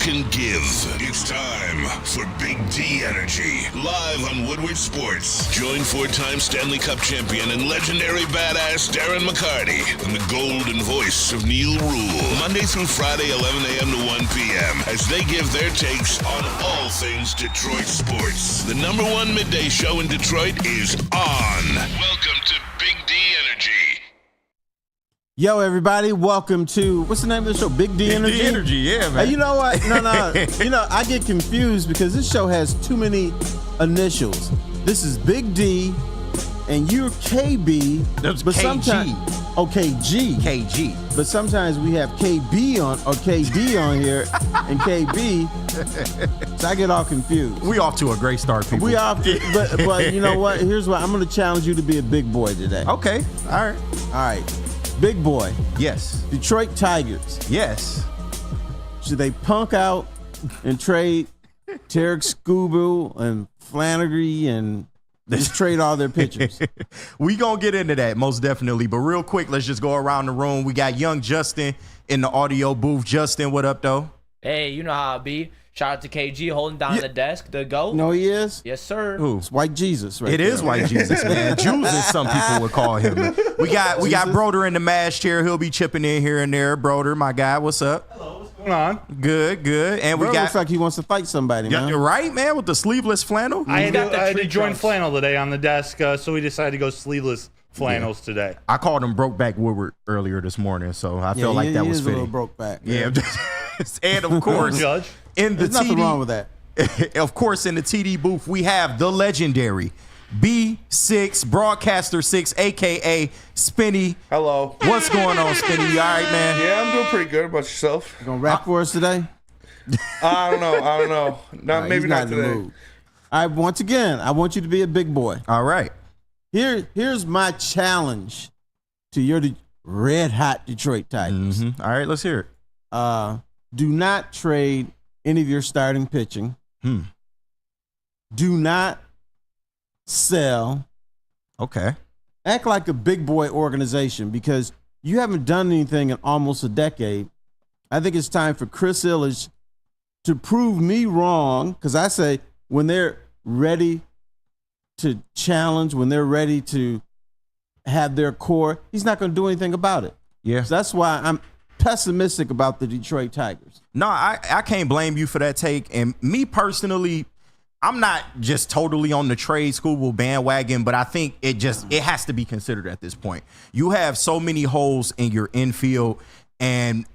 can give. It's time for Big D Energy, live on Woodward Sports. Join four-time Stanley Cup champion and legendary badass Darren McCarty and the golden voice of Neil Rule, Monday through Friday, 11 a.m. to 1 p.m., as they give their takes on all things Detroit sports. The number one midday show in Detroit is on. Welcome to Big D Energy. Yo, everybody, welcome to, what's the name of the show? Big D Energy? Big D Energy, yeah, man. Hey, you know what? No. I get confused because this show has too many initials. This is Big D, and you're KB. That's but KG. Sometimes, KG. KG. But sometimes we have KB on, or KD on here, and KB. So I get all confused. We off to a great start, people. We off to, but you know what? Here's what, I'm going to challenge you to be a big boy today. Okay, all right. Big boy. Yes. Detroit Tigers. Yes. Should they punk out and trade Tarek Scooby and Flannery and just trade all their pitchers? We gonna get into that most definitely, but real quick, let's just go around the room. We got young Justin in the audio booth. Justin, what up, though? Hey, you know how it be. Shout out to KG holding down the desk. The GOAT. No, he is? Yes, sir. Who? It's White Jesus, right? It there. is White Jesus, man. Jews, as some people would call him. We got Broder in the mash chair. He'll be chipping in here and there. Broder, my guy, what's up? Hello, what's going on? Good. And Bro, we got looks like he wants to fight somebody, man. you're right, man, with the sleeveless flannel. I had to tree join trunks. flannel today on the desk, so we decided to go sleeveless flannels today. I called him Brokeback Woodward earlier this morning, so I felt like that was he is a fitting. little broke back. Yeah, and of course, Judge. in the There's nothing TD, wrong with that. of course, in the TD booth, we have the legendary B6 Broadcaster 6, aka Spinny. Hello. What's going on, Spinny? You all right, man? Yeah, I'm doing pretty good. About yourself? You gonna rap for us today? I don't know. Right, Maybe he's not in the today. mood. All right, once again, I want you to be a big boy. All right. Here's my challenge to your red hot Detroit Tigers. Mm-hmm. All right, let's hear it. Do not trade any of your starting pitching. Do not sell. Okay. Act like a big boy organization because you haven't done anything in almost a decade. I think it's time for Chris Ilitch to prove me wrong because I say when they're ready to challenge, when they're ready to have their core, he's not going to do anything about it. Yeah. So that's why I'm pessimistic about the Detroit Tigers. No, I can't blame you for that take. And me personally, I'm not just totally on the trade school bandwagon, but I think it has to be considered at this point. You have so many holes in your infield, and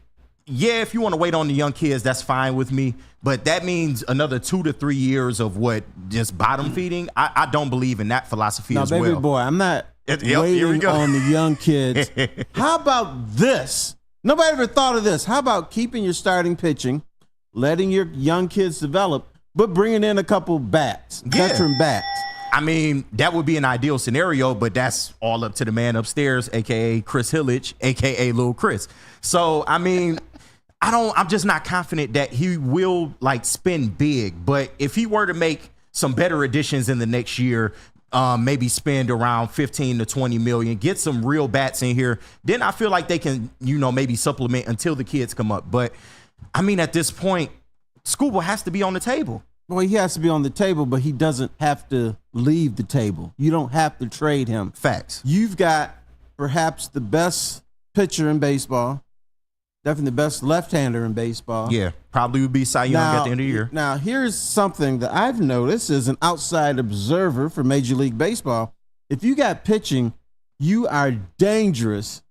yeah, if you want to wait on the young kids, that's fine with me. But that means another 2 to 3 years of what, just bottom feeding. I don't believe in that philosophy as well. Now, baby boy, I'm not Here we waiting go. on the young kids. How about this? Nobody ever thought of this. How about keeping your starting pitching, letting your young kids develop, but bringing in a couple bats, veteran bats? I mean, that would be an ideal scenario, but that's all up to the man upstairs, a.k.a. Chris Ilitch, a.k.a. Lil Chris. So, I mean, I'm just not confident that he will, spend big. But if he were to make some better additions in the next year, maybe spend around 15 to 20 million, get some real bats in here, then I feel like they can, maybe supplement until the kids come up. But, I mean, at this point, Scooby has to be on the table. Well, he has to be on the table, but he doesn't have to leave the table. You don't have to trade him. Facts. You've got perhaps the best pitcher in baseball, definitely the best left-hander in baseball. Yeah, probably would be Cy Young at the end of the year. Now, here's something that I've noticed as an outside observer for Major League Baseball. If you got pitching, you are dangerous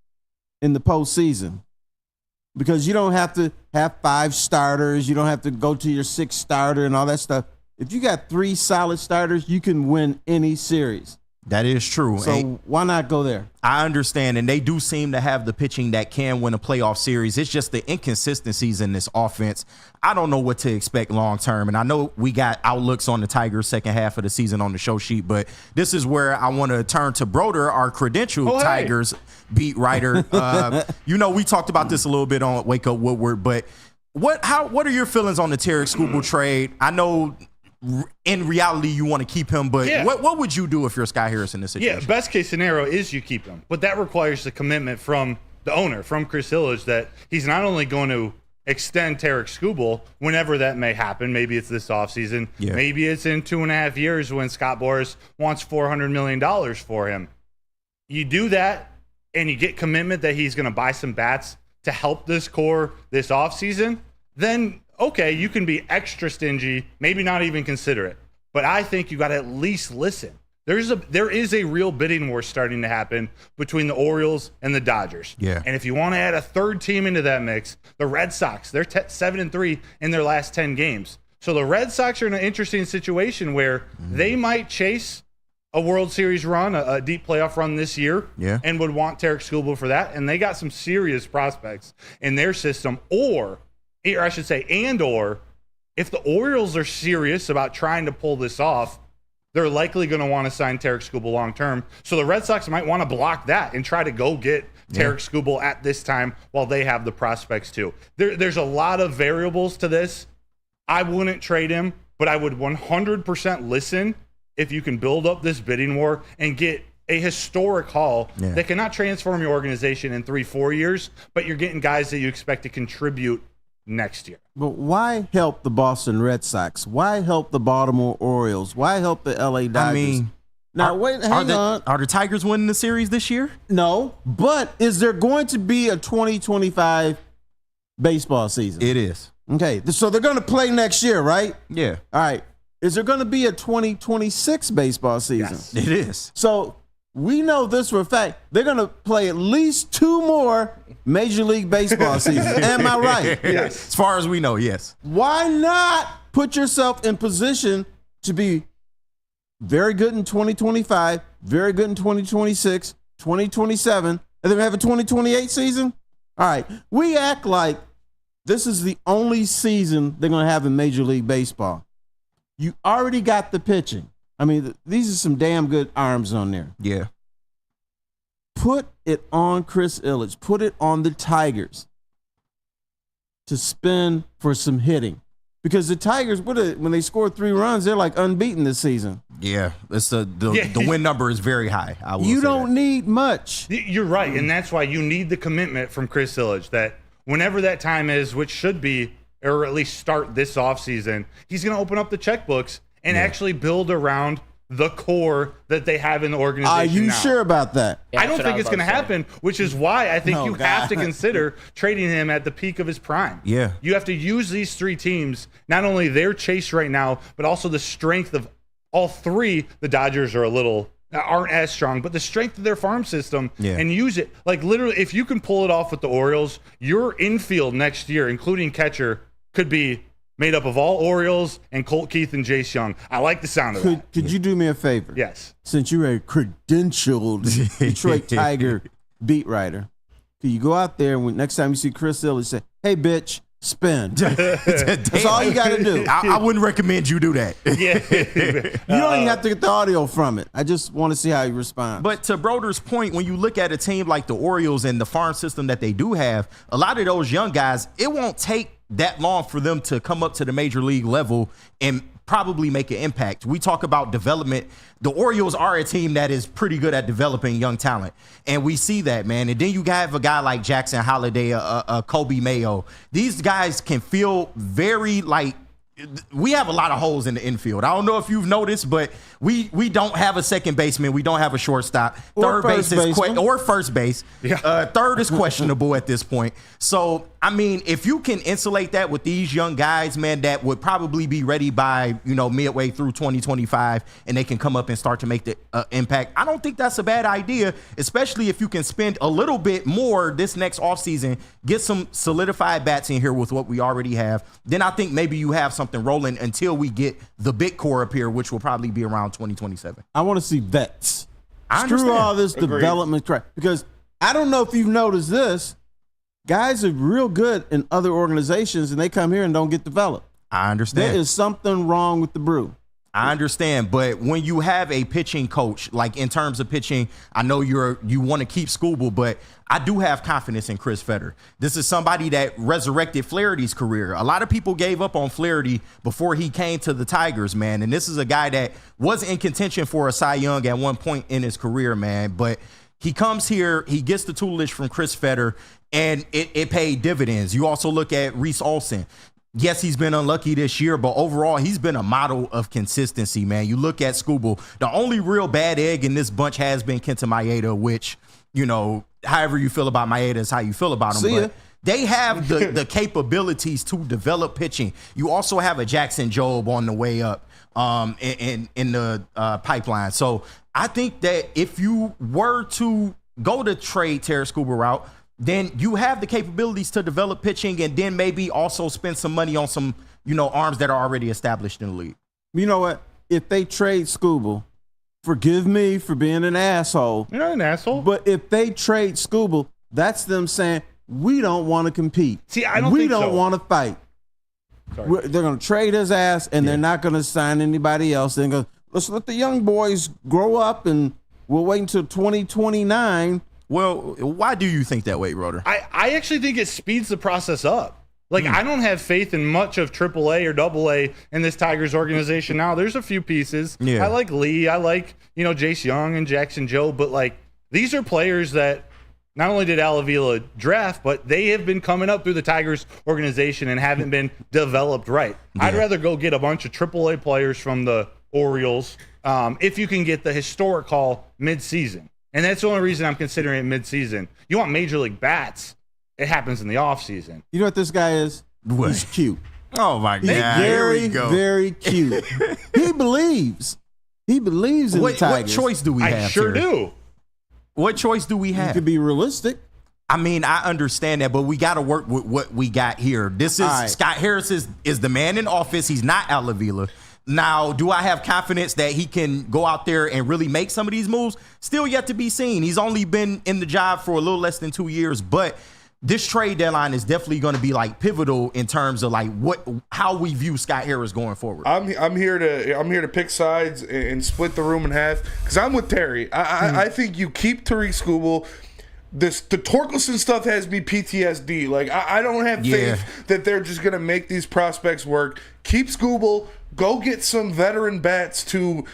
in the postseason because you don't have to have 5 starters. You don't have to go to your 6th starter and all that stuff. If you got 3 solid starters, you can win any series. That is true. So why not go there? I understand, and they do seem to have the pitching that can win a playoff series. It's just the inconsistencies in this offense. I don't know what to expect long term, and I know we got outlooks on the Tigers' second half of the season on the show sheet, but this is where I want to turn to Broder, our credentialed Tigers beat writer. We talked about this a little bit on Wake Up Woodward, but what are your feelings on the Tarek Scooby trade? I know in reality you want to keep him, but what would you do if you're Sky Harris in this situation? Yeah, best case scenario is you keep him, but that requires the commitment from the owner, from Chris Ilitch, that he's not only going to extend Tarek Skubal whenever that may happen. Maybe it's this offseason. Yeah. Maybe it's in 2.5 years when Scott Boras wants $400 million for him. You do that, and you get commitment that he's going to buy some bats to help this core this offseason, then, okay, you can be extra stingy, maybe not even consider it. But I think you got to at least listen. There is a real bidding war starting to happen between the Orioles and the Dodgers. Yeah. And if you want to add a third team into that mix, the Red Sox, they're 7-3 in their last 10 games. So the Red Sox are in an interesting situation where they might chase a World Series run, a deep playoff run this year, and would want Tarek Skubal for that. And they got some serious prospects in their system. Or I should say, if the Orioles are serious about trying to pull this off, they're likely going to want to sign Tarek Skubal long term. So the Red Sox might want to block that and try to go get Tarek Skubal at this time while they have the prospects too. There's a lot of variables to this. I wouldn't trade him, but I would 100% listen if you can build up this bidding war and get a historic haul that cannot transform your organization in 3-4 years, but you're getting guys that you expect to contribute next year. But why help the Boston Red Sox? Why help the Baltimore Orioles? Why help the LA Dodgers? I mean, hang on. Are the Tigers winning the series this year? No, but is there going to be a 2025 baseball season? It is. Okay, so they're going to play next year, right? Yeah. All right. Is there going to be a 2026 baseball season? Yes. It is. So we know this for a fact. They're going to play at least 2 more Major League Baseball seasons. Am I right? Yes. As far as we know, yes. Why not put yourself in position to be very good in 2025, very good in 2026, 2027, and then have a 2028 season? All right. We act like this is the only season they're going to have in Major League Baseball. You already got the pitching. I mean, these are some damn good arms on there. Yeah. Put it on Chris Ilitch. Put it on the Tigers to spin for some hitting. Because the Tigers, when they score 3 runs, they're like unbeaten this season. Yeah. It's the win number is very high. I will You say don't that. need much. You're right, and that's why you need the commitment from Chris Ilitch that whenever that time is, which should be, or at least start this offseason, he's going to open up the checkbooks and actually build around the core that they have in the organization. Are you now. sure about that? Yeah, I don't that's what think was it's going to about happen, which is why I think No, you have to God. consider trading him at the peak of his prime. Yeah. You have to use these 3 teams, not only their chase right now, but also the strength of all 3. The Dodgers aren't as strong, but the strength of their farm system and use it. Like literally, if you can pull it off with the Orioles, your infield next year, including catcher, could be made up of all Orioles and Colt Keith and Jace Young. I like the sound of that. Could you do me a favor? Yes. Since you're a credentialed Detroit Tiger beat writer, could you go out there and next time you see Chris Ilitch, say, "Hey, bitch, spin." That's all you got to do. I wouldn't recommend you do that. Yeah. You don't even have to get the audio from it. I just want to see how you respond. But to Broder's point, when you look at a team like the Orioles and the farm system that they do have, a lot of those young guys, it won't take that long for them to come up to the major league level and probably make an impact. We talk about development. The Orioles are a team that is pretty good at developing young talent. And we see that, man. And then you have a guy like Jackson Holliday, a Kobe Mayo. These guys can feel very like, we have a lot of holes in the infield. I don't know if you've noticed, but we don't have a second baseman. We don't have a shortstop. Or Third base first baseman. or first base. Third is questionable at this point. So, I mean, if you can insulate that with these young guys, man, that would probably be ready by, midway through 2025, and they can come up and start to make the impact. I don't think that's a bad idea, especially if you can spend a little bit more this next offseason, get some solidified bats in here with what we already have. Then I think maybe you have something rolling until we get the big core up here, which will probably be around 2027. I want to see vets. I Screw understand. all this development crap. Because I don't know if you've noticed this. Guys are real good in other organizations, and they come here and don't get developed. I understand. There is something wrong with the brew. I understand, but when you have a pitching coach, like in terms of pitching, I know you want to keep Skubal, but I do have confidence in Chris Fetter. This is somebody that resurrected Flaherty's career. A lot of people gave up on Flaherty before he came to the Tigers, man, and this is a guy that was in contention for a Cy Young at one point in his career, man, but he comes here, he gets the tutelage from Chris Fetter, and it paid dividends. You also look at Reese Olson. Yes, he's been unlucky this year, but overall, he's been a model of consistency, man. You look at Scooble, the only real bad egg in this bunch has been Kenta Maeda, which, however you feel about Maeda is how you feel about him. But they have the capabilities to develop pitching. You also have a Jackson Jobe on the way up in the pipeline. So I think that if you were to go to trade Terrence Scooble route, then you have the capabilities to develop pitching and then maybe also spend some money on some, arms that are already established in the league. You know what? If they trade Scooble, forgive me for being an asshole. You're not an asshole. But if they trade Scooble, that's them saying, we don't want to compete. See, I don't we think don't so. want to fight. They're going to trade his ass, and they're not going to sign anybody else. They're going to, let's let the young boys grow up, and we'll wait until 2029. Well, why do you think that way, Roder? I actually think it speeds the process up. Like, I don't have faith in much of AAA or AA in this Tigers organization now. There's a few pieces. Yeah. I like Lee. I like, Jace Young and Jackson Joe. But, these are players that not only did Al Avila draft, but they have been coming up through the Tigers organization and haven't been developed right. Yeah. I'd rather go get a bunch of AAA players from the Orioles if you can get the historic haul midseason. And that's the only reason I'm considering it midseason. You want major league bats, it happens in the offseason. You know what this guy is? What? He's cute. Oh, my God. Very, very cute. He believes. He believes in the Tigers. What choice do we have? I sure do. What choice do we have? You could be realistic. I mean, I understand that, but we got to work with what we got here. This is Scott Harris is the man in office. He's not Al Avila. Now, do I have confidence that he can go out there and really make some of these moves? Still yet to be seen. He's only been in the job for a little less than 2 years, but this trade deadline is definitely going to be pivotal in terms of how we view Scott Harris going forward. I'm here to pick sides and split the room in half because I'm with Terry. I think you keep Tariq Skubal. The Torkelson stuff has me PTSD. I don't have faith that they're just gonna make these prospects work. Keep Skubal. Go get some veteran bats to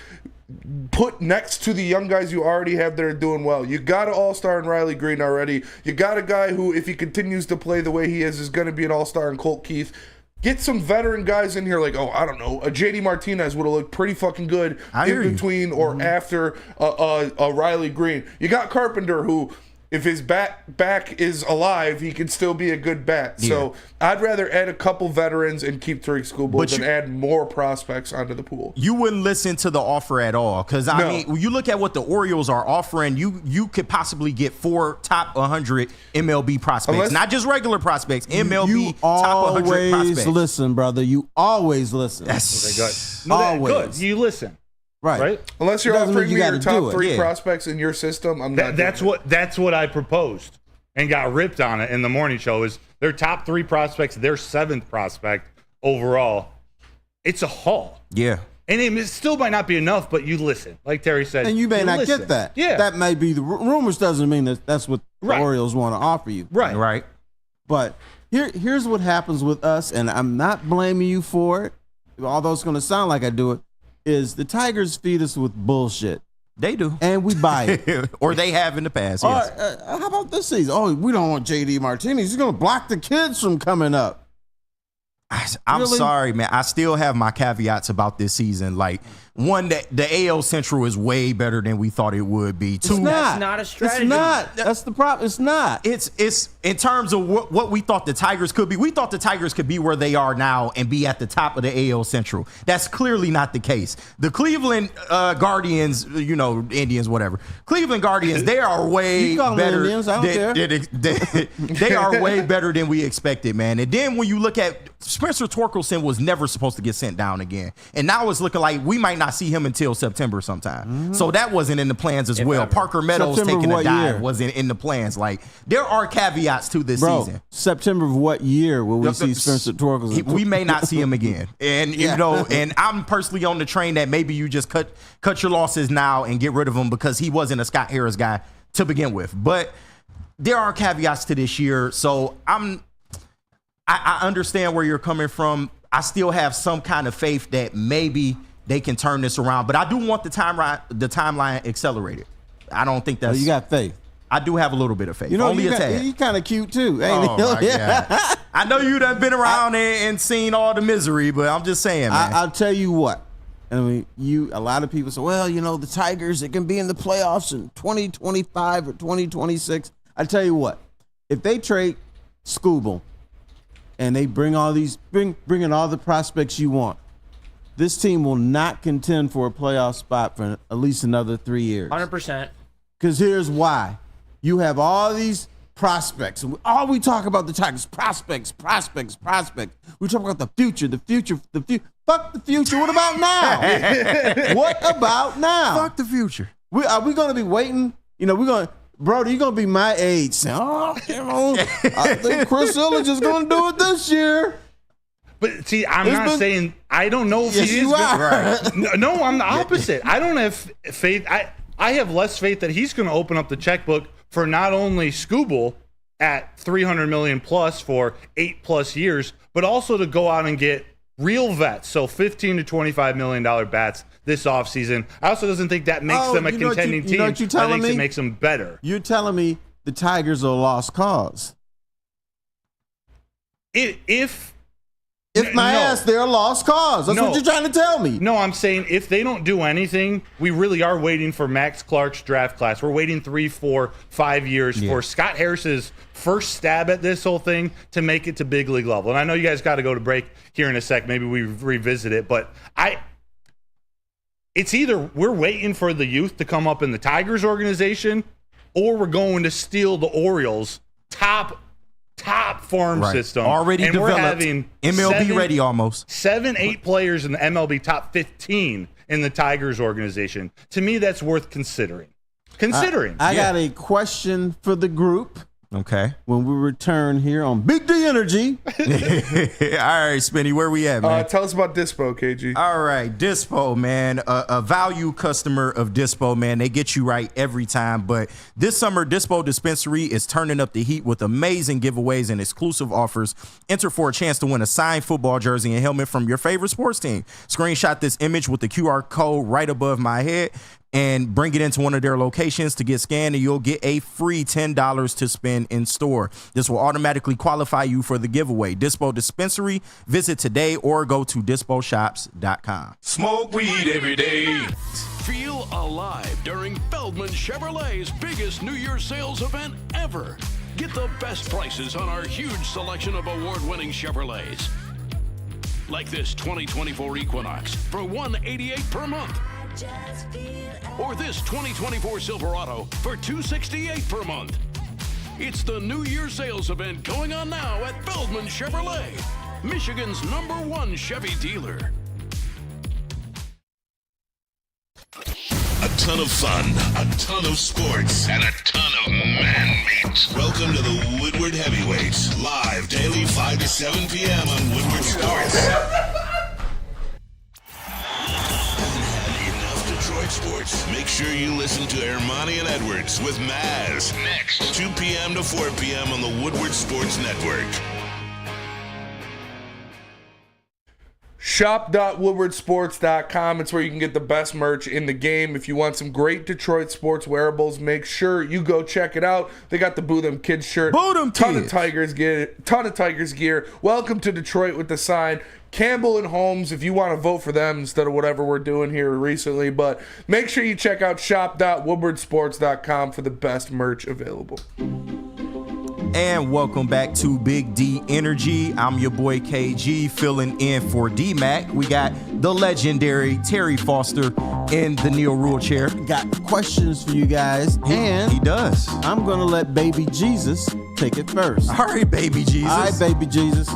put next to the young guys you already have that are doing well. You got an all-star in Riley Green already. You got a guy who, if he continues to play the way he is going to be an all-star in Colt Keith. Get some veteran guys in here I don't know, a JD Martinez would have looked pretty fucking good between or after a Riley Green. You got Carpenter who, if his back is alive, he can still be a good bat. Yeah. So I'd rather add a couple veterans and keep Tariq Skubal than add more prospects onto the pool. You wouldn't listen to the offer at all because, I mean, when you look at what the Orioles are offering, you could possibly get 4 top 100 MLB prospects. Not just regular prospects, MLB top 100 prospects. Listen, brother. You always listen. That's good. Good. You listen. Right. Unless you're offering me your top 3 prospects in your system, I'm not. That's what I proposed and got ripped on it in the morning show. Is their top 3 prospects, their 7th prospect overall. It's a haul. Yeah. And it still might not be enough, but you listen, like Terry said. And you may not get that. Yeah. That may be the rumors. Doesn't mean that's what the Orioles want to offer you. Right. But here's what happens with us, and I'm not blaming you for it, although it's going to sound like I do it. Is the Tigers feed us with bullshit. They do. And we buy it. Or they have in the past, yes. How about this season? Oh, we don't want JD Martinez. He's going to block the kids from coming up. I'm sorry, man. I still have my caveats about this season. One, that the AL Central is way better than we thought it would be. 2, that's not a strategy. It's not. That's the problem. It's not. It's in terms of what we thought the Tigers could be. We thought the Tigers could be where they are now and be at the top of the AL Central. That's clearly not the case. The Cleveland Guardians, Indians, whatever. Cleveland Guardians, they are way better. Indians, I don't care. They are way better than we expected, man. And then when you look at Spencer Torkelson was never supposed to get sent down again. And now it's looking like we might not see him until September sometime. Mm-hmm. So that wasn't in the plans as well. Parker Meadows taking a dive wasn't in the plans. There are caveats to this season. September of what year will we see Spencer Torkelson? We may not see him again. And and I'm personally on the train that maybe you just cut your losses now and get rid of him because he wasn't a Scott Harris guy to begin with. But there are caveats to this year. So I understand where you're coming from. I still have some kind of faith that maybe they can turn this around, but I do want the timeline accelerated. I don't think that's. You got faith. I do have a little bit of faith. You know, Only a tad. He's kind of cute too, ain't Oh, he? my God. I know you done been around and seen all the misery, but I'm just saying, man. I'll tell you what. I mean, a lot of people say, well, you know, the Tigers, it can be in the playoffs in 2025 or 2026. I tell you what, if they trade Skubal and they bring in all the prospects you want, this team will not contend for a playoff spot for at least another 3 years. 100%. Because here's why. You have all these prospects. All we talk about the Tigers, prospects. We talk about the future. Fuck the future. What about now? What about now? Fuck the future. Are we going to be waiting? You know, Brody, you're going to be my age. Saying, I think Chris Illich is going to do it this year. But see, saying I don't know if he is good. Right. No, I'm the opposite. I don't have faith. I have less faith that he's going to open up the checkbook for not only Skubal at $300 million plus for 8+ years, but also to go out and get real vets. So $15 to $25 million bats this offseason. I also doesn't think that makes them a contending team. I think it makes them better. You're telling me the Tigers are a lost cause. They're a lost cause. That's what you're trying to tell me. No, I'm saying if they don't do anything, we really are waiting for Max Clark's draft class. We're waiting 3, 4, 5 years for Scott Harris's first stab at this whole thing to make it to big league level. And I know you guys got to go to break here in a sec. Maybe we revisit it. But it's either we're waiting for the youth to come up in the Tigers organization or we're going to steal the Orioles' top farm system. Already and developed. We're having MLB ready almost. 7-8 players in the MLB top 15 in the Tigers organization. To me, that's worth considering. I got a question for the group. Okay. When we return here on Big D Energy. All right, Spinny, where we at, man? Tell us about Dispo, KG. All right, Dispo, man. A value customer of Dispo, man. They get you right every time. But this summer, Dispo Dispensary is turning up the heat with amazing giveaways and exclusive offers. Enter for a chance to win a signed football jersey and helmet from your favorite sports team. Screenshot this image with the QR code right above my head and bring it into one of their locations to get scanned, and you'll get a free $10 to spend in store. This will automatically qualify you for the giveaway. Dispo Dispensary. Visit today or go to disposhops.com. Smoke weed every day. Feel alive during Feldman Chevrolet's biggest New Year's sales event ever. Get the best prices on our huge selection of award-winning Chevrolets. Like this 2024 Equinox for $188 per month. Or this 2024 Silverado for $268 per month. It's the New Year sales event going on now at Feldman Chevrolet, Michigan's #1 Chevy dealer. A ton of fun, a ton of sports, and a ton of man meat. Welcome to the Woodward Heavyweights, live daily 5 to 7 p.m. on Woodward Sports. Detroit sports. Make sure you listen to Ermanni and Edwards with Maz next 2 p.m. to 4 p.m. on the Woodward Sports Network. Shop.woodwardsports.com. It's where you can get the best merch in the game. If you want some great Detroit sports wearables, make sure you go check it out. They got the Boo Them Kids shirt. Boo Them ton Kids. of Tigers gear. Welcome to Detroit with the sign. Campbell and Holmes, if you want to vote for them instead of whatever we're doing here recently. But make sure you check out shop.woodwardsports.com for the best merch available. And welcome back to Big D Energy. I'm your boy KG, filling in for D-Mac. We got the legendary Terry Foster in the Neil Rule chair. Got questions for you guys, and He does. I'm going to let Baby Jesus take it first. All right, baby Jesus. All right, Baby Jesus.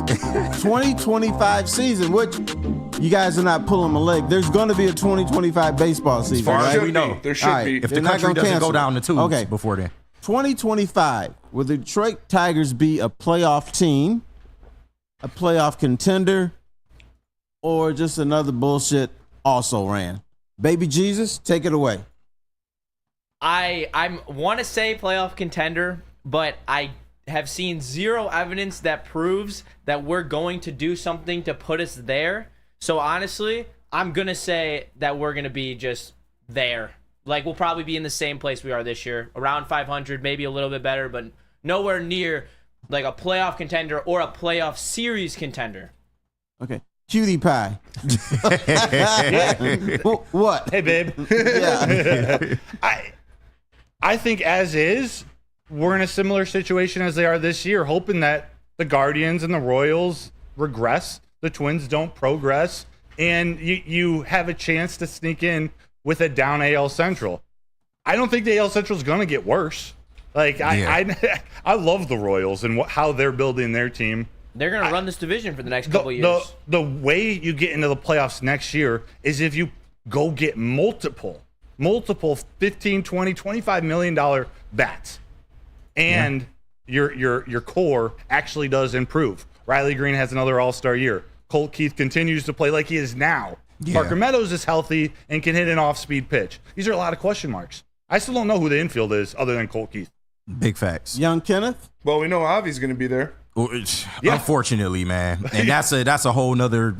2025 season, which you guys are not pulling my leg. There's going to be a 2025 baseball season, far as right? we know. There should be. If the They're not country gonna doesn't cancel go down the tubes Okay. before then. 2025, will the Detroit Tigers be a playoff team, a playoff contender, or just another bullshit also ran? Baby Jesus, take it away. I want to say playoff contender, but I have seen zero evidence that proves that we're going to do something to put us there. So honestly, I'm going to say that we're going to be just there. Like, we'll probably be in the same place we are this year, around 500, maybe a little bit better, but nowhere near like a playoff contender or a playoff series contender. Okay. Cutie pie. What? Hey, babe. Yeah. I think as is, we're in a similar situation as they are this year, hoping that the Guardians and the Royals regress, the Twins don't progress, and you have a chance to sneak in with a down AL Central. I don't think the AL Central is going to get worse. Like, I love the Royals and how they're building their team. They're going to run this division for the next couple of years. The way you get into the playoffs next year is if you go get multiple 15, 20, $25 million bats. And your core actually does improve. Riley Green has another all-star year. Colt Keith continues to play like he is now. Yeah. Parker Meadows is healthy and can hit an off-speed pitch. These are a lot of question marks. I still don't know who the infield is other than Colt Keith. Big facts. Young Kenneth? Well, we know Avi's going to be there. Yeah. Unfortunately, man. And that's a whole nother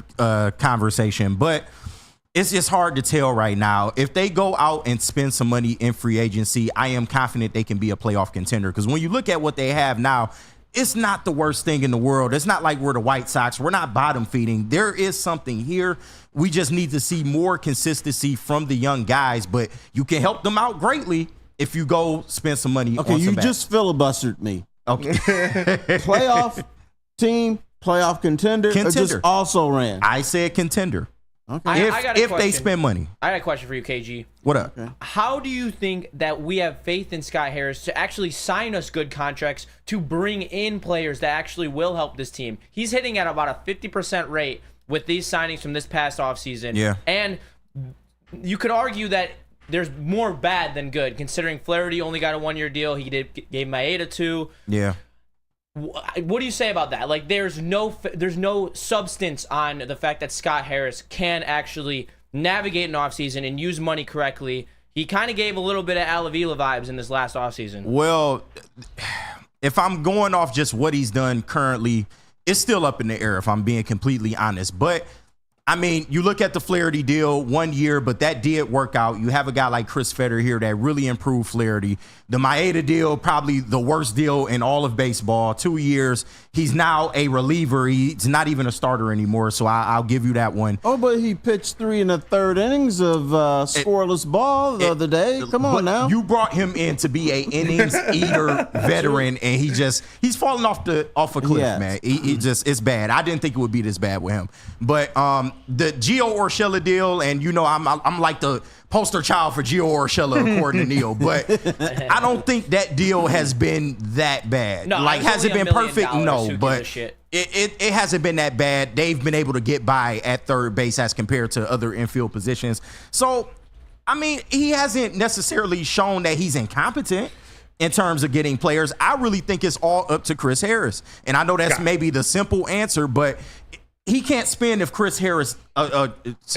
conversation. But it's just hard to tell right now. If they go out and spend some money in free agency, I am confident they can be a playoff contender. Because when you look at what they have now, it's not the worst thing in the world. It's not like we're the White Sox. We're not bottom feeding. There is something here. We just need to see more consistency from the young guys. But you can help them out greatly if you go spend some money. Okay, on some you bats. just filibustered me. Okay. Playoff team, playoff contender, or just also ran? I said contender. Okay. I got a If they question. spend money. I got a question for you, KG. What up? Okay. How do you think that we have faith in Scott Harris to actually sign us good contracts to bring in players that actually will help this team? He's hitting at about a 50% rate with these signings from this past offseason. Yeah. And you could argue that there's more bad than good, considering Flaherty only got a 1-year deal. He gave Maeda 2. Yeah. What do you say about that? Like, there's no substance on the fact that Scott Harris can actually navigate an offseason and use money correctly. He kind of gave a little bit of Al Avila vibes in this last offseason. Well, if I'm going off just what he's done currently, it's still up in the air, if I'm being completely honest. But I mean, you look at the Flaherty deal 1 year, but that did work out. You have a guy like Chris Fetter here that really improved Flaherty. The Maeda deal, probably the worst deal in all of baseball. 2 years. He's now a reliever. He's not even a starter anymore, so I'll give you that one. Oh, but he pitched 3 1/3 innings of scoreless ball the other day. Come on now. You brought him in to be a innings eater veteran, and he's falling off a cliff, man. It's bad. I didn't think it would be this bad with him. But the Gio Urshela deal, and you know I'm like the poster child for Gio Urshela according to Neil, but I don't think that deal has been that bad. No, like, has it been perfect? No, who but gives a shit? it hasn't been that bad. They've been able to get by at third base as compared to other infield positions. So, I mean, he hasn't necessarily shown that he's incompetent in terms of getting players. I really think it's all up to Chris Harris. And I know that's maybe the simple answer, but he can't spend if Chris Harris, Chris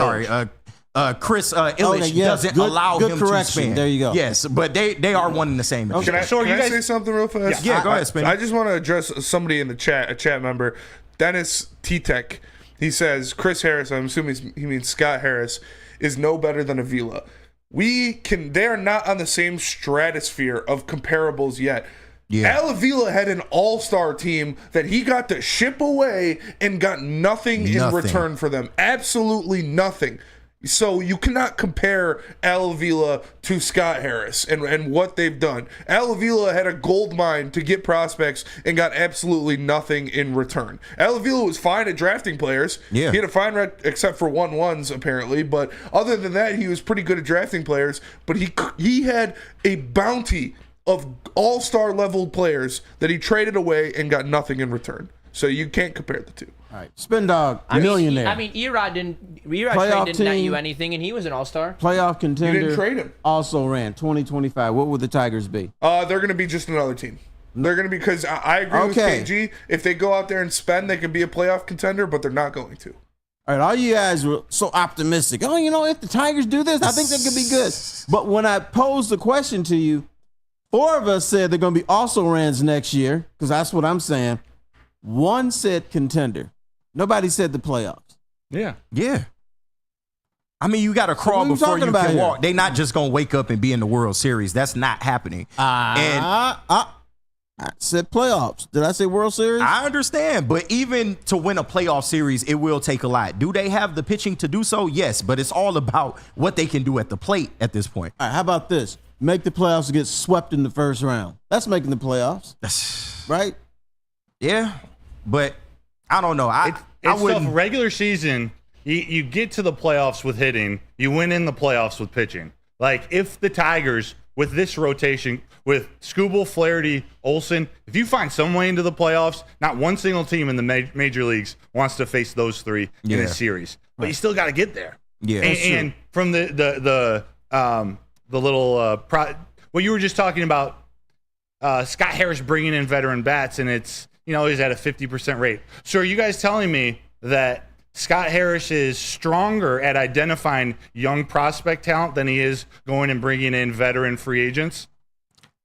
Illich doesn't allow him to spend. There you go. Yes, but they are one and the same. Can I say something real fast? Yeah, go ahead, Spin. I just want to address somebody in the chat, a chat member, Dennis T-Tech. He says, Chris Harris, I'm assuming he means Scott Harris, is no better than Avila. They are not on the same stratosphere of comparables yet. Yeah. Al Avila had an all-star team that he got to ship away and got nothing in return for them. Absolutely nothing. So you cannot compare Al Avila to Scott Harris and what they've done. Al Avila had a gold mine to get prospects and got absolutely nothing in return. Al Avila was fine at drafting players. Yeah. He had a fine except for 1-1s apparently, but other than that, he was pretty good at drafting players. But he had a bounty of all-star level players that he traded away and got nothing in return. So you can't compare the two. All right, Spin Dog, millionaire. Erod didn't net you anything, and he was an all-star. Playoff contender. You didn't trade him. Also ran 2025. What would the Tigers be? They're going to be just another team. They're going to be, because I agree with KG. If they go out there and spend, they can be a playoff contender, but they're not going to. All right, all you guys were so optimistic. Oh, if the Tigers do this, I think they could be good. But when I posed the question to you, 4 of us said they're going to be also-rans next year, because that's what I'm saying. 1 said contender. Nobody said the playoffs. Yeah. Yeah. I mean, you got to crawl what are we before talking you about can here? walk. They're not just going to wake up and be in the World Series. That's not happening. I said playoffs. Did I say World Series? I understand, but even to win a playoff series, it will take a lot. Do they have the pitching to do so? Yes, but it's all about what they can do at the plate at this point. All right, how about this? Make the playoffs and get swept in the first round. That's making the playoffs, right? Yeah, but I don't know. It's wouldn't. tough. Regular season, you get to the playoffs with hitting. You win in the playoffs with pitching. Like, if the Tigers, with this rotation, with Skubal, Flaherty, Olsen, if you find some way into the playoffs, not one single team in the major leagues wants to face those three in a series. But you still got to get there. Yeah, and from the little what you were just talking about, Scott Harris bringing in veteran bats, and it's, he's at a 50% rate. So are you guys telling me that Scott Harris is stronger at identifying young prospect talent than he is going and bringing in veteran free agents?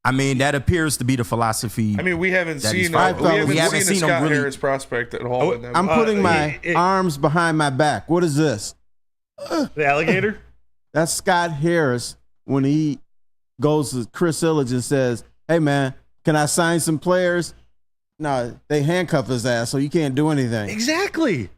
I mean, that appears to be the philosophy. I mean, we haven't seen a Scott really- Harris prospect at all. I'm putting my arms behind my back. What is this? The alligator? That's Scott Harris when he goes to Chris Ilitch and says, hey, man, can I sign some players? No, they handcuff his ass, so you can't do anything. Exactly.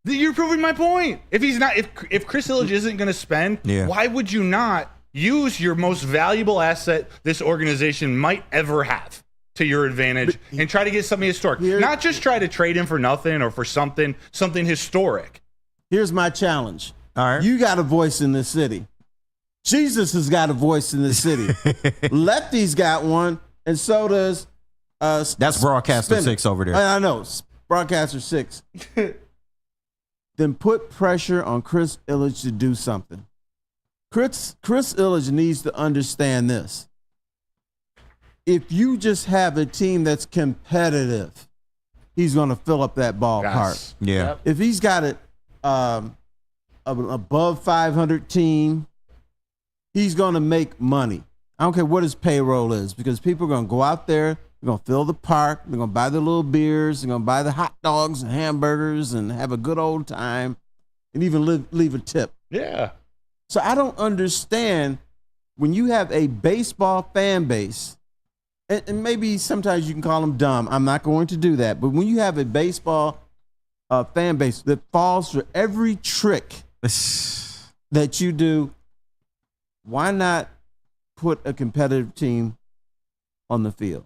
You're proving my point. If he's not, if Chris Ilitch isn't going to spend, why would you not use your most valuable asset this organization might ever have to your advantage and try to get something historic? Not just try to trade him for nothing or for something historic. Here's my challenge. All right. You got a voice in this city. Jesus has got a voice in this city. Lefty's got one, and so does that's Broadcaster Spinner. 6 over there. I know. Broadcaster 6. Then put pressure on Chris Ilitch to do something. Chris Ilitch needs to understand this. If you just have a team that's competitive, he's going to fill up that ballpark. Yes. Yeah. Yep. If he's got it an above 500 team, he's going to make money. I don't care what his payroll is, because people are going to go out there, they're going to fill the park, they're going to buy their little beers, they're going to buy the hot dogs and hamburgers and have a good old time and even leave a tip. Yeah. So I don't understand when you have a baseball fan base, and maybe sometimes you can call them dumb. I'm not going to do that. But when you have a baseball fan base that falls for every trick that you do, why not put a competitive team on the field?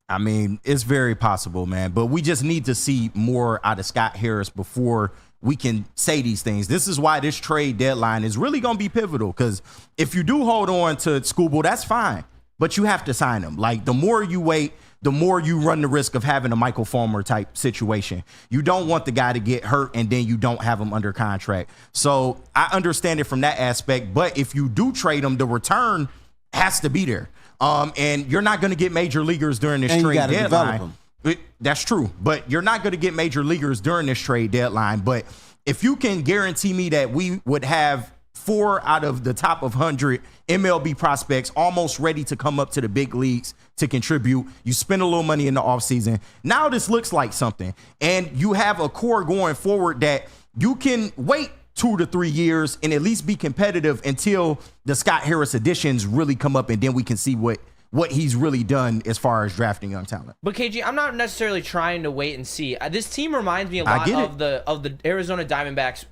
I mean, it's very possible, man. But we just need to see more out of Scott Harris before we can say these things. This is why this trade deadline is really going to be pivotal, because if you do hold on to Skubal, that's fine, but you have to sign him. Like, the more you wait, the more you run the risk of having a Michael Fulmer type situation. You don't want the guy to get hurt and then you don't have him under contract. So I understand it from that aspect, but if you do trade him, the return has to be there. And you're not going to get major leaguers during this trade deadline. That's true, but you're not going to get major leaguers during this trade deadline. But if you can guarantee me that we would have 4 out of the top of 100 MLB prospects almost ready to come up to the big leagues to contribute, you spend a little money in the offseason. Now this looks like something, and you have a core going forward that you can wait 2 to 3 years and at least be competitive until the Scott Harris additions really come up, and then we can see what he's really done as far as drafting young talent. But KG, I'm not necessarily trying to wait and see. This team reminds me a lot of the Arizona Diamondbacks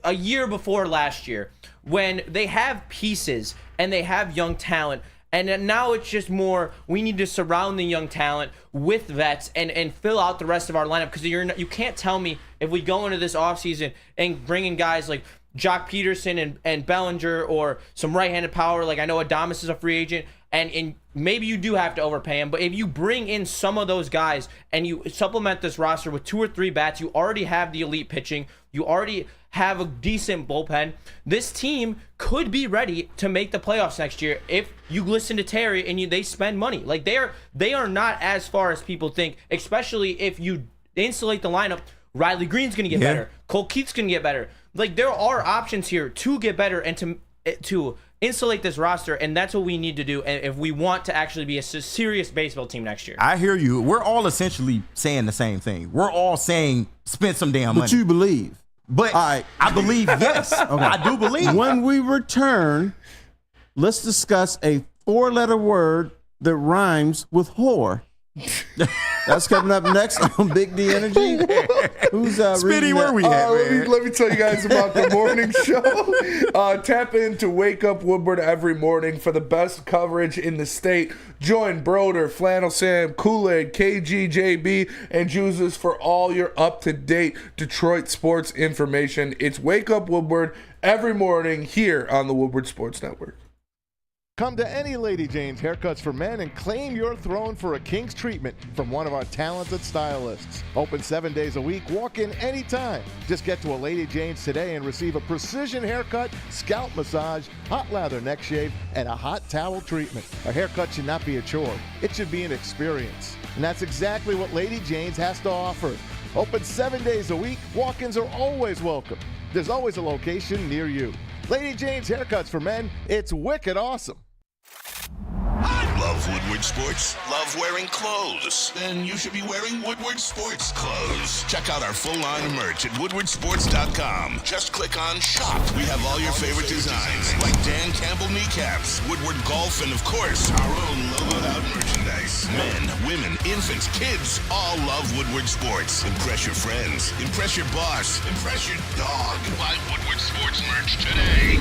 a year before last year, when they have pieces and they have young talent. And then now it's just more, we need to surround the young talent with vets and fill out the rest of our lineup. Because you can't tell me, if we go into this offseason and bring in guys like Jock Peterson and Bellinger, or some right-handed power, like I know Adames is a free agent, and maybe you do have to overpay him, but if you bring in some of those guys and you supplement this roster with 2 or 3 bats, you already have the elite pitching, you already have a decent bullpen. This team could be ready to make the playoffs next year if you listen to Terry and they spend money. Like, they are not as far as people think, especially if you insulate the lineup. Riley Green's going to get better. Cole Keith's going to get better. Like, there are options here to get better and to insulate this roster, and that's what we need to do if we want to actually be a serious baseball team next year. I hear you. We're all essentially saying the same thing. We're all saying spend some damn money. But you believe. But All right. I believe, yes. I do believe. When we return, let's discuss a 4-letter word that rhymes with whore. That's coming up next on Big D Energy. Who's Spitty, reading where that? we at, man? Let me tell you guys about the morning show. Tap into Wake Up Woodward every morning for the best coverage in the state. Join Broder, Flannel Sam, Kool-Aid, KGJB, and Juices for all your up-to-date Detroit sports information. It's Wake Up Woodward every morning here on the Woodward Sports Network. Come to any Lady Jane's Haircuts for Men and claim your throne for a king's treatment from one of our talented stylists. Open 7 days a week, walk in anytime. Just get to a Lady Jane's today and receive a precision haircut, scalp massage, hot lather neck shave, and a hot towel treatment. A haircut should not be a chore. It should be an experience. And that's exactly what Lady Jane's has to offer. Open 7 days a week, walk-ins are always welcome. There's always a location near you. Lady Jane's Haircuts for Men, it's wicked awesome. Love Woodward Sports? Love wearing clothes? Then you should be wearing Woodward Sports clothes. Check out our full line of merch at woodwardsports.com. Just click on shop. We have all your favorite designs, like Dan Campbell kneecaps, Woodward golf, and of course, our own logoed out merchandise. Men, women, infants, kids, all love Woodward Sports. Impress your friends. Impress your boss. Impress your dog. Buy Woodward Sports merch today.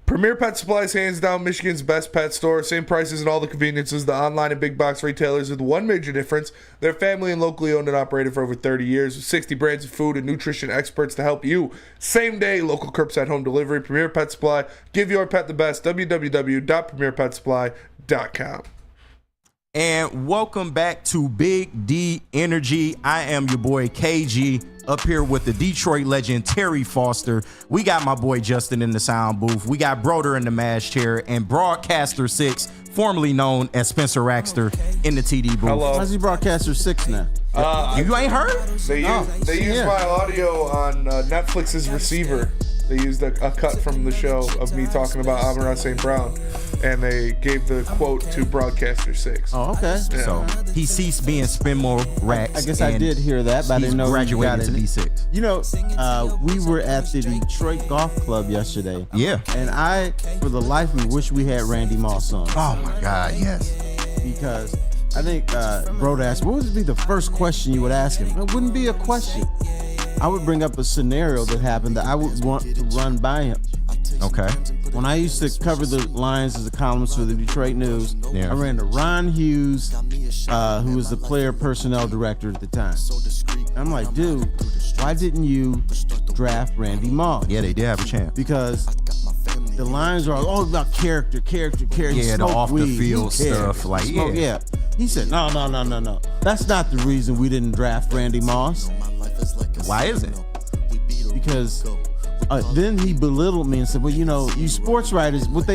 Premier Pet Supplies, hands down Michigan's best pet store. Same prices and all the conveniences. The online and big box retailers with one major difference. They're family and locally owned and operated for over 30 years with 60 brands of food and nutrition experts to help you. Same day, local curbside home delivery. Premier Pet Supply. Give your pet the best. www.premierpetsupply.com. And welcome back to Big D Energy. I am your boy KG, up here with the Detroit legend Terry Foster. We got my boy Justin in the sound booth. We got Broder in the mash chair, and Broadcaster 6, formerly known as Spencer Raxter, in the TD booth. Hello. How's he Broadcaster 6 now? You ain't heard? They used my audio on Netflix's receiver. They used a cut from the show of me talking about Amon-Ra St. Brown, and they gave the quote to Broadcaster 6. Oh, okay. Yeah. So he ceased being Spinmore Rax. I guess I did hear that, but I didn't know he's you got graduated to it. D6. You know, we were at the Detroit Golf Club yesterday. Yeah. And I, for the life of me, wish we had Randy Moss on. Oh my God, yes. Because I think Bro asked, what would be the first question you would ask him? It wouldn't be a question. I would bring up a scenario that happened that I would want to run by him. Okay. When I used to cover the Lions as a columnist for the Detroit News, Yeah. I ran to Ron Hughes, who was the player personnel director at the time. I'm like, dude, why didn't you draft Randy Moss? Yeah, they did have a chance. Because the Lions are all about character. Yeah, the Smoke off the weed, field who cares? stuff, like, Yeah. He said, no. That's not the reason we didn't draft Randy Moss. Why isn't it? Because then he belittled me and said, well, you know, you sports writers, what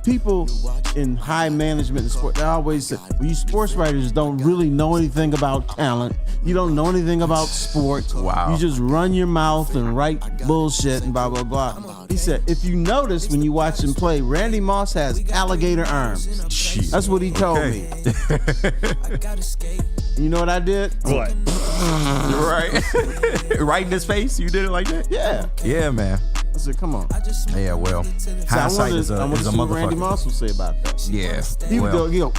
people in high management in sport, they always say, well, you sports writers don't really know anything about talent. You don't know anything about sports. Wow. You just run your mouth and write bullshit and blah, blah, blah. He said, if you notice when you watch him play, Randy Moss has alligator arms. Shit. That's what he told me. You know what I did? What? Right. Right in his face? You did it like that? Yeah. Yeah, man. I said, come on. Yeah, well, So hindsight is a I want to see what Randy motherfucker. Moss will say about that. Yeah. He would well, go,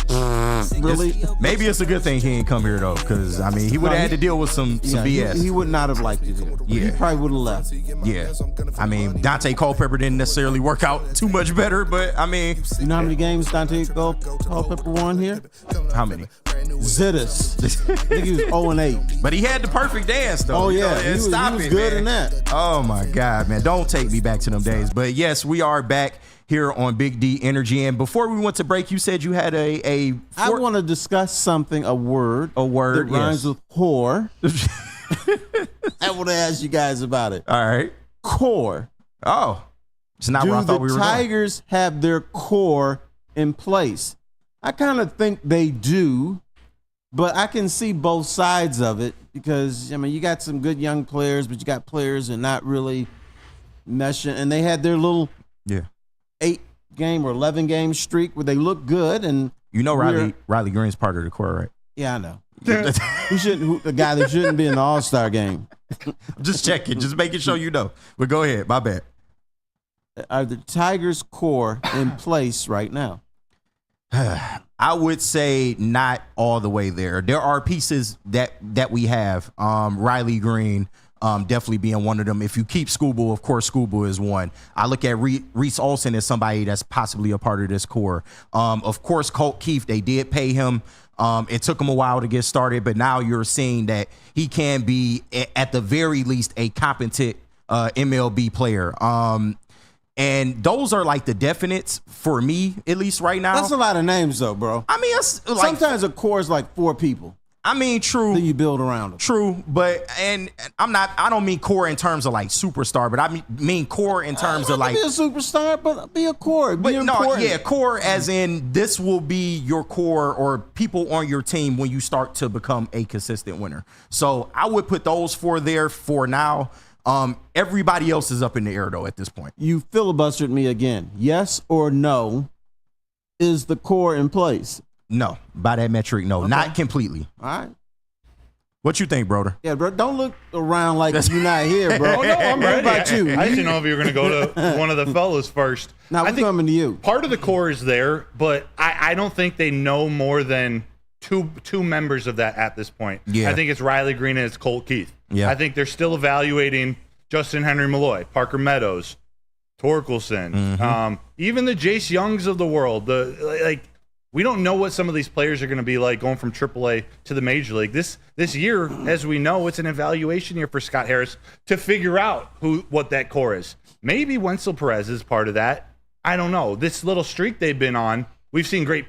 really? maybe it's a good thing he ain't come here though, because I mean he would have had to deal with some BS. He would not have liked it here. He Yeah. probably would have left. Yeah. I mean Dante Culpepper didn't necessarily work out too much better, but I mean, You know how many games Dante Culpepper won here? how many? Zittis. I think he was 0-8. But he had the perfect dance though. Oh, You know, yeah. He was stop good it, man. in that. Oh my God, man. Don't take me back to them days. But yes, we are back here on Big D Energy. And before we went to break, you said you had I want to discuss something, a word. A word, that rhymes yes. with whore. I want to ask you guys about it. All right. Core. Oh. It's not Do where I the thought we were going. Tigers have their core in place? I kind of think they do, but I can see both sides of it because, I mean, you got some good young players, but you got players that are not really meshing. And they had their little 8-game or 11-game streak where they look good. And You know we're- Riley Green's part of the core, right? Yeah, I know. The guy that shouldn't be in the All-Star game. Just checking, just making sure you know. But go ahead, my bad. Are the Tigers' core in place right now? I would say not all the way there. There are pieces that we have. Riley Green definitely being one of them. If you keep Scooble, of course, Scooble is one. I look at Reese Olson as somebody that's possibly a part of this core. Of course, Colt Keith, they did pay him. It took him a while to get started, but now you're seeing that he can be, at the very least, a competent MLB player. And those are like the definites for me, at least right now. That's a lot of names, though, bro. I mean, it's like, sometimes a core is like 4 people. I mean, true. Then you build around them. True, but I don't mean core in terms of like superstar, but I mean core in terms of like be a superstar, but be a core. Be important. Core as in this will be your core or people on your team when you start to become a consistent winner. So I would put those 4 there for now. Everybody else is up in the air though at this point. You filibustered me again. Yes or no? Is the core in place? No, by that metric, no, not completely. All right. What you think, brother? Yeah, bro. Don't look around like you're not here, bro. Oh, no, I'm ready. What about you? I didn't know if you were going to go to one of the fellas first. Now we're coming to you. Part of the core is there, but I don't think they know more than two members of that at this point. Yeah. I think it's Riley Green and it's Colt Keith. Yeah. I think they're still evaluating Justin Henry Malloy, Parker Meadows, Torkelson, even the Jace Youngs of the world. We don't know what some of these players are going to be like going from AAA to the Major League. This year, as we know, it's an evaluation year for Scott Harris to figure out what that core is. Maybe Wenzel Perez is part of that. I don't know. This little streak they've been on, we've seen great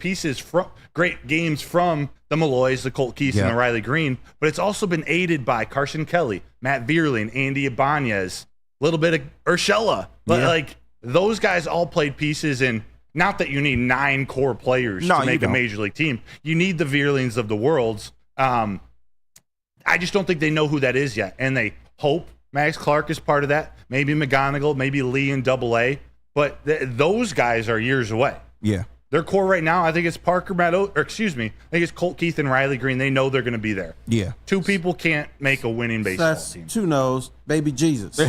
games from the Malloys, the Colt Keith, and the Riley Green, but it's also been aided by Carson Kelly, Matt Vierling, Andy Ibanez, a little bit of Urshela. But those guys all played pieces in. Not that you need 9 core players to make a Major League team. You need the Vierlings of the worlds. I just don't think they know who that is yet. And they hope Max Clark is part of that. Maybe McGonigal, maybe Lee in AA. But those guys are years away. Yeah. Their core right now, I think it's Parker Meadows, I think it's Colt Keith and Riley Green. They know they're going to be there. Yeah. 2 people can't make a winning baseball team. 2 no's, baby Jesus.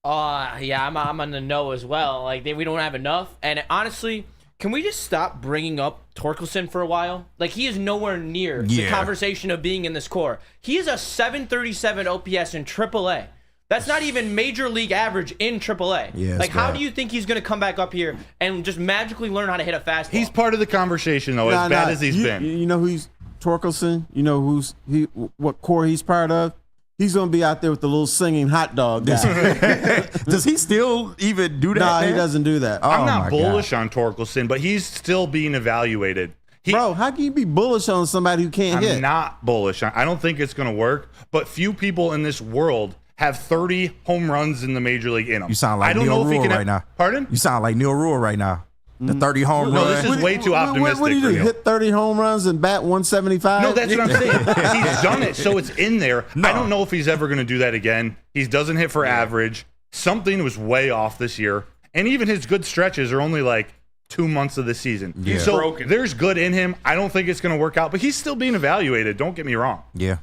Yeah, I'm on the no as well. Like we don't have enough. And honestly, can we just stop bringing up Torkelson for a while? Like he is nowhere near the conversation of being in this core. He is a 737 OPS in AAA. That's not even Major League average in AAA. Yeah, like how do you think he's going to come back up here and just magically learn how to hit a fastball? He's part of the conversation though, as bad as he's been. You know who's Torkelson? You know what core he's part of? He's going to be out there with the little singing hot dog guy. Does he still even do that? No, he doesn't do that. I'm not bullish on Torkelson, but he's still being evaluated. Bro, how can you be bullish on somebody who can't hit? I'm not bullish. I don't think it's going to work, but few people in this world have 30 home runs in the Major League in them. You sound like Neil Rule right now. Pardon? You sound like Neil Rule right now. The 30 home run. No, this is way too optimistic. What do you do? Hit 30 home runs and bat 175? No, that's what I'm saying. He's done it, so it's in there. No. I don't know if he's ever going to do that again. He doesn't hit for average. Something was way off this year. And even his good stretches are only like 2 months of the season. Yeah. So broken. There's good in him. I don't think it's going to work out, but he's still being evaluated. Don't get me wrong. Yeah.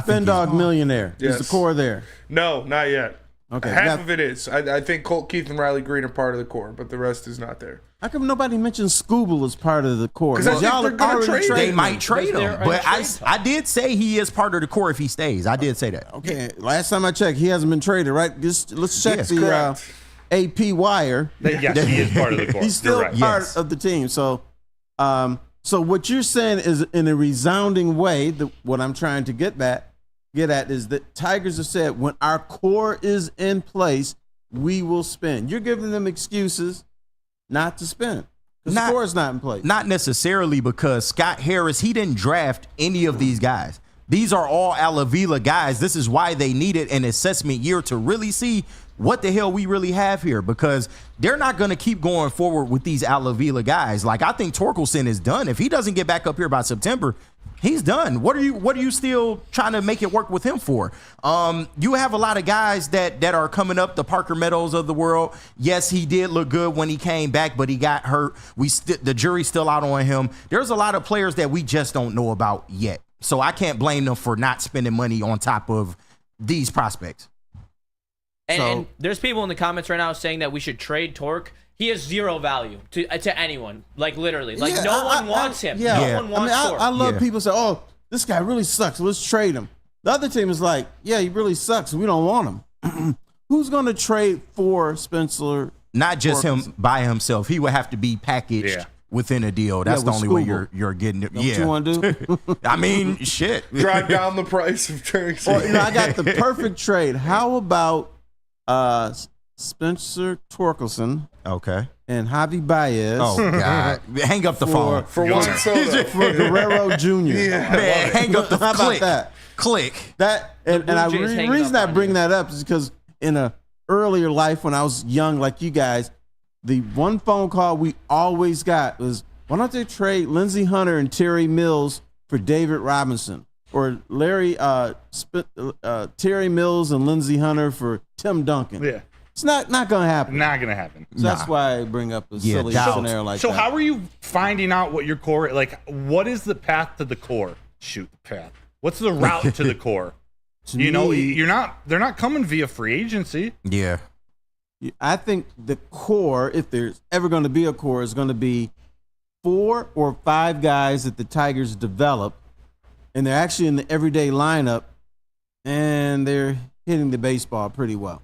Spin Dog millionaire. Yes. Is the core there? No, not yet. Okay. Half of it is. I think Colt Keith and Riley Green are part of the core, but the rest is not there. How come nobody mentioned Scooble as part of the core? Because y'all are going to trade. They might trade him, but I did say he is part of the core if he stays. I did say that. Okay. Last time I checked, he hasn't been traded, right? Let's check the correct. AP wire. Yes, he is part of the core. He's still right. part of the team. So, so what you're saying is, in a resounding way, what I'm trying to get at is that Tigers have said when our core is in place, we will spend. You're giving them excuses not to spend. The core is not in place. Not necessarily, because Scott Harris, he didn't draft any of these guys. These are all Alavila guys. This is why they needed an assessment year to really see what the hell we really have here, because they're not going to keep going forward with these Alavila guys. Like, I think Torkelson is done. If he doesn't get back up here by September, he's done. What are you still trying to make it work with him for? You have a lot of guys that are coming up, the Parker Meadows of the world. Yes, he did look good when he came back, but he got hurt. The jury's still out on him. There's a lot of players that we just don't know about yet. So I can't blame them for not spending money on top of these prospects. And there's people in the comments right now saying that we should trade Torque. He has zero value to anyone, like literally. Like no one wants him. Yeah. No one wants Torque. I love people say, "Oh, this guy really sucks. Let's trade him." The other team is like, "Yeah, he really sucks. We don't want him." Who's going to trade for Spencer? Not just him by himself. He would have to be packaged within a deal. That's the only way you're getting it. What you want to do? I mean, shit. Drive down the price of Terry. I got the perfect trade. How about Spencer Torkelson? Okay. And Javi Baez. Oh, God. Hang up the phone. For one soda. For Guerrero Jr. Yeah. Man, hang up the How click. about that? Click. That and the reason I bring that up is because in a earlier life when I was young like you guys, the one phone call we always got was, why don't they trade Lindsey Hunter and Terry Mills for David Robinson? Or Terry Mills and Lindsey Hunter for Tim Duncan. Yeah. It's not going to happen. Not going to happen. So that's why I bring up a silly scenario like that. So how are you finding out what your core, like, what is the path to the core? Shoot, the path. What's the route to the core? You know, they're not coming via free agency. Yeah. I think the core, if there's ever going to be a core, is going to be 4 or 5 guys that the Tigers develop, and they're actually in the everyday lineup, and they're hitting the baseball pretty well.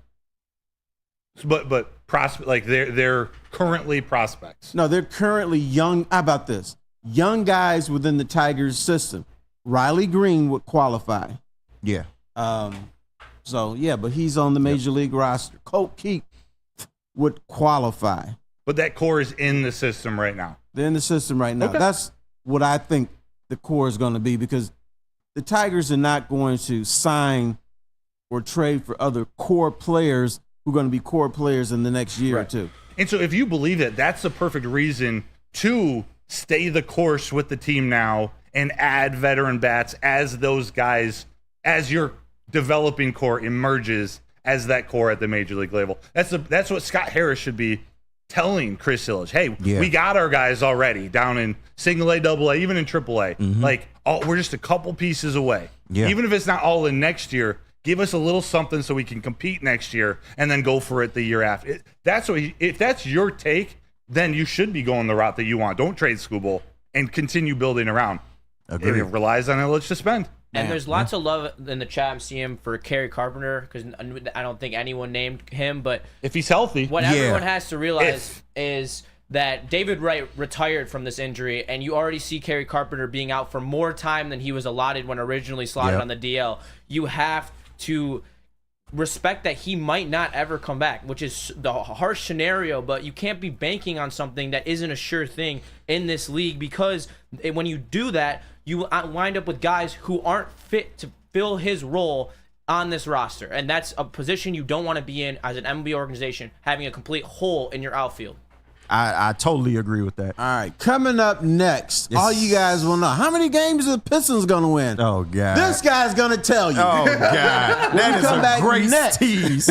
But prospect, like they're currently prospects. No, they're currently young. How about this? Young guys within the Tigers system. Riley Green would qualify. Yeah. But he's on the major league roster. Colt Keith would qualify. But that core is in the system right now. They're in the system right now. Okay. That's what I think the core is going to be, because the Tigers are not going to sign or trade for other core players who are going to be core players in the next year or two. And so if you believe it, that's the perfect reason to stay the course with the team now and add veteran bats as those guys, as your developing core emerges as that core at the major league level. That's what Scott Harris should be telling Chris Illich. Hey, we got our guys already down in single A, double A, even in triple A. Like, we're just a couple pieces away. Yeah. Even if it's not all in next year, give us a little something so we can compete next year and then go for it the year after. If that's your take, then you should be going the route that you want. Don't trade Skubal and continue building around. Agreed. It relies on Illich to spend. And there's lots of love in the chat. I'm seeing for Kerry Carpenter, because I don't think anyone named him. But if he's healthy, what everyone has to realize is that David Wright retired from this injury, and you already see Kerry Carpenter being out for more time than he was allotted when originally slotted on the DL. You have to respect that he might not ever come back, which is the harsh scenario, but you can't be banking on something that isn't a sure thing in this league, because when you do that, you wind up with guys who aren't fit to fill his role on this roster. And that's a position you don't want to be in as an MLB organization, having a complete hole in your outfield. I totally agree with that. All right, coming up next, all you guys will know, how many games are the Pistons going to win? Oh, God. This guy's going to tell you. Oh, God. That is a great tease.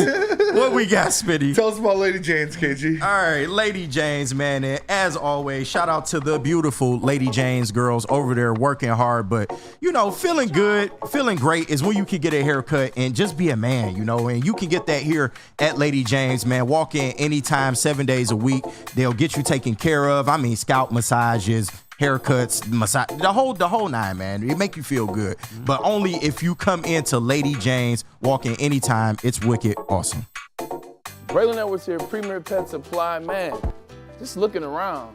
What we got, Spitty? Tell us about Lady Jane's, KG. All right, Lady Jane's, man. And as always, shout out to the beautiful Lady Jane's girls over there working hard. But, feeling good, feeling great is when you can get a haircut and just be a man, And you can get that here at Lady Jane's, man. Walk in anytime, 7 days a week. They'll get you taken care of. I mean, scalp massages, haircuts, massage, the whole nine, man. It make you feel good. But only if you come into Lady Jane's, walk in anytime. It's wicked awesome. Braylon Edwards here, Premier Pet Supply. Man, just looking around,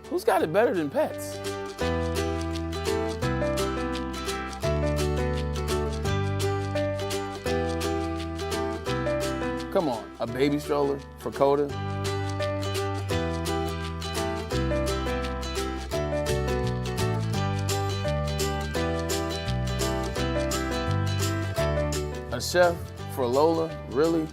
who's got it better than pets? Come on, a baby stroller for Coda? A chef for Lola? Really?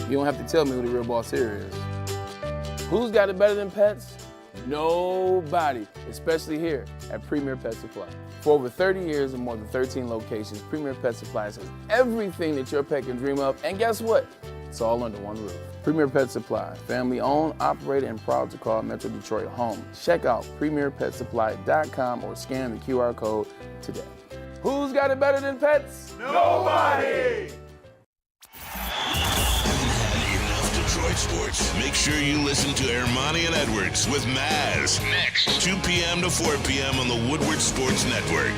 You don't have to tell me who the real boss here is. Who's got it better than pets? Nobody, especially here at Premier Pet Supply. For over 30 years and more than 13 locations, Premier Pet Supplies has everything that your pet can dream of. And guess what? It's all under one roof. Premier Pet Supply, family owned, operated, and proud to call Metro Detroit home. Check out premierpetsupply.com or scan the QR code today. Who's got it better than pets? Nobody! Enough Detroit sports. Make sure you listen to Ermanni and Edwards with Maz next, 2 p.m. to 4 p.m. on the Woodward Sports Network.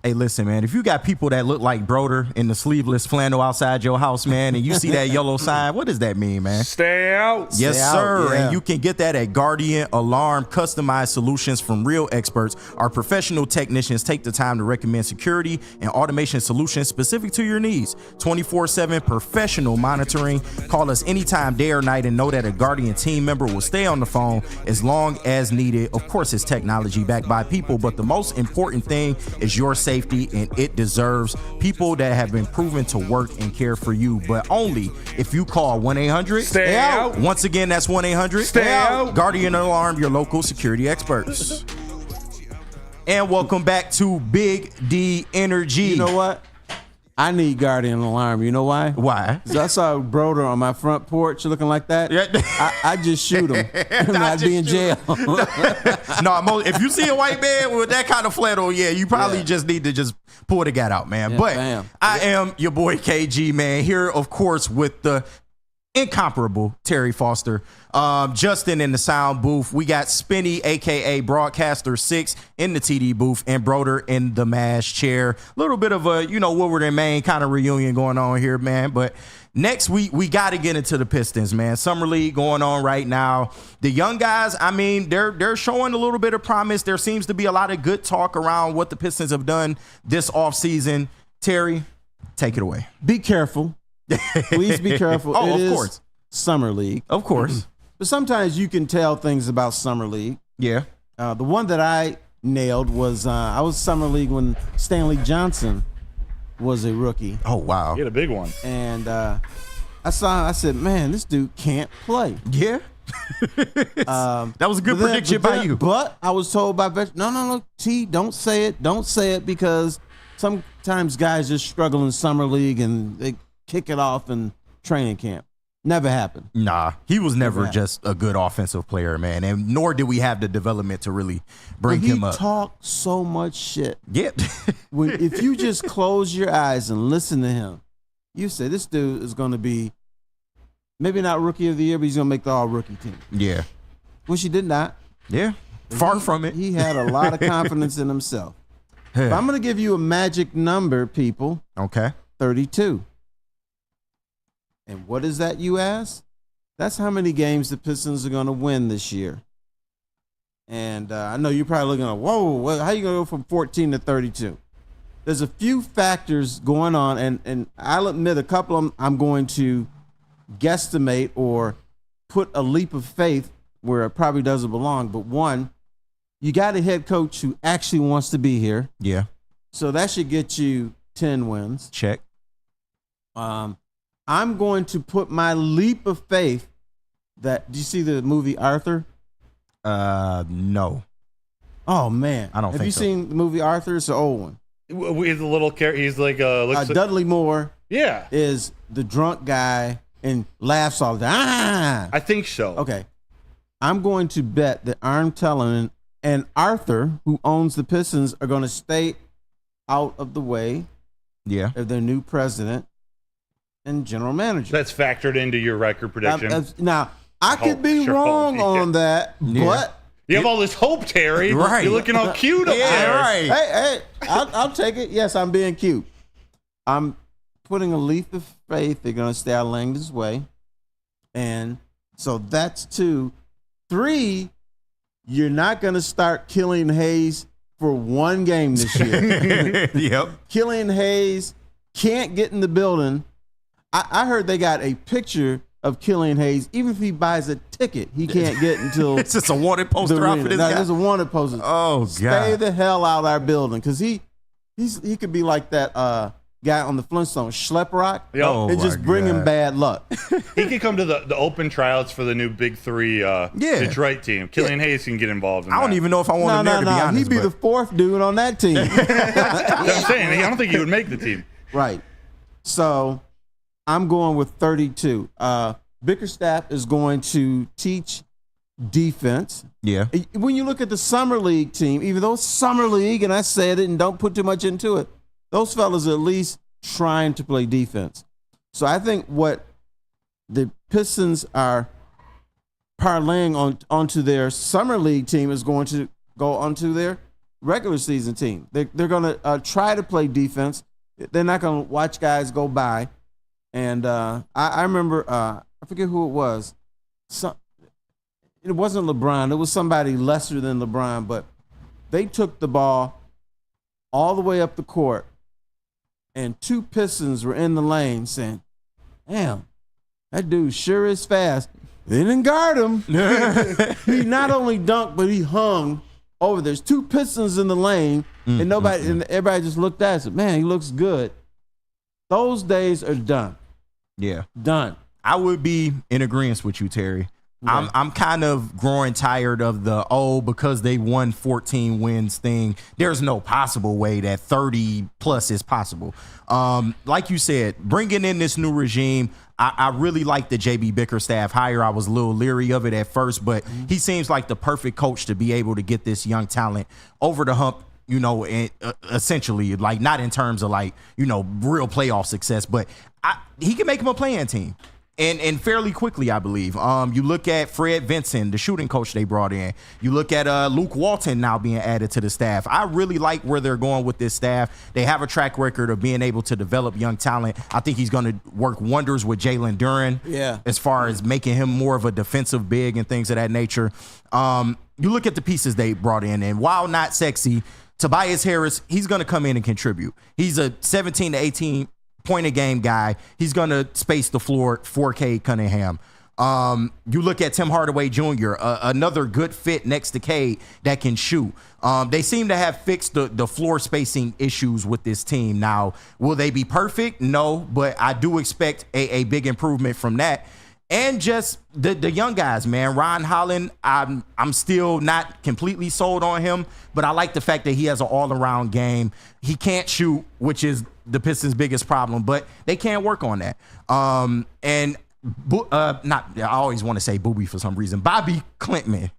Hey, listen, man, if you got people that look like Broder in the sleeveless flannel outside your house, man, and you see that yellow sign, what does that mean, man? Stay out. Yes, Stay out, sir. yeah. And you can get that at Guardian Alarm. Customized solutions from real experts. Our professional technicians take the time to recommend security and automation solutions specific to your needs. 24/7 professional monitoring. Call us anytime, day or night, and know that a Guardian team member will stay on the phone as long as needed. Of course, it's technology backed by people, but the most important thing is your safety, and it deserves people that have been proven to work and care for you, but only if you call 1-800 Stay out. Once again, that's 1-800 Stay out. Guardian Alarm, your local security experts. And welcome back to Big D Energy. You know what? I need Guardian Alarm. You know why? Why? 'Cause I saw Broder on my front porch looking like that. Yeah. I just shoot him. And I'd be in jail. No, if you see a white man with that kind of flannel, yeah, you probably just need to just pull the gat out, man. Yeah, but bam. I am your boy KG, man, here, of course, with the incomparable Terry Foster. Justin in the sound booth. We got Spinny, aka Broadcaster 6, in the TD booth, and Broder in the MASH chair. A little bit of a, Woodward and Maine kind of reunion going on here, man. But next we got to get into the Pistons, man. Summer League going on right now. The young guys, I mean, they're showing a little bit of promise. There seems to be a lot of good talk around what the Pistons have done this offseason. Terry, take it away. Be careful. Please be careful. Oh, It of is course. Summer League. Of course. But sometimes you can tell things about Summer League. Yeah. The one that I nailed was I was Summer League when Stanley Johnson was a rookie. Oh, wow. Get a big one. And I said, man, this dude can't play. Yeah. That was a good prediction by you. But I was told by no, T, don't say it because sometimes guys just struggle in Summer League and they kick it off in training camp. Never happened. Nah, he was never just a good offensive player, man, and nor did we have the development to really bring him up. He talked so much shit. Yeah. If you just close your eyes and listen to him, you say this dude is going to be maybe not rookie of the year, but he's going to make the all-rookie team. Yeah. Which he did not. Yeah. Far from it. He had a lot of confidence in himself. But I'm going to give you a magic number, people. Okay. 32. And what is that, you ask? That's how many games the Pistons are going to win this year. And I know you're probably looking at, whoa, how are you going to go from 14 to 32? There's a few factors going on, and I'll admit a couple of them I'm going to guesstimate or put a leap of faith where it probably doesn't belong. But one, you got a head coach who actually wants to be here. Yeah. So that should get you 10 wins. Check. I'm going to put my leap of faith that, do you see the movie Arthur? No. Oh, man. I don't think Have you so. seen the movie Arthur? It's an old one. He's a little character. He's like looks like, Dudley Moore yeah. is the drunk guy and laughs all the time. Ah! I think so. Okay. I'm going to bet that Arn Tellin and Arthur, who owns the Pistons, are going to stay out of the way Yeah. of their new president and general manager. That's factored into your record prediction. Now, I could be sure wrong hope, yeah. on that, Yeah. but you have all this hope, Terry. Right. You're looking all cute up there. right. hey, I'll take it. Yes, I'm being cute. I'm putting a leap of faith. They're going to stay out of Langdon's way. And so that's 2. 3, you're not going to start Killian Hayes for one game this year. Yep. Killian Hayes can't get in the building. I heard they got a picture of Killian Hayes. Even if he buys a ticket, he can't get until It's just a wanted poster out for this guy. There's a wanted poster. Oh, Stay God. the hell out of our building, because he could be like that guy on the Flintstones, Schleprock, Oh, and just my bring him God. bad luck. He could come to the open tryouts for the new Big 3 Detroit team. Killian Hayes can get involved in I don't that. even know if I want him there, to be honest. He'd be the 4th dude on that team. That's what I'm saying. I don't think he would make the team. Right. So I'm going with 32. Bickerstaff is going to teach defense. Yeah. When you look at the summer league team, even though it's summer league, and I said it and don't put too much into it, those fellas are at least trying to play defense. So I think what the Pistons are parlaying onto their summer league team is going to go onto their regular season team. They're going to try to play defense. They're not going to watch guys go by. And I remember, I forget who it was. It wasn't LeBron. It was somebody lesser than LeBron, but they took the ball all the way up the court, and 2 Pistons were in the lane saying, damn, that dude sure is fast. They didn't guard him. He not only dunked, but he hung over. There's 2 Pistons in the lane, and everybody just looked at it and said, man, he looks good. Those days are done. Yeah. Done. I would be in agreement with you, Terry. Yeah. I'm kind of growing tired of because they won 14 wins thing. There's no possible way that 30 plus is possible. Like you said, bringing in this new regime, I really like the JB Bickerstaff hire. I was a little leery of it at first, but he seems like the perfect coach to be able to get this young talent over the hump, and essentially, like, not in terms of real playoff success, but he can make him a playing team. And fairly quickly, I believe. You look at Fred Vinson, the shooting coach they brought in. You look at Luke Walton now being added to the staff. I really like where they're going with this staff. They have a track record of being able to develop young talent. I think he's going to work wonders with Jalen Duren as far as making him more of a defensive big and things of that nature. You look at the pieces they brought in, and while not sexy, Tobias Harris, he's going to come in and contribute. He's a 17 to 18 point a game guy. He's going to space the floor for Cade Cunningham. You look at Tim Hardaway Jr., another good fit next to Cade that can shoot. They seem to have fixed the floor spacing issues with this team. Now, will they be perfect? No, but I do expect a big improvement from that. And just the young guys, man. Ron Holland, I'm still not completely sold on him, but I like the fact that he has an all-around game. He can't shoot, which is the Pistons' biggest problem, but they can't work on that. I always want to say Booby for some reason. Bobby Clintman.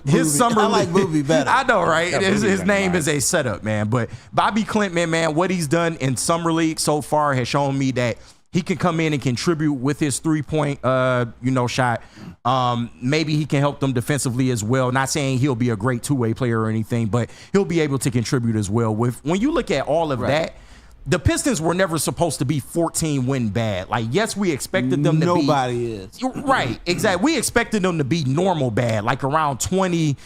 His summer I like Booby better. I know, right? Yeah, His name is a setup, man. But Bobby Clintman, man, what he's done in summer league so far has shown me that he can come in and contribute with his 3-point, shot. Maybe he can help them defensively as well. Not saying he'll be a great two-way player or anything, but he'll be able to contribute as well. When you look at all of that, the Pistons were never supposed to be 14 win bad. Like, yes, we expected them to be. Nobody is. Right, exactly. We expected them to be normal bad, like around 20,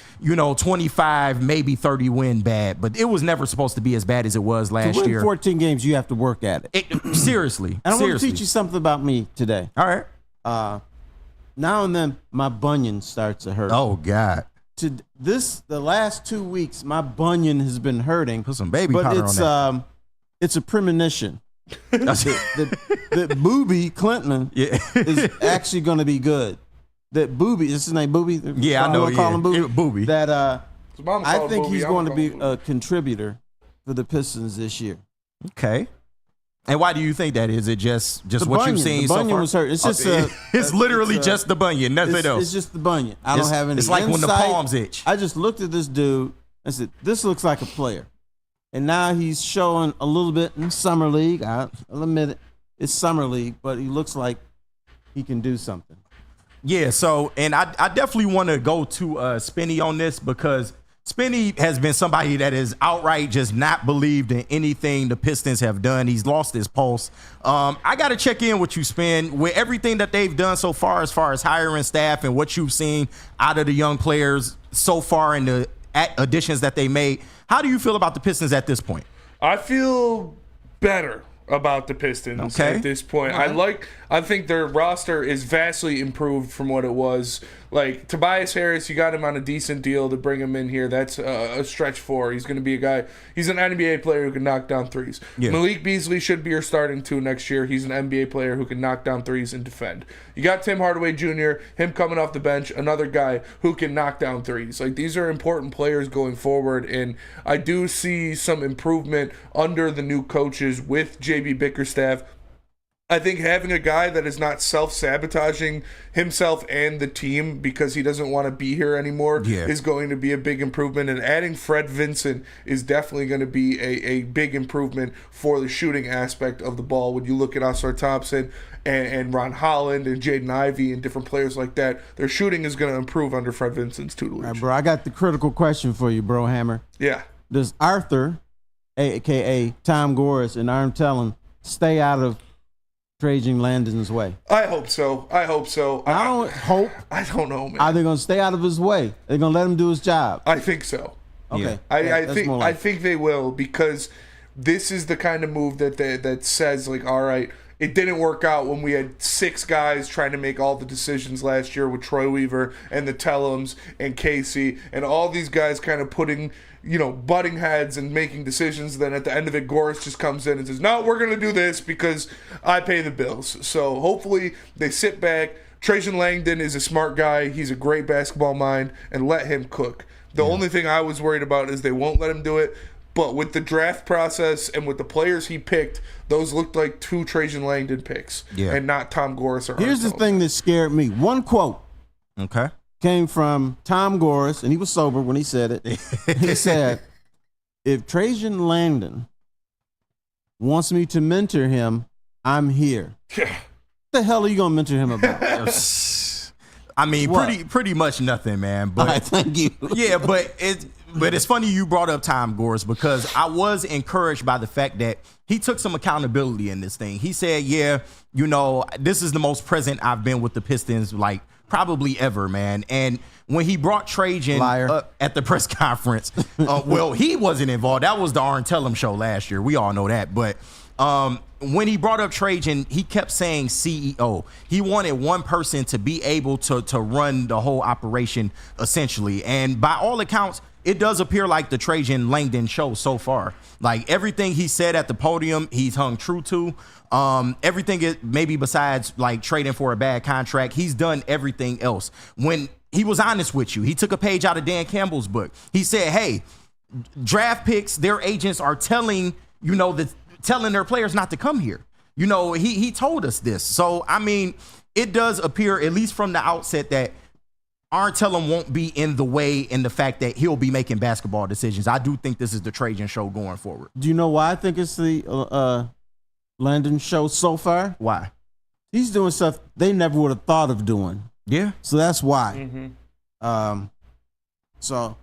25, maybe 30 win bad. But it was never supposed to be as bad as it was last to win year. 14 games, you have to work at it. Seriously. And I want to teach you something about me today. All right. Now and then, my bunion starts to hurt. Oh, God. The last 2 weeks, my bunion has been hurting. Put some baby powder on that. It's a premonition. that Booby Clinton is actually going to be good. That Booby, is his name Booby? Yeah, I know. I call him Booby. Booby. That I think he's going to be a contributor for the Pistons this year. Okay. And why do you think that? Is it just what you've seen so far? The bunion was hurt. It's just it's literally just the bunion, nothing else. It's just the bunion. I don't have any. It's like insight. when the palms itch. I just looked at this dude and said, "This looks like a player." And now he's showing a little bit in summer league. I'll admit it. It's summer league, but he looks like he can do something. Yeah, so, and I definitely want to go to Spinny on this because Spinny has been somebody that has outright just not believed in anything the Pistons have done. He's lost his pulse. I got to check in with you, Spin, with everything that they've done so far as hiring staff and what you've seen out of the young players so far in the additions that they made. How do you feel about the Pistons at this point? I feel better about the Pistons at this point. Right. I think their roster is vastly improved from what it was. Like, Tobias Harris, you got him on a decent deal to bring him in here. That's a stretch four. He's going to be a guy. He's an NBA player who can knock down threes. Yeah. Malik Beasley should be your starting two next year. He's an NBA player who can knock down threes and defend. You got Tim Hardaway Jr., him coming off the bench, another guy who can knock down threes. Like, these are important players going forward, and I do see some improvement under the new coaches with JB JB Bickerstaff. I think having a guy that is not self-sabotaging himself and the team because he doesn't want to be here anymore is going to be a big improvement. And adding Fred Vincent is definitely going to be a big improvement for the shooting aspect of the ball. When you look at Oscar Thompson and Ron Holland and Jaden Ivey and different players like that, their shooting is going to improve under Fred Vincent's tutelage. All right, bro, I got the critical question for you, bro Hammer. Yeah. Does Arthur, a.k.a. Tom Gores, and Arm Tellem stay out of Trajan Landon's way? I hope so. I don't know, man. Are they going to stay out of his way? They're going to let him do his job? I think so. Okay. I think they will, because this is the kind of move that says, like, all right, it didn't work out when we had 6 guys trying to make all the decisions last year with Troy Weaver and the Tellems and Casey and all these guys kind of putting, butting heads and making decisions. Then at the end of it, Gores just comes in and says, no, we're going to do this because I pay the bills. So hopefully they sit back. Trajan Langdon is a smart guy. He's a great basketball mind, and let him cook. The only thing I was worried about is they won't let him do it. But with the draft process and with the players he picked, those looked like 2 Trajan Langdon picks and not Tom Gores or Here's the thing that scared me. One quote came from Tom Gores, and he was sober when he said it. He said, if Trajan Langdon wants me to mentor him, I'm here. What the hell are you going to mentor him about? I mean, pretty much nothing, man. But all right, thank you. Yeah, but it's funny you brought up Tom Gores, because I was encouraged by the fact that he took some accountability in this thing. He said, this is the most present I've been with the Pistons, like, probably ever, man. And when he brought Trajan up at the press conference, well, he wasn't involved. That was the Arn Tellem show last year. We all know that. But when he brought up Trajan, he kept saying CEO. He wanted one person to be able to run the whole operation, essentially. And by all accounts, it does appear like the Trajan Langdon show so far. Like, everything he said at the podium, he's hung true to. Everything, maybe besides like trading for a bad contract, he's done everything else. When he was honest with you, he took a page out of Dan Campbell's book. He said, hey, draft picks, their agents are telling their players not to come here. He told us this. So, I mean, it does appear, at least from the outset, that Arn Tellem won't be in the way in the fact that he'll be making basketball decisions. I do think this is the Trajan show going forward. Do you know why I think it's the Landon show so far? Why? He's doing stuff they never would have thought of doing. Yeah. So that's why. So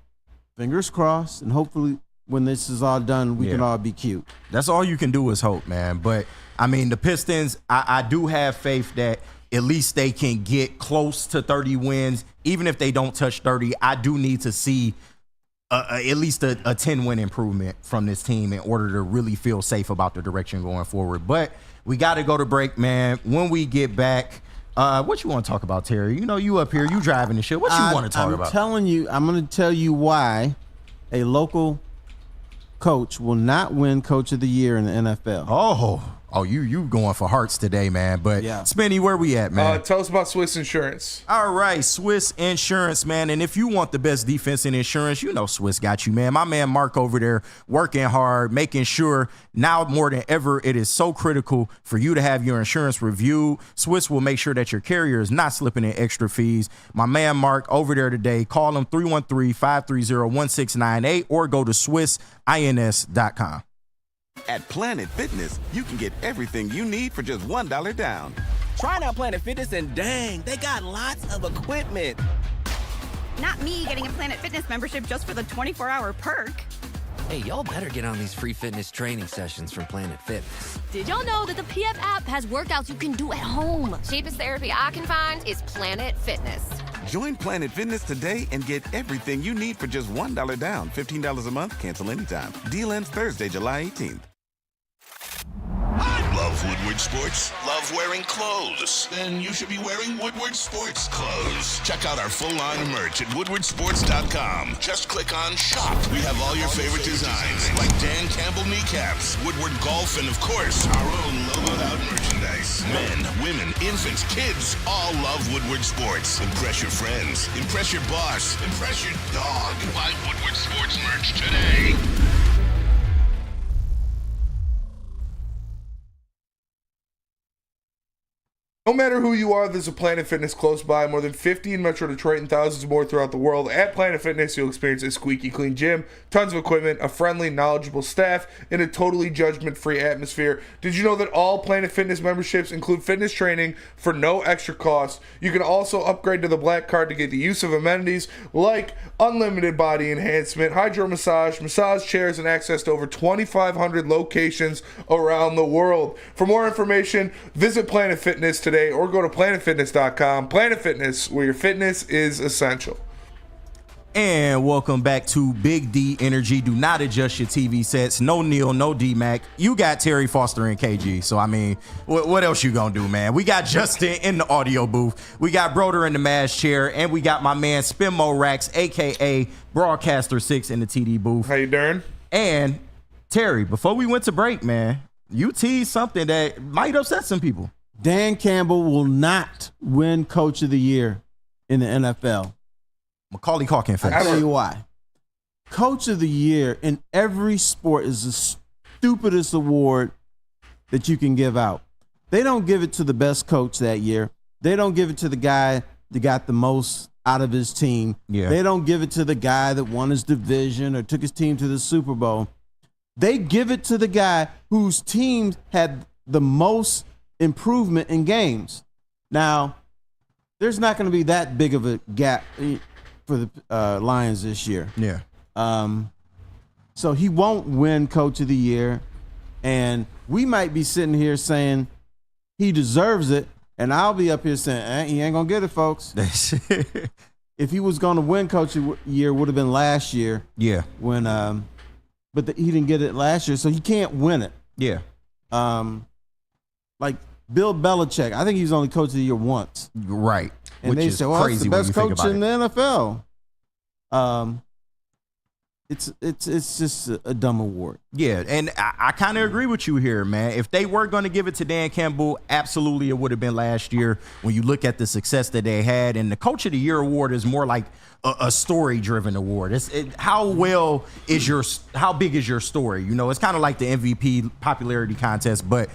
fingers crossed, and hopefully when this is all done, we can all be cute. That's all you can do is hope, man. But, I mean, the Pistons, I do have faith that at least they can get close to 30 wins. Even if they don't touch 30, I do need to see at least a 10-win improvement from this team in order to really feel safe about the direction going forward. But we got to go to break, man. When we get back, what you want to talk about, Terry? You up here, you driving the shit. What you want to talk about? I'm telling you, I'm going to tell you why a local coach will not win Coach of the Year in the NFL. Oh, you going for hearts today, man. But Spenny, where we at, man? Tell us about Swiss Insurance. All right, Swiss Insurance, man. And if you want the best defense in insurance, Swiss got you, man. My man Mark over there working hard, making sure now more than ever it is so critical for you to have your insurance reviewed. Swiss will make sure that your carrier is not slipping in extra fees. My man Mark over there today. Call him 313-530-1698 or go to SwissINS.com. At Planet Fitness, you can get everything you need for just $1 down. Try out Planet Fitness and dang, they got lots of equipment. Not me getting a Planet Fitness membership just for the 24-hour perk. Hey, y'all better get on these free fitness training sessions from Planet Fitness. Did y'all know that the PF app has workouts you can do at home? Cheapest therapy I can find is Planet Fitness. Join Planet Fitness today and get everything you need for just $1 down. $15 a month, cancel anytime. Deal ends Thursday, July 18th. Love Woodward Sports? Love wearing clothes? Then you should be wearing Woodward Sports clothes. Check out our full line of merch at woodwardsports.com. Just click on shop. We have all your favorite designs, like Dan Campbell kneecaps, Woodward golf, and of course, our own logoed out merchandise. Men, women, infants, kids, all love Woodward Sports. Impress your friends. Impress your boss. Impress your dog. Buy Woodward Sports merch today. No matter who you are, there's a Planet Fitness close by. More than 50 in Metro Detroit and thousands more throughout the world. At Planet Fitness, you'll experience a squeaky clean gym, tons of equipment, a friendly, knowledgeable staff, and a totally judgment-free atmosphere. Did you know that all Planet Fitness memberships include fitness training for no extra cost? You can also upgrade to the Black Card to get the use of amenities like unlimited body enhancement, hydro massage, massage chairs, and access to over 2,500 locations around the world. For more information, visit Planet Fitness today or go to planetfitness.com. Planet Fitness, where your fitness is essential. And welcome back to Big D Energy. Do not adjust your TV sets. No Neil, no D-Mac. You got Terry Foster and KG. So, I mean, what else you gonna do, man? We got Justin in the audio booth. We got Broder in the mass chair. And we got my man Spinmo Rax, a.k.a. Broadcaster 6 in the TD booth. How you doing? And, Terry, before we went to break, man, you teased something that might upset some people. Dan Campbell will not win Coach of the Year in the NFL. Macaulay Culkin face. I'll tell you why. Coach of the Year in every sport is the stupidest award that you can give out. They don't give it to the best coach that year. They don't give it to the guy that got the most out of his team. Yeah. They don't give it to the guy that won his division or took his team to the Super Bowl. They give it to the guy whose team had the most improvement in games. Now, there's not going to be that big of a gap for the Lions this year. Yeah. So he won't win Coach of the Year, and we might be sitting here saying he deserves it, and I'll be up here saying he ain't gonna get it, folks. If he was going to win Coach of the Year, would have been last year. Yeah. When but he didn't get it last year, so he can't win it. Yeah. Like Bill Belichick, I think he was only Coach of the Year once. Right. And Which they is said, well, crazy that's the best when you think coach in about the NFL. It's just a dumb award. Yeah, and I kind of agree with you here, man. If they were going to give it to Dan Campbell, absolutely it would have been last year when you look at the success that they had. And the Coach of the Year award is more like a story-driven award. How big is your story? You know, it's kind of like the MVP popularity contest, but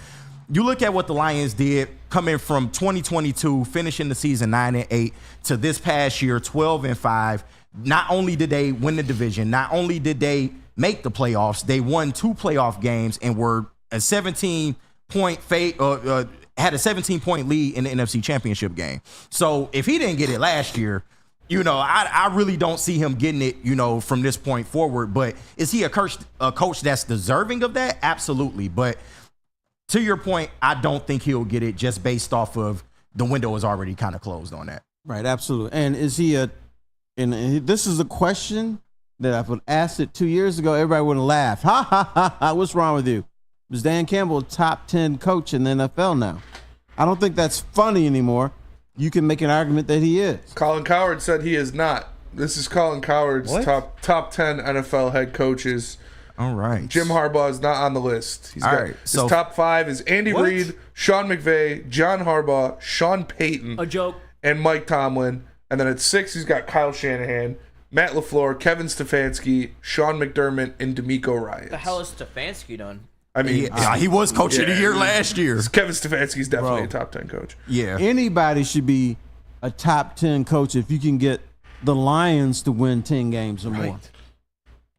you look at what the Lions did coming from 2022, finishing the season 9-8 to this past year 12-5. Not only did they win the division, not only did they make the playoffs, they won 2 playoff games and were a 17-point had a 17-point lead in the NFC Championship game. So if he didn't get it last year, you know, I really don't see him getting it, you know, from this point forward. But is he a coach that's deserving of that? Absolutely. But to your point, I don't think he'll get it just based off of the window is already kind of closed on that. Right, absolutely. And is he and this is a question that if I would asked it 2 years ago, everybody would have laughed. Ha, ha, ha, ha. What's wrong with you? Is Dan Campbell a top 10 coach in the NFL now? I don't think that's funny anymore. You can make an argument that he is. Colin Cowherd said he is not. This is Colin Cowherd's top 10 NFL head coaches. All right. Jim Harbaugh is not on the list. His top 5 is Andy Reid, Sean McVay, John Harbaugh, Sean Payton. A joke. And Mike Tomlin. And then at 6, he's got Kyle Shanahan, Matt LaFleur, Kevin Stefanski, Sean McDermott, and DeMeco Ryans. What the hell is Stefanski done? I mean, he was Coach of the Year last year. Kevin Stefanski's definitely a top 10 coach. Yeah. Anybody should be a top 10 coach if you can get the Lions to win 10 games or more.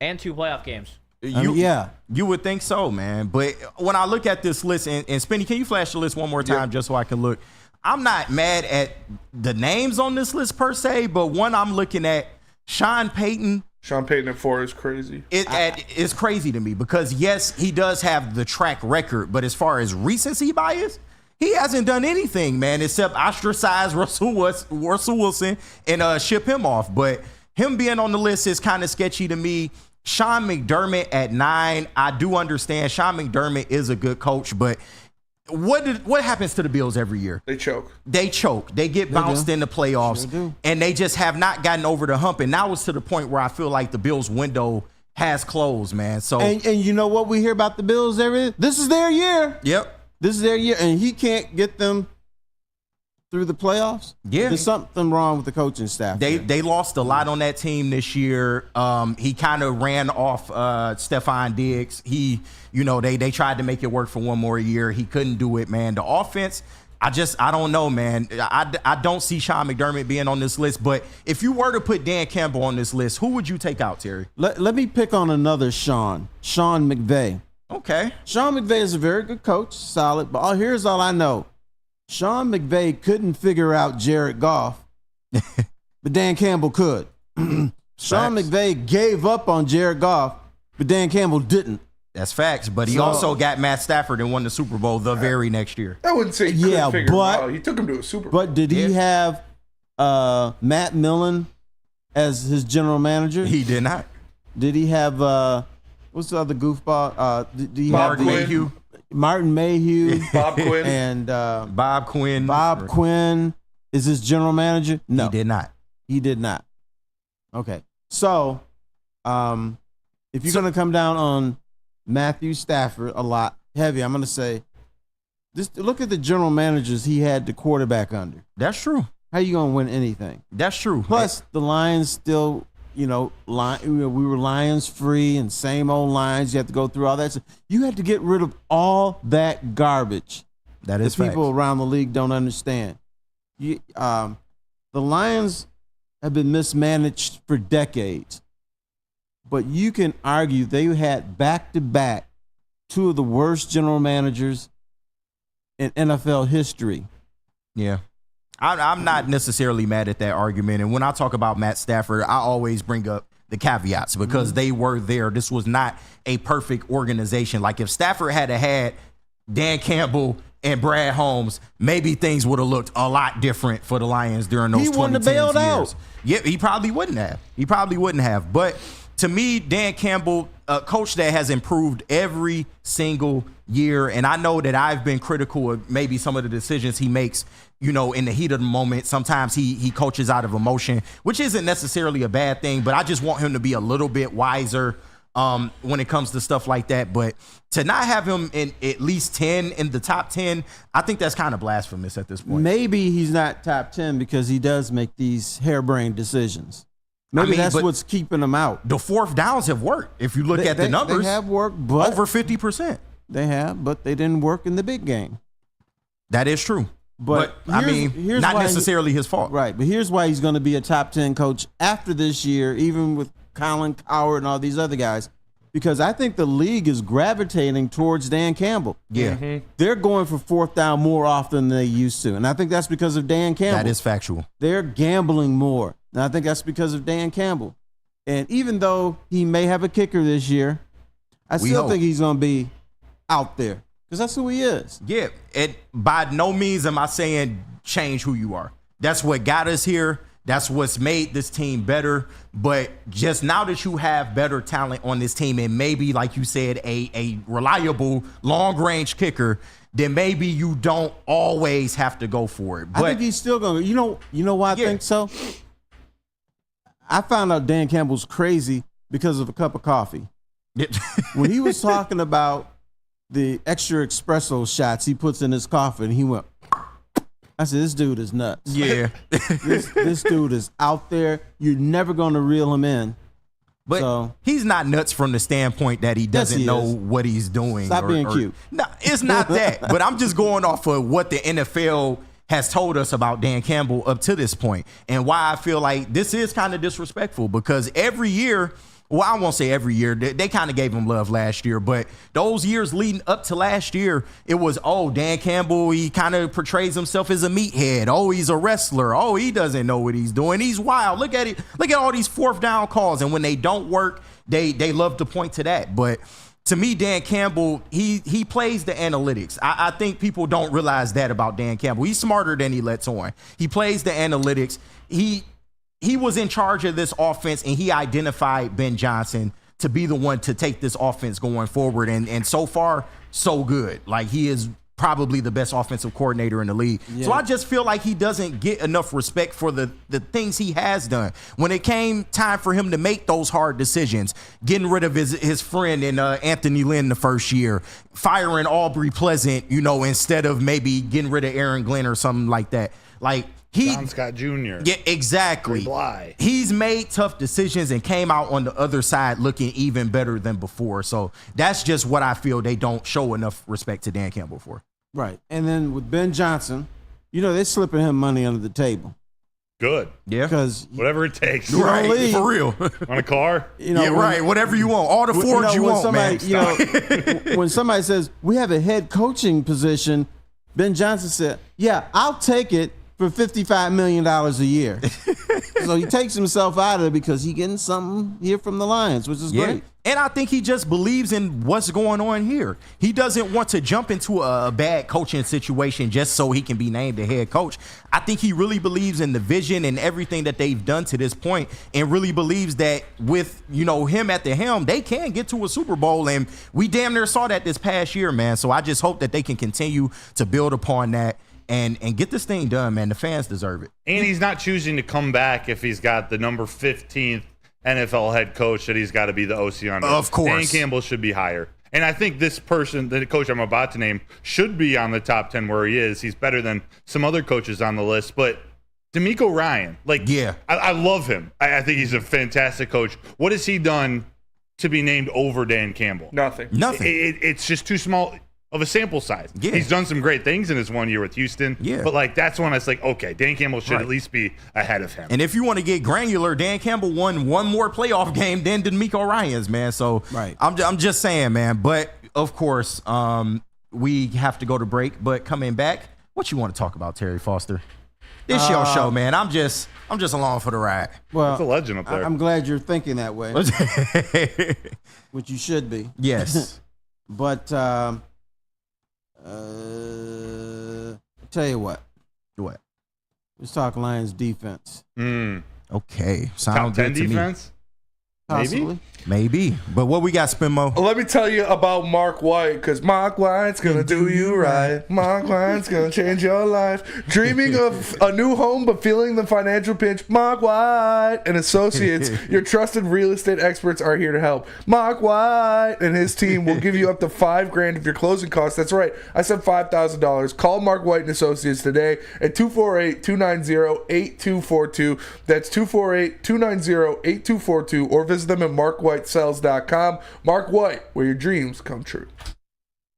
And 2 playoff games. You would think so, man. But when I look at this list, and Spinny, can you flash the list one more time just so I can look? I'm not mad at the names on this list per se, but one I'm looking at, Sean Payton. Sean Payton at 4 is crazy. It's crazy to me because, yes, he does have the track record, but as far as recency bias, he hasn't done anything, man, except ostracize Russell Wilson and ship him off. But him being on the list is kind of sketchy to me. Sean McDermott at 9, I do understand Sean McDermott is a good coach, but what happens to the Bills every year? They choke. They get bounced in the playoffs, and they just have not gotten over the hump. And now it's to the point where I feel like the Bills' window has closed, man. So and you know what we hear about the Bills? This is their year. Yep. This is their year, and he can't get them through the playoffs. Yeah, there's something wrong with the coaching staff. They lost a lot on that team this year. He kind of ran off Stephon Diggs. They tried to make it work for one more year. He couldn't do it, man. The offense, I don't know, man. I don't see Sean McDermott being on this list, but if you were to put Dan Campbell on this list, who would you take out, Terry? Let me pick on another Sean McVay. Okay. Sean McVay is a very good coach, solid, but here's all I know. Sean McVay couldn't figure out Jared Goff, but Dan Campbell could. Sean McVay gave up on Jared Goff, but Dan Campbell didn't. That's facts, but he also got Matt Stafford and won the Super Bowl the very next year. I wouldn't say he couldn't figure him out. He took him to a Super Bowl. But did he have Matt Millen as his general manager? He did not. Did he have what's the other goofball? Did he Martin have Mayhew? Martin Mayhew, Bob Quinn, and Bob Quinn. Bob Quinn is his general manager. No, he did not. He did not. Okay, so if you're gonna come down on Matthew Stafford a lot heavy, I'm gonna say, just look at the general managers he had the quarterback under. That's true. How you gonna win anything? That's true. Plus, the Lions still, we were Lions free and same old Lions. You have to go through all that stuff. You had to get rid of all that garbage. That is that people around the league don't understand. The Lions have been mismanaged for decades. But you can argue they had back-to-back two of the worst general managers in NFL history. Yeah. I'm not necessarily mad at that argument. And when I talk about Matt Stafford, I always bring up the caveats because they were there. This was not a perfect organization. Like if Stafford had Dan Campbell and Brad Holmes, maybe things would have looked a lot different for the Lions during those 2010s. He wouldn't have bailed out. Yeah, he probably wouldn't have. But to me, Dan Campbell, a coach that has improved every single year, and I know that I've been critical of maybe some of the decisions he makes, in the heat of the moment. Sometimes he coaches out of emotion, which isn't necessarily a bad thing, but I just want him to be a little bit wiser when it comes to stuff like that. But to not have him in at least 10 in the top 10, I think that's kind of blasphemous at this point. Maybe he's not top 10 because he does make these harebrained decisions. Maybe that's what's keeping them out. The fourth downs have worked. If you look at the numbers, they have worked, but over 50%. They have, but they didn't work in the big game. That is true. But here's not necessarily his fault. Right, but here's why he's going to be a top 10 coach after this year, even with Colin Cowherd and all these other guys, because I think the league is gravitating towards Dan Campbell. Yeah. Mm-hmm. They're going for fourth down more often than they used to, and I think that's because of Dan Campbell. That is factual. They're gambling more, and I think that's because of Dan Campbell. And even though he may have a kicker this year, I still think he's going to be out there because that's who he is. Yeah, and by no means am I saying change who you are. That's what got us here. That's what's made this team better. But just now that you have better talent on this team and maybe, like you said, a reliable long-range kicker, then maybe you don't always have to go for it. But I think he's still going to. You know why I think so? I found out Dan Campbell's crazy because of a cup of coffee. When he was talking about the extra espresso shots he puts in his coffee, and he went, I said, this dude is nuts. Yeah. this dude is out there. You're never going to reel him in. But he's not nuts from the standpoint that he doesn't know what he's doing. Stop being cute. No, it's not that. But I'm just going off of what the NFL has told us about Dan Campbell up to this point, and why I feel like this is kind of disrespectful, because every year, well, I won't say every year, they kind of gave him love last year, but those years leading up to last year, it was, Dan Campbell, he kind of portrays himself as a meathead. Oh, he's a wrestler. Oh, he doesn't know what he's doing. He's wild. Look at it. Look at all these fourth down calls, and when they don't work, they love to point to that. But to me, Dan Campbell, he plays the analytics. I think people don't realize that about Dan Campbell. He's smarter than he lets on. He plays the analytics. He was in charge of this offense, and he identified Ben Johnson to be the one to take this offense going forward. And so far, so good. Like, he is probably the best offensive coordinator in the league. Yeah. So I just feel like he doesn't get enough respect for the things he has done. When it came time for him to make those hard decisions, getting rid of his friend in Anthony Lynn the first year, firing Aubrey Pleasant, instead of maybe getting rid of Aaron Glenn or something like that. Like, John Scott Jr. Yeah, exactly. Bly. He's made tough decisions and came out on the other side looking even better than before. So that's just what I feel they don't show enough respect to Dan Campbell for. Right. And then with Ben Johnson, they're slipping him money under the table. Good. Yeah. Because whatever it takes. Right. For real. On a car? Right. Whatever you want. All the Fords you want, man. When somebody says, we have a head coaching position, Ben Johnson said, yeah, I'll take it for $55 million a year. So he takes himself out of it because he's getting something here from the Lions, which is great. And I think he just believes in what's going on here. He doesn't want to jump into a bad coaching situation just so he can be named the head coach. I think he really believes in the vision and everything that they've done to this point, and really believes that with, him at the helm, they can get to a Super Bowl. And we damn near saw that this past year, man. So I just hope that they can continue to build upon that and get this thing done, man. The fans deserve it. And he's not choosing to come back if he's got the number 15th NFL head coach that he's got to be the OC under. Of course. Dan Campbell should be higher. And I think this person, the coach I'm about to name, should be on the top 10 where he is. He's better than some other coaches on the list. But DeMeco Ryan, I love him. I think he's a fantastic coach. What has he done to be named over Dan Campbell? Nothing. It's just too small of a sample size. Yeah. He's done some great things in his 1 year with Houston. Yeah. But that's when I was like, okay, Dan Campbell should at least be ahead of him. And if you want to get granular, Dan Campbell won one more playoff game than DeMeco Ryans, man. So I'm just saying, man. But of course, we have to go to break. But coming back, what you want to talk about, Terry Foster? This your show, man. I'm just along for the ride. Well, it's a legend up there. I'm glad you're thinking that way, which you should be. Yes. But tell you what. What? Let's talk Lions defense. Okay. Top 10 defense? Possibly. Maybe. But what we got, Spinmo? Let me tell you about Mark White, because Mark White's going to do you right. Mark White's going to change your life. Dreaming of a new home but feeling the financial pinch? Mark White and Associates, your trusted real estate experts, are here to help. Mark White and his team will give you up to $5,000 of your closing costs. That's right. I said $5,000. Call Mark White and Associates today at 248-290-8242. That's 248-290-8242, or visit them at markwhitesells.com. Mark White, where your dreams come true.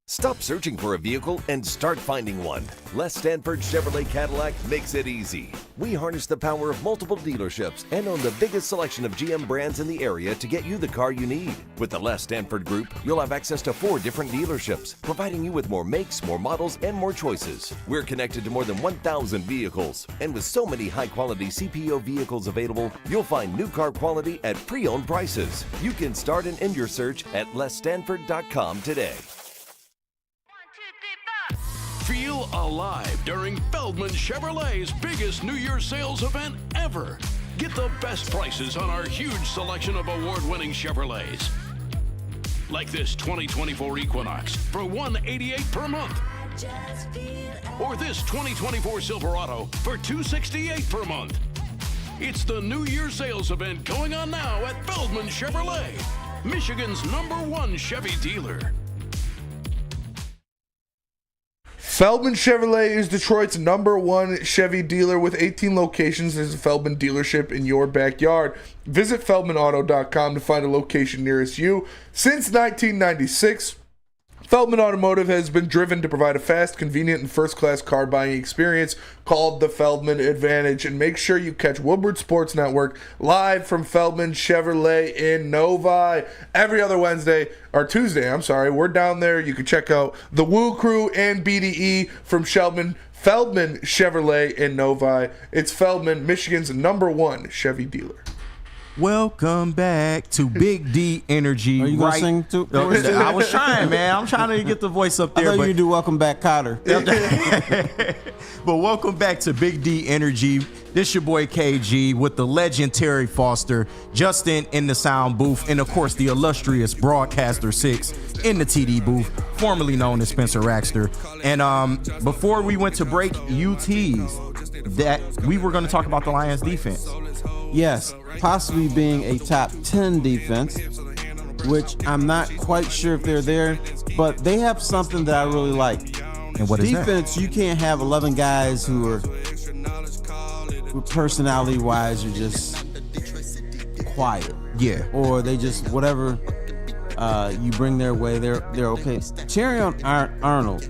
Stop searching for a vehicle and start finding one. Les Stanford Chevrolet Cadillac makes it easy. We harness the power of multiple dealerships and own the biggest selection of GM brands in the area to get you the car you need. With the Les Stanford Group, you'll have access to 4 different dealerships, providing you with more makes, more models, and more choices. We're connected to more than 1,000 vehicles, and with so many high-quality CPO vehicles available, you'll find new car quality at pre-owned prices. You can start and end your search at lesstanford.com today. Feel alive during Feldman Chevrolet's biggest New Year's sales event ever. Get the best prices on our huge selection of award-winning Chevrolets. Like this 2024 Equinox for $188 per month. Or this 2024 Silverado for $268 per month. It's the New Year's sales event going on now at Feldman Chevrolet, Michigan's #1 Chevy dealer. Feldman Chevrolet is Detroit's #1 Chevy dealer with 18 locations. There's a Feldman dealership in your backyard. Visit feldmanauto.com to find a location nearest you. Since 1996, Feldman Automotive has been driven to provide a fast, convenient, and first-class car buying experience called the Feldman Advantage. And make sure you catch Woodward Sports Network live from Feldman Chevrolet in Novi every other Tuesday. We're down there. You can check out the Woo Crew and BDE from Feldman Chevrolet in Novi. It's Feldman, Michigan's #1 Chevy dealer. Welcome back to Big D Energy. Are you going to sing too? I was trying, man. I'm trying to get the voice up there. I thought you do Welcome Back, Cotter. But welcome back to Big D Energy. This your boy KG with the legend Terry Foster, Justin in the sound booth, and of course the illustrious Broadcaster 6 in the TD booth, formerly known as Spencer Raxter. And before we went to break, you teased that we were going to talk about the Lions defense. Yes, possibly being a top 10 defense, which I'm not quite sure if they're there, but they have something that I really like. And what is defense, that? You can't have 11 guys who personality-wise are just quiet. Yeah. Or they just, whatever you bring their way, they're okay. Terry Arnold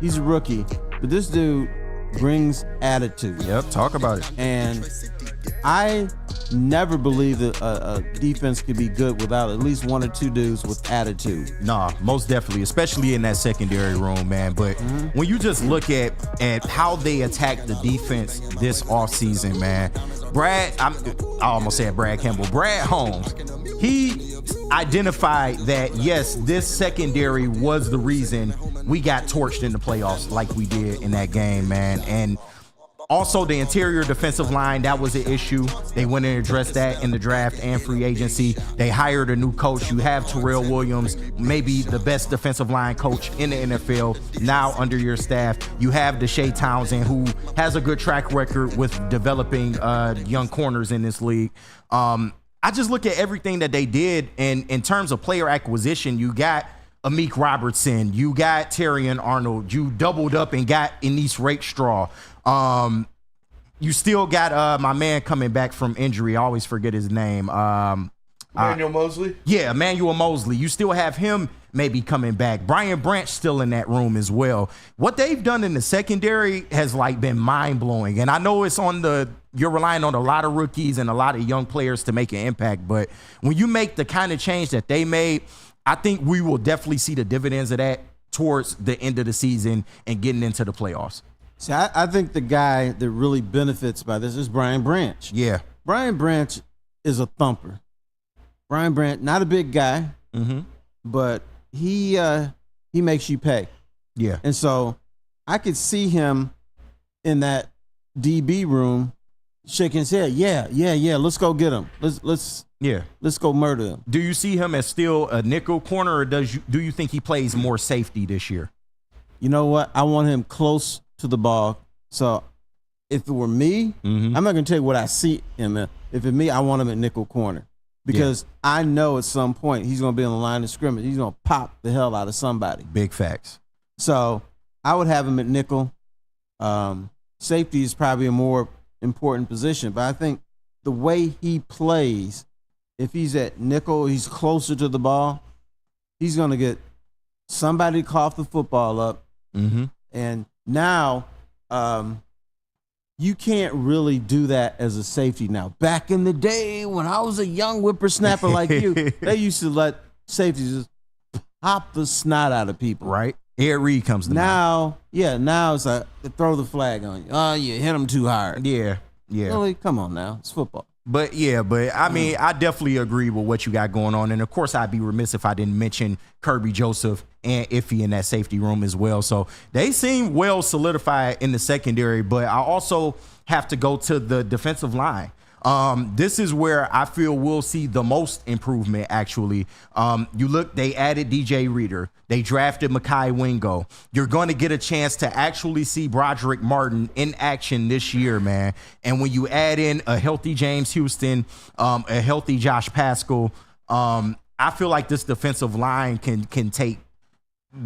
He's a rookie, but this dude brings attitude. Yep, talk about it. And I never believed that a defense could be good without at least one or two dudes with attitude. Nah, most definitely, especially in that secondary room, man. But when you just look at how they attacked the defense this offseason, man, I almost said Brad Campbell, Brad Holmes, he identified that, yes, this secondary was the reason we got torched in the playoffs like we did in that game, man. And also the interior defensive line, that was an issue. They went and addressed that in the draft and free agency. They hired a new coach. You have Terrell Williams, maybe the best defensive line coach in the NFL, now under your staff. You have Deshae Townsend, who has a good track record with developing young corners in this league. I just look at everything that they did, and in terms of player acquisition, you got Amik Robertson, you got Terrion Arnold, you doubled up and got Ennis Rakestraw. You still got my man coming back from injury. I always forget his name. Emmanuel Mosley? Yeah, Emmanuel Mosley. You still have him maybe coming back. Brian Branch still in that room as well. What they've done in the secondary has been mind-blowing. And I know you're relying on a lot of rookies and a lot of young players to make an impact. But when you make the kind of change that they made, I think we will definitely see the dividends of that towards the end of the season and getting into the playoffs. See, I think the guy that really benefits by this is Brian Branch. Yeah. Brian Branch is a thumper. Brian Branch, not a big guy, but he makes you pay. Yeah. And so I could see him in that DB room shaking his head. Yeah, let's go get him. Let's go murder him. Do you see him as still a nickel corner, or do you think he plays more safety this year? You know what? I want him close to the ball. So if it were me, I'm not going to tell you what I see him in. If it's me, I want him at nickel corner because I know at some point he's going to be on the line of scrimmage. He's going to pop the hell out of somebody. Big facts. So I would have him at nickel. Safety is probably a more important position, but I think the way he plays, if he's at nickel, he's closer to the ball, he's going to get somebody to cough the football up. And now you can't really do that as a safety now. Back in the day when I was a young whippersnapper like you, they used to let safeties just pop the snot out of people. Right. Ed Reed comes to mind. Now it's like they throw the flag on you. Oh, you hit them too hard. Yeah. Really? Come on now. It's football. But I mean, I definitely agree with what you got going on. And of course, I'd be remiss if I didn't mention Kirby Joseph and Iffy in that safety room as well. So they seem well solidified in the secondary, but I also have to go to the defensive line. This is where I feel we'll see the most improvement, actually. They added DJ Reader. They drafted Mekhi Wingo. You're going to get a chance to actually see Broderick Martin in action this year, man. And when you add in a healthy James Houston, a healthy Josh Paschal, I feel like this defensive line can take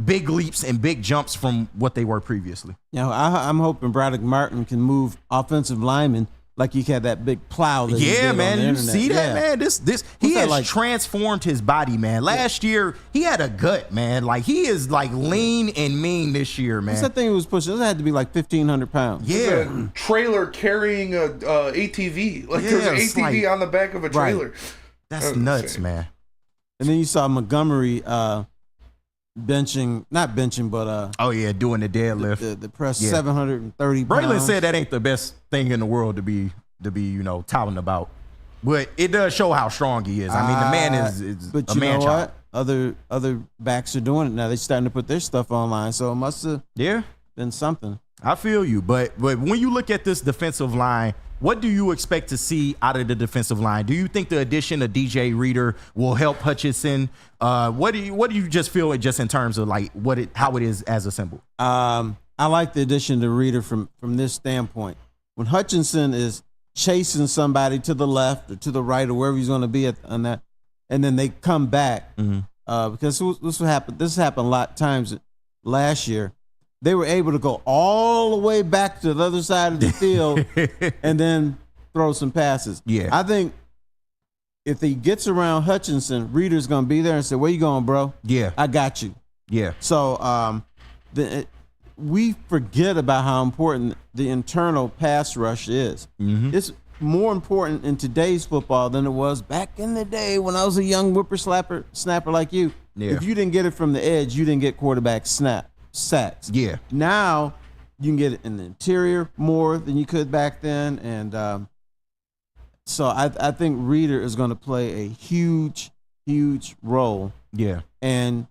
big leaps and big jumps from what they were previously. I'm hoping Broderick Martin can move offensive linemen like you had that big plow. That man, you internet. see that, man? He has transformed his body, man. Last year, he had a gut, man. Like, he is, lean and mean this year, man. What's that thing he was pushing? It had to be 1,500 pounds. Yeah. A trailer carrying a ATV. There's an ATV on the back of a trailer. Right. That's nuts, man. And then you saw Montgomery benching, not benching, but doing the deadlift, the press 730 pounds. Braylon said that ain't the best thing in the world to be touting about, but it does show how strong he is. I mean, the man is but a you man know child. What? Other backs are doing it now. They're starting to put their stuff online, so it must have been something. I feel you, but when you look at this defensive line, what do you expect to see out of the defensive line? Do you think the addition of DJ Reader will help Hutchinson? What do you just feel just in terms of how it is as assembled? I like the addition to Reader from this standpoint. When Hutchinson is chasing somebody to the left or to the right or wherever he's going to be on that, and then they come back because this happened a lot of times last year. They were able to go all the way back to the other side of the field and then throw some passes. Yeah. I think if he gets around Hutchinson, Reader's going to be there and say, where you going, bro? Yeah. I got you. Yeah. So we forget about how important the internal pass rush is. It's more important in today's football than it was back in the day when I was a young snapper like you. Yeah. If you didn't get it from the edge, you didn't get quarterback sacks. Yeah. Now you can get it in the interior more than you could back then, and so I think Reader is going to play a huge role. Yeah. And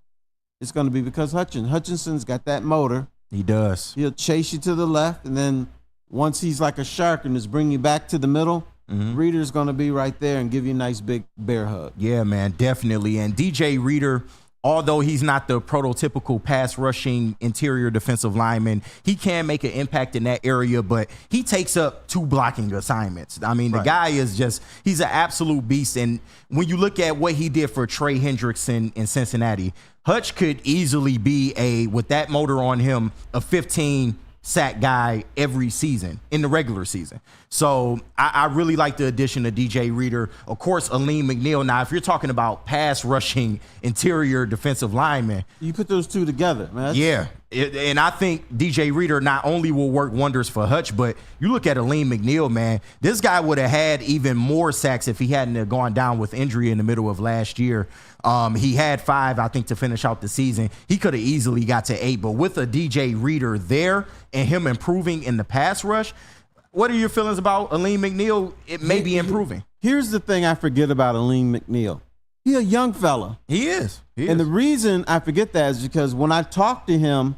it's going to be because Hutchinson's got that motor. He does. He'll chase you to the left, and then once he's like a shark and just bring you back to the middle, Reader's going to be right there and give you a nice big bear hug. Yeah, man, definitely. And DJ Reader, although he's not the prototypical pass rushing interior defensive lineman, he can make an impact in that area, but he takes up 2 blocking assignments. I mean, the guy is he's an absolute beast. And when you look at what he did for Trey Hendrickson in Cincinnati, Hutch could easily be with that motor on him, a 15 sack guy every season in the regular season. So I really like the addition of DJ Reader. Of course, Aleem McNeil. Now, if you're talking about pass rushing interior defensive lineman, you put those two together, man. Yeah. And I think DJ Reader not only will work wonders for Hutch, but you look at Aleem McNeil, man, this guy would have had even more sacks if he hadn't have gone down with injury in the middle of last year. He had 5, I think, to finish out the season. He could have easily got to 8, but with a DJ Reader there and him improving in the pass rush, what are your feelings about Aleem McNeil? It may be improving. Here's the thing I forget about Aleem McNeil. He's a young fella. He is. And the reason I forget that is because when I talk to him,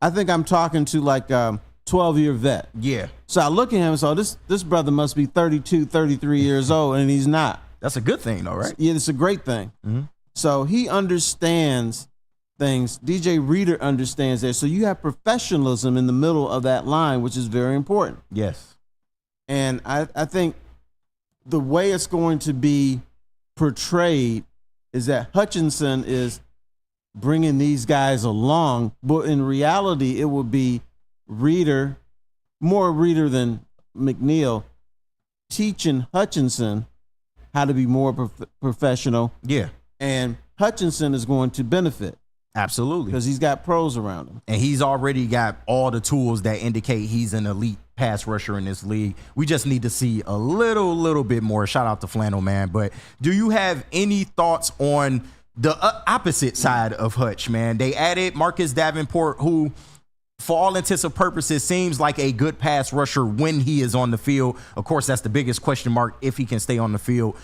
I think I'm talking to like a 12-year vet. Yeah. So I look at him and so this brother must be 32, 33 years old, and he's not. That's a good thing, though, right? Yeah, it's a great thing. So he understands things. DJ Reader understands that. So you have professionalism in the middle of that line, which is very important. Yes. And I think the way it's going to be portrayed is that Hutchinson is bringing these guys along, but in reality, it will be Reader, more Reader than McNeil, teaching Hutchinson how to be more professional. Yeah. And Hutchinson is going to benefit. Absolutely. Because he's got pros around him. And he's already got all the tools that indicate he's an elite pass rusher in this league. We just need to see a little bit more. Shout out to Flannel, man. But do you have any thoughts on the opposite side of Hutch, man? They added Marcus Davenport, who, for all intents and purposes, seems like a good pass rusher when he is on the field. Of course, that's the biggest question mark if he can stay on the field.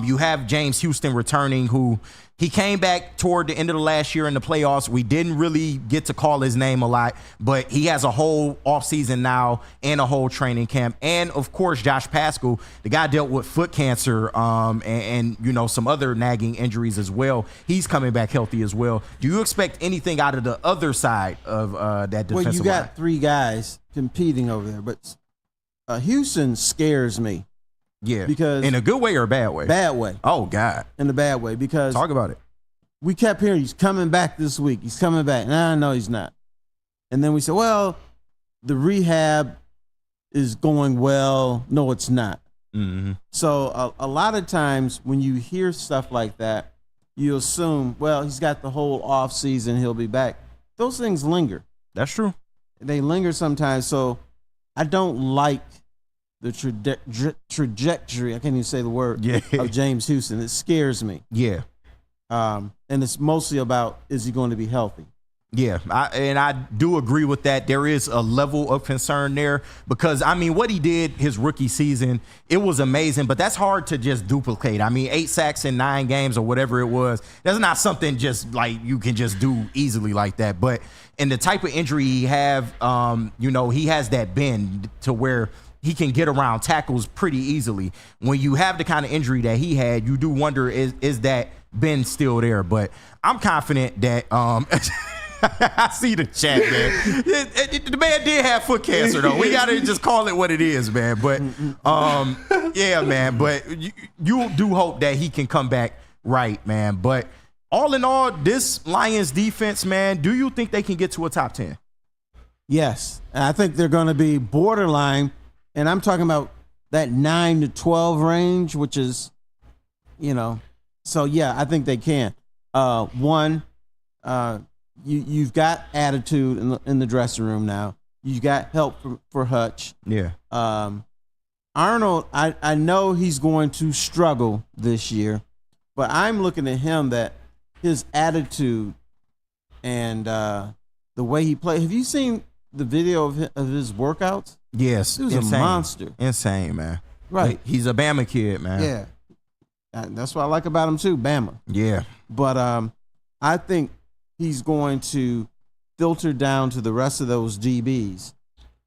You have James Houston returning, who he came back toward the end of the last year in the playoffs. We didn't really get to call his name a lot, but he has a whole offseason now and a whole training camp. And, of course, Josh Paschal, the guy dealt with foot cancer and you know, some other nagging injuries as well. He's coming back healthy as well. Do you expect anything out of the other side of that defensive line? Well, you got 3 guys competing over there, but Houston scares me. Yeah. Because in a good way or a bad way? Bad way. Oh, God. In a bad way. Because talk about it. We kept hearing he's coming back this week. He's coming back. Nah, no, he's not. And then we said, well, the rehab is going well. No, it's not. So a lot of times when you hear stuff like that, you assume, well, he's got the whole off season. He'll be back. Those things linger. That's true. They linger sometimes. So I don't like the trajectory, I can't even say the word, of James Houston. It scares me. Yeah. And it's mostly about, is he going to be healthy? Yeah, I do agree with that. There is a level of concern there because, I mean, what he did his rookie season, it was amazing, but that's hard to just duplicate. I mean, 8 sacks in 9 games or whatever it was, that's not something just like you can just do easily like that. But in the type of injury he have, you know, he has that bend to where he can get around tackles pretty easily. When you have the kind of injury that he had, you do wonder, is that bend still there? But I'm confident that I see the chat, man. The man did have foot cancer, though. We got to just call it what it is, man. But, yeah, man. But you do hope that he can come back right, man. But all in all, this Lions defense, man, do you think they can get to a top 10? Yes. And I think they're going to be borderline. And I'm talking about that 9 to 12 range, which is, you know, so yeah, I think they can. you've got attitude in the dressing room now. You got help for Hutch. Yeah. Arnold, I know he's going to struggle this year, but I'm looking at him that his attitude and the way he plays. Have you seen the video of his workouts? Yes. He was a monster. Insane, man. Right. He's a Bama kid, man. Yeah. That's what I like about him too, Bama. Yeah. But I think he's going to filter down to the rest of those DBs.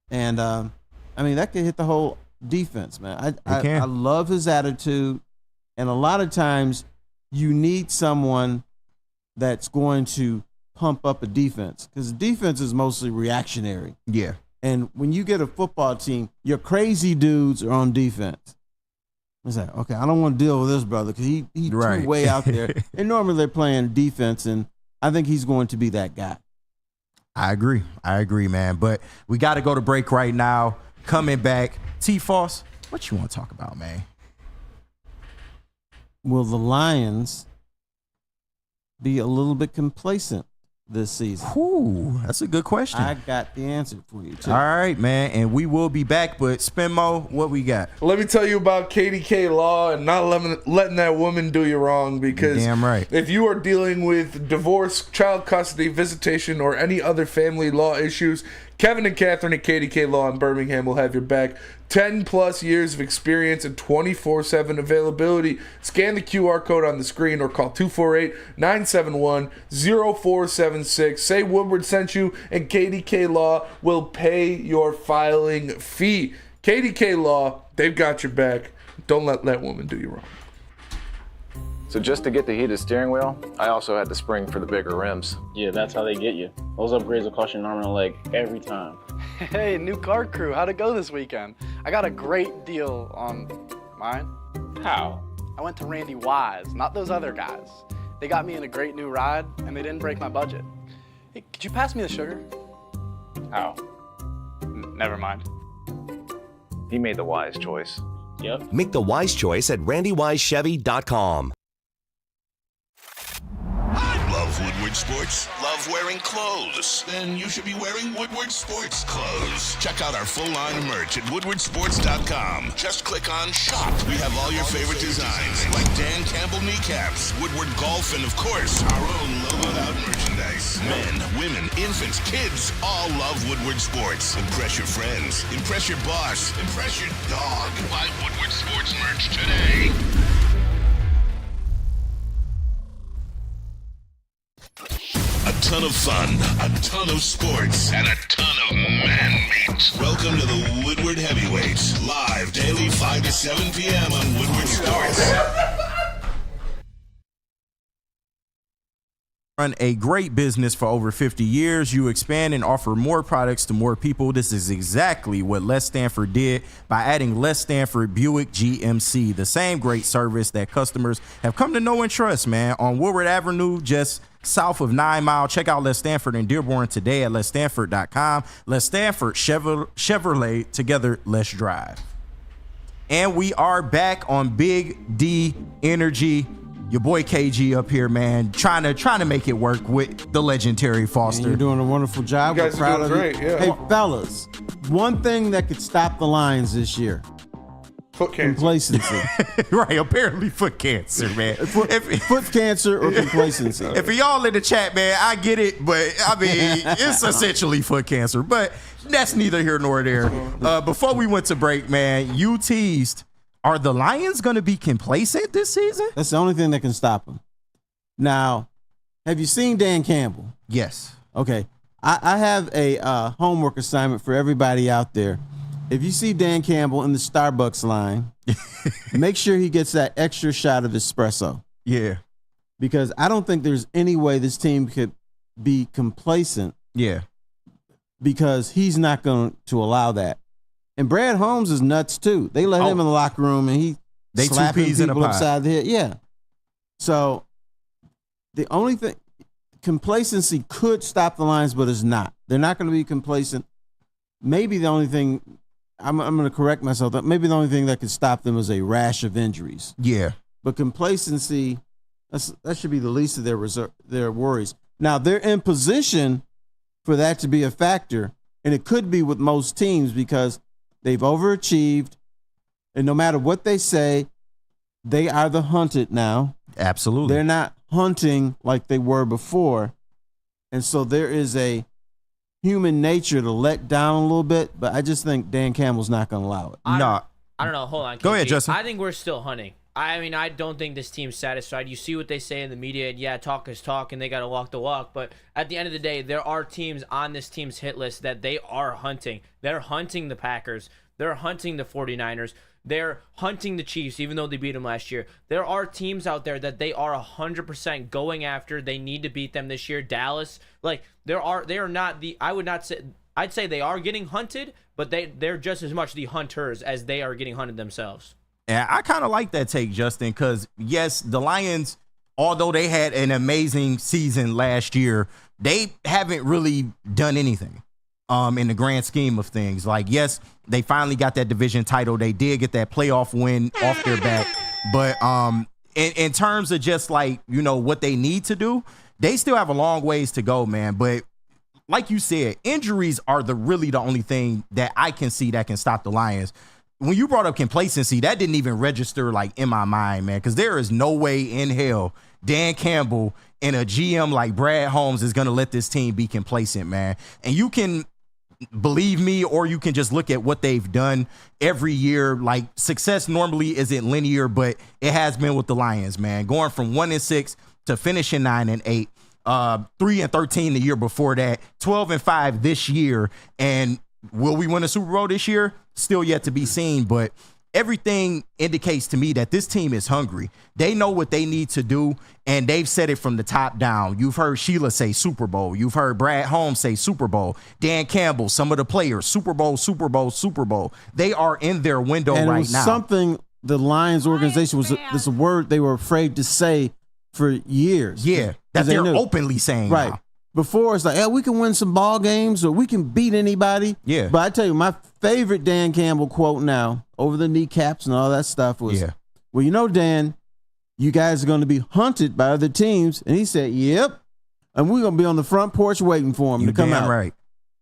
And, I mean, that could hit the whole defense, man. I love his attitude. And a lot of times you need someone that's going to pump up a defense because defense is mostly reactionary. Yeah. And when you get a football team, your crazy dudes are on defense. It's like, okay, I don't want to deal with this brother because he's right. too way out there. And normally they're playing defense, and I think he's going to be that guy. I agree, man. But we got to go to break right now. Coming back, T-Foss, what you want to talk about, man? Will the Lions be a little bit complacent this season? Ooh, that's a good question. I got the answer for you, too. All right, man, and we will be back, but Spinmo, what we got? Let me tell you about KDK Law and not letting that woman do you wrong, because damn right. If you are dealing with divorce, child custody, visitation, or any other family law issues, Kevin and Catherine at KDK Law in Birmingham will have your back. 10 plus years of experience and 24/7 availability. Scan the QR code on the screen or call 248-971-0476. Say Woodward sent you, and KDK Law will pay your filing fee. KDK Law, they've got your back. Don't let that woman do you wrong. So just to get the heated steering wheel, I also had the spring for the bigger rims. Yeah, that's how they get you. Those upgrades will cost you an arm and a leg every time. Hey, new car crew, how'd it go this weekend? I got a great deal on mine. How? I went to Randy Wise, not those other guys. They got me in a great new ride, and they didn't break my budget. Hey, could you pass me the sugar? How? Never mind. He made the wise choice. Yep. Make the wise choice at randywisechevy.com. Love Woodward Sports? Love wearing clothes? Then you should be wearing Woodward Sports clothes. Check out our full line of merch at woodwardsports.com. Just click on shop. We have all your favorite designs, like Dan Campbell kneecaps, Woodward golf, and of course, our own logoed out merchandise. Men, women, infants, kids all love Woodward Sports. Impress your friends. Impress your boss. Impress your dog. Buy Woodward Sports merch today. A ton of fun, a ton of sports, and a ton of man meat. Welcome to the Woodward Heavyweights, live daily 5 to 7 p.m. on Woodward Sports. Run a great business for over 50 years. You expand and offer more products to more people. This is exactly what Les Stanford did by adding Les Stanford Buick GMC, the same great service that customers have come to know and trust, man. On Woodward Avenue, just south of 9 Mile. Check out Les Stanford in Dearborn today at lesstanford.com. Les Stanford Chevrolet, together, let's drive. And we are back on Big D Energy. Your boy KG up here, man, trying to make it work with the legendary Foster. And you're doing a wonderful job. You guys We're proud are of doing you. great, yeah. Hey, fellas, one thing that could stop the Lions this year. Foot cancer. Complacency. Right, apparently foot cancer, man. Foot cancer or complacency. If y'all in the chat, man, I get it, but I mean, it's essentially foot cancer. But that's neither here nor there. Before we went to break, man, you teased, are the Lions going to be complacent this season? That's the only thing that can stop them. Now, have you seen Dan Campbell? Yes. Okay. I have a homework assignment for everybody out there. If you see Dan Campbell in the Starbucks line, make sure he gets that extra shot of espresso. Yeah. Because I don't think there's any way this team could be complacent. Yeah. Because he's not going to allow that. And Brad Holmes is nuts too. They let him in the locker room and they slapping two peas in a people pod. upside the head. Yeah. So the only thing, complacency could stop the Lions, but it's not. They're not going to be complacent. Maybe the only thing, I'm going to correct myself, maybe the only thing that could stop them is a rash of injuries. Yeah. But complacency, that should be the least of their worries. Now, they're in position for that to be a factor, and it could be with most teams because they've overachieved, and no matter what they say, they are the hunted now. Absolutely. They're not hunting like they were before, and so there is a human nature to let down a little bit, but I just think Dan Campbell's not going to allow it. I don't know. Hold on. Go ahead, KG. Justin. I think we're still hunting. I mean, I don't think this team's satisfied. You see what they say in the media, and yeah, talk is talk, and they got to walk the walk. But at the end of the day, there are teams on this team's hit list that they are hunting. They're hunting the Packers. They're hunting the 49ers. They're hunting the Chiefs, even though they beat them last year. There are teams out there that they are 100% going after. They need to beat them this year. Dallas, like they are not the. I would not say. I'd say they are getting hunted, but they're just as much the hunters as they are getting hunted themselves. Yeah, I kind of like that take, Justin, because, yes, the Lions, although they had an amazing season last year, they haven't really done anything in the grand scheme of things. Like, yes, they finally got that division title. They did get that playoff win off their back. But in terms of just, like, you know, what they need to do, they still have a long ways to go, man. But like you said, injuries are really the only thing that I can see that can stop the Lions. When you brought up complacency, that didn't even register like in my mind, man, because there is no way in hell Dan Campbell and a GM like Brad Holmes is going to let this team be complacent, man. And you can believe me, or you can just look at what they've done every year. Like, success normally isn't linear, but it has been with the Lions, man. Going from 1-6 to finishing 9-8, 3-13 the year before that, 12-5 this year, and will we win a Super Bowl this year? Still yet to be seen, but everything indicates to me that this team is hungry. They know what they need to do, and they've said it from the top down. You've heard Sheila say Super Bowl. You've heard Brad Holmes say Super Bowl. Dan Campbell, some of the players, Super Bowl, Super Bowl, Super Bowl. They are in their window and right it was now. Something the Lions organization was a word they were afraid to say for years. Yeah, that they're openly saying right. now. Before, it's like, yeah, we can win some ball games or we can beat anybody. Yeah. But I tell you, my favorite Dan Campbell quote now, over the kneecaps and all that stuff, was, well, you know, Dan, you guys are going to be hunted by other teams. And he said, yep. And we're going to be on the front porch waiting for them to come out. Right.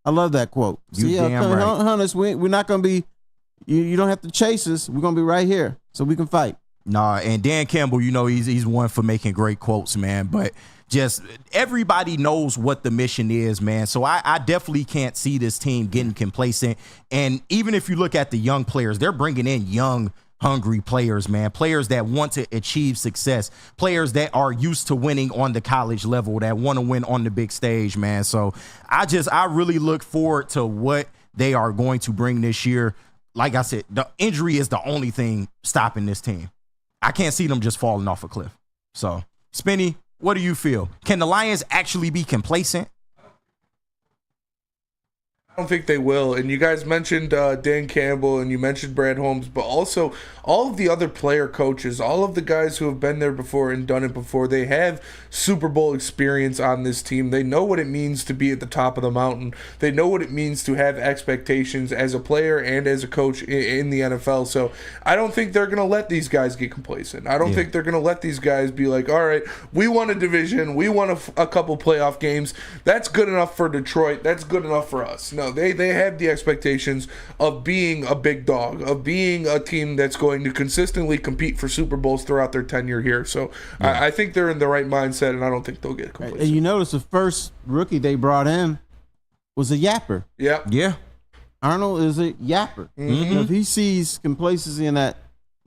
I love that quote. You damn right. Hunt us. We're not going to be, you don't have to chase us. We're going to be right here so we can fight. Nah, and Dan Campbell, you know, he's one for making great quotes, man. But just everybody knows what the mission is, man. So I definitely can't see this team getting complacent. And even if you look at the young players, they're bringing in young, hungry players, man. Players that want to achieve success. Players that are used to winning on the college level, that want to win on the big stage, man. So I really look forward to what they are going to bring this year. Like I said, the injury is the only thing stopping this team. I can't see them just falling off a cliff. So, Spinny, what do you feel? Can the Lions actually be complacent? I don't think they will. And you guys mentioned Dan Campbell and you mentioned Brad Holmes, but also all of the other player coaches, all of the guys who have been there before and done it before, they have Super Bowl experience on this team. They know what it means to be at the top of the mountain. They know what it means to have expectations as a player and as a coach in the NFL. So I don't think they're going to let these guys get complacent. I don't think they're going to let these guys be like, all right, we won a division. We won a couple playoff games. That's good enough for Detroit. That's good enough for us. No, they have the expectations of being a big dog, of being a team that's going to consistently compete for Super Bowls throughout their tenure here. So I think they're in the right mindset, and I don't think they'll get complacent. And you notice the first rookie they brought in was a yapper. Yep. Yeah. Arnold is a yapper. Mm-hmm. If he sees complacency in that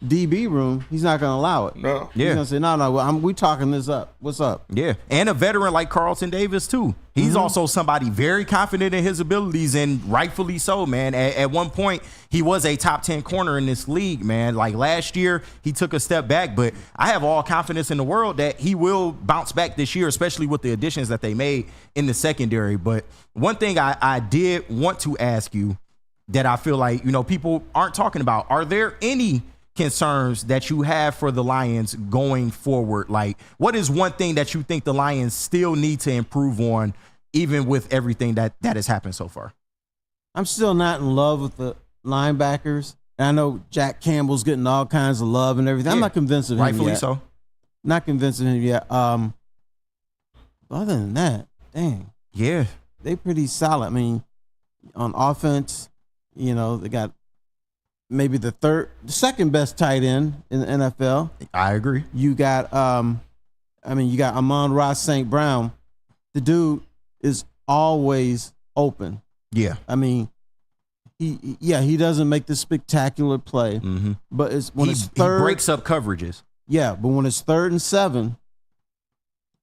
DB room, he's not going to allow it. No. He's going to say, no, we talking this up. What's up? Yeah. And a veteran like Carlton Davis, too. He's also somebody very confident in his abilities, and rightfully so, man. At one point, he was a top 10 corner in this league, man. Like last year, he took a step back, but I have all confidence in the world that he will bounce back this year, especially with the additions that they made in the secondary. But one thing I did want to ask you that I feel like, you know, people aren't talking about, are there any concerns that you have for the Lions going forward? Like, what is one thing that you think the Lions still need to improve on, even with everything that has happened so far? I'm still not in love with the linebackers. And I know Jack Campbell's getting all kinds of love and everything. I'm not convinced of him Rightfully yet. so. Not convinced of him yet. other than that, dang. Yeah. They pretty solid. I mean, on offense, you know, they got maybe the second best tight end in the NFL. I agree. You got, you got Amon-Ra St. Brown. The dude is always open. Yeah. I mean, he doesn't make the spectacular play, but it's when it's third. He breaks up coverages. Yeah, but when it's 3rd and 7,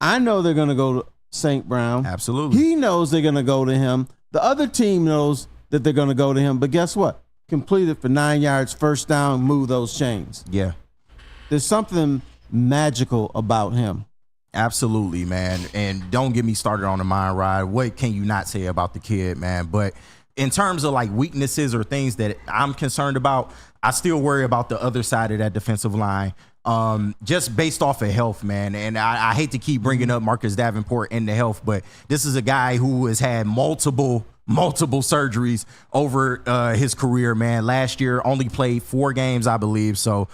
I know they're going to go to St. Brown. Absolutely. He knows they're going to go to him. The other team knows that they're going to go to him. But guess what? Completed for 9 yards, first down, move those chains. Yeah. There's something magical about him. Absolutely, man. And don't get me started on the Amon-Ra. What can you not say about the kid, man? But in terms of like weaknesses or things that I'm concerned about, I still worry about the other side of that defensive line. Just based off of health, man. And I hate to keep bringing up Marcus Davenport and the health, but this is a guy who has had multiple surgeries over his career, man. Last year only played 4 games, I believe. So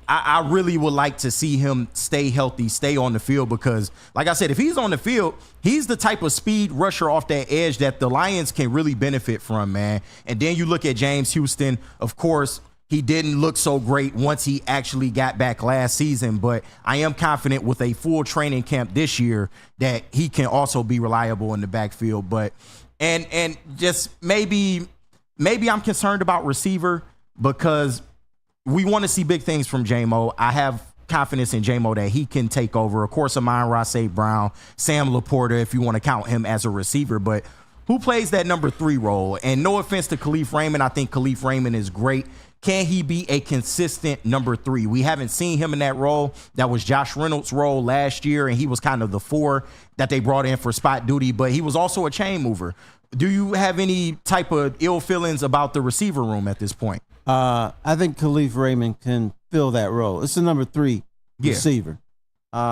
I really would like to see him stay healthy, stay on the field, because like I said, if he's on the field, he's the type of speed rusher off that edge that the Lions can really benefit from, man. And then you look at James Houston, of course. He didn't look so great once he actually got back last season, but I am confident with a full training camp this year that he can also be reliable in the backfield. But and just maybe I'm concerned about receiver because we want to see big things from J-Mo. I have confidence in J-Mo that he can take over. Of course, Amon-Ra St. Brown, Sam Laporta, if you want to count him as a receiver, but who plays that number 3 role? And no offense to Khalif Raymond, I think Khalif Raymond is great. Can he be a consistent number 3? We haven't seen him in that role. That was Josh Reynolds' role last year, and he was kind of the 4 that they brought in for spot duty, but he was also a chain mover. Do you have any type of ill feelings about the receiver room at this point? I think Khalif Raymond can fill that role. It's the number 3 receiver.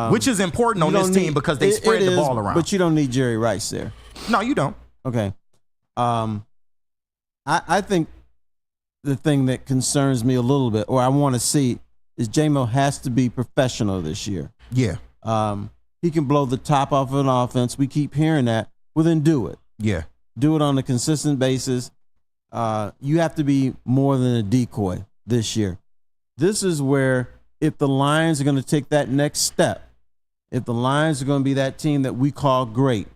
Which is important on this team because they spread the ball around. But you don't need Jerry Rice there. No, you don't. Okay. I think the thing that concerns me a little bit, or I want to see, is J-Mo has to be professional this year. Yeah. He can blow the top off of an offense. We keep hearing that. Well, then do it. Yeah. Do it on a consistent basis. You have to be more than a decoy this year. This is where, if the Lions are going to take that next step, if the Lions are going to be that team that we call great,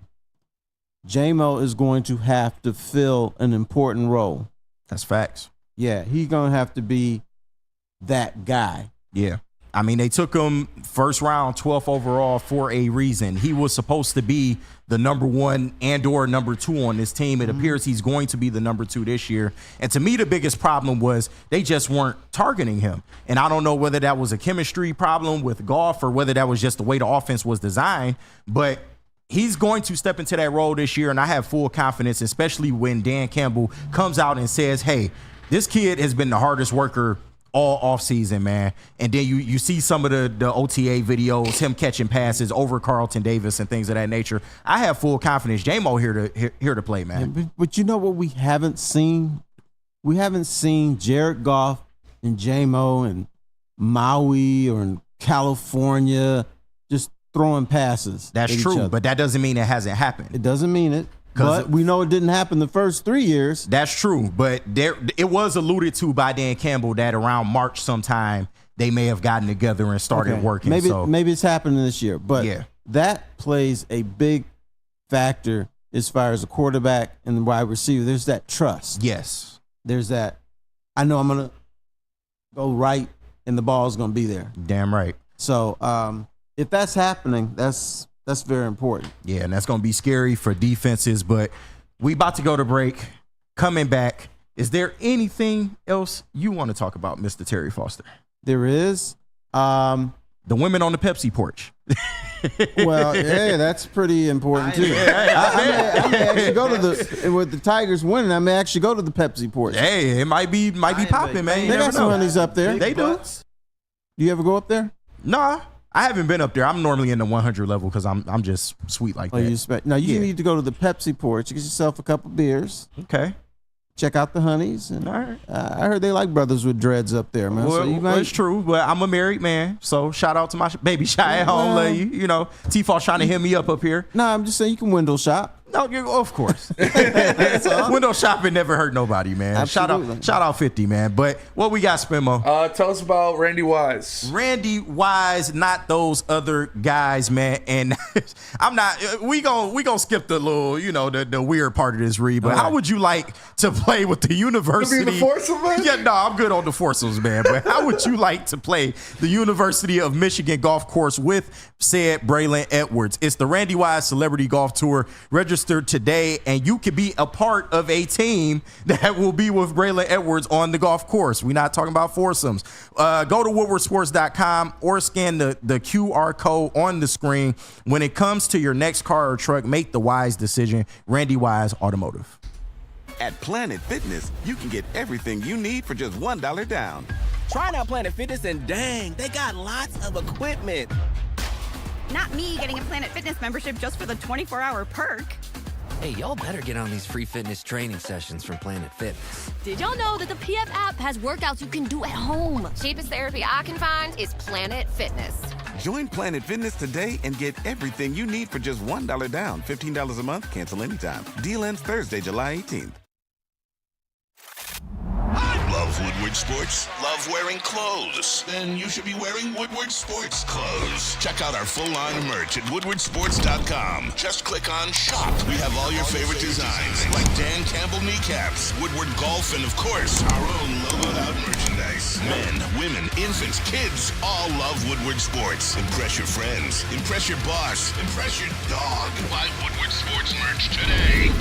J-Mo is going to have to fill an important role. That's facts. Yeah, he's going to have to be that guy. Yeah. I mean, they took him first round, 12th overall for a reason. He was supposed to be the number 1 and or number 2 on this team. It appears he's going to be the number 2 this year. And to me, the biggest problem was they just weren't targeting him. And I don't know whether that was a chemistry problem with Goff or whether that was just the way the offense was designed. But he's going to step into that role this year, and I have full confidence, especially when Dan Campbell comes out and says, hey, this kid has been the hardest worker all offseason, man. And then you see some of the OTA videos, him catching passes over Carlton Davis and things of that nature. I have full confidence. J-Mo here to play, man. Yeah, but you know what we haven't seen? We haven't seen Jared Goff and J-Mo and Maui or in California just throwing passes. That's true, but that doesn't mean it hasn't happened. It doesn't mean it. But we know it didn't happen the first 3 years. That's true, but it was alluded to by Dan Campbell that around March sometime they may have gotten together and started working. Maybe it's happening this year, but yeah, that plays a big factor as far as the quarterback and the wide receiver. There's that trust. Yes. There's that. I know I'm going to go right and the ball's going to be there. Damn right. So if that's happening, that's very important. Yeah, and that's going to be scary for defenses, but we about to go to break. Coming back, is there anything else you want to talk about, Mr. Terry Foster? There is. The women on the Pepsi porch. Well, yeah, that's pretty important, too. I may actually go to with the Tigers winning, I may actually go to the Pepsi porch. Hey, it might be popping, man. They got some honeys up there. They do. Do you ever go up there? Nah. I haven't been up there. I'm normally in the 100 level because I'm just sweet like that. You need to go to the Pepsi porch. Get yourself a couple beers. Okay. check out the Honeys. And I heard they like brothers with dreads up there, man. Well, so you might, it's true, but I'm a married man, so shout out to my baby Shy at home. Love you. You know, T-Fall's trying to hit me up here. No, I'm just saying you can window shop. No, of course. Window shopping never hurt nobody, man. Absolutely. Shout out 50, man. But what we got, Spinmo? Tell us about Randy Wise. Randy Wise, not those other guys, man. And I'm not. We gonna skip the little, the weird part of this read. But how would you like to play with the university? The foursome, man? Yeah, no, I'm good on the foursomes, man. But how would you like to play the University of Michigan golf course with said Braylon Edwards? It's the Randy Wise Celebrity Golf Tour. Registered today, and you could be a part of a team that will be with Braylon Edwards on the golf course. We're not talking about foursomes. Go to woodwardsports.com or scan the QR code on the screen. When it comes to your next car or truck, make the wise decision. Randy Wise Automotive. At Planet Fitness, you can get everything you need for just $1 down. Try out Planet Fitness and dang, they got lots of equipment. Not me getting a Planet Fitness membership just for the 24-hour perk. Hey, y'all better get on these free fitness training sessions from Planet Fitness. Did y'all know that the PF app has workouts you can do at home? Cheapest therapy I can find is Planet Fitness. Join Planet Fitness today and get everything you need for just $1 down. $15 a month, cancel anytime. Deal ends Thursday, July 18th. Love Woodward Sports? Love wearing clothes? Then you should be wearing Woodward Sports clothes. Check out our full line of merch at woodwardsports.com. Just click on shop. We have all your favorite designs, like Dan Campbell kneecaps, Woodward golf, and of course, our own logoed out merchandise. Men, women, infants, kids all love Woodward Sports. Impress your friends. Impress your boss. Impress your dog. Buy Woodward Sports merch today.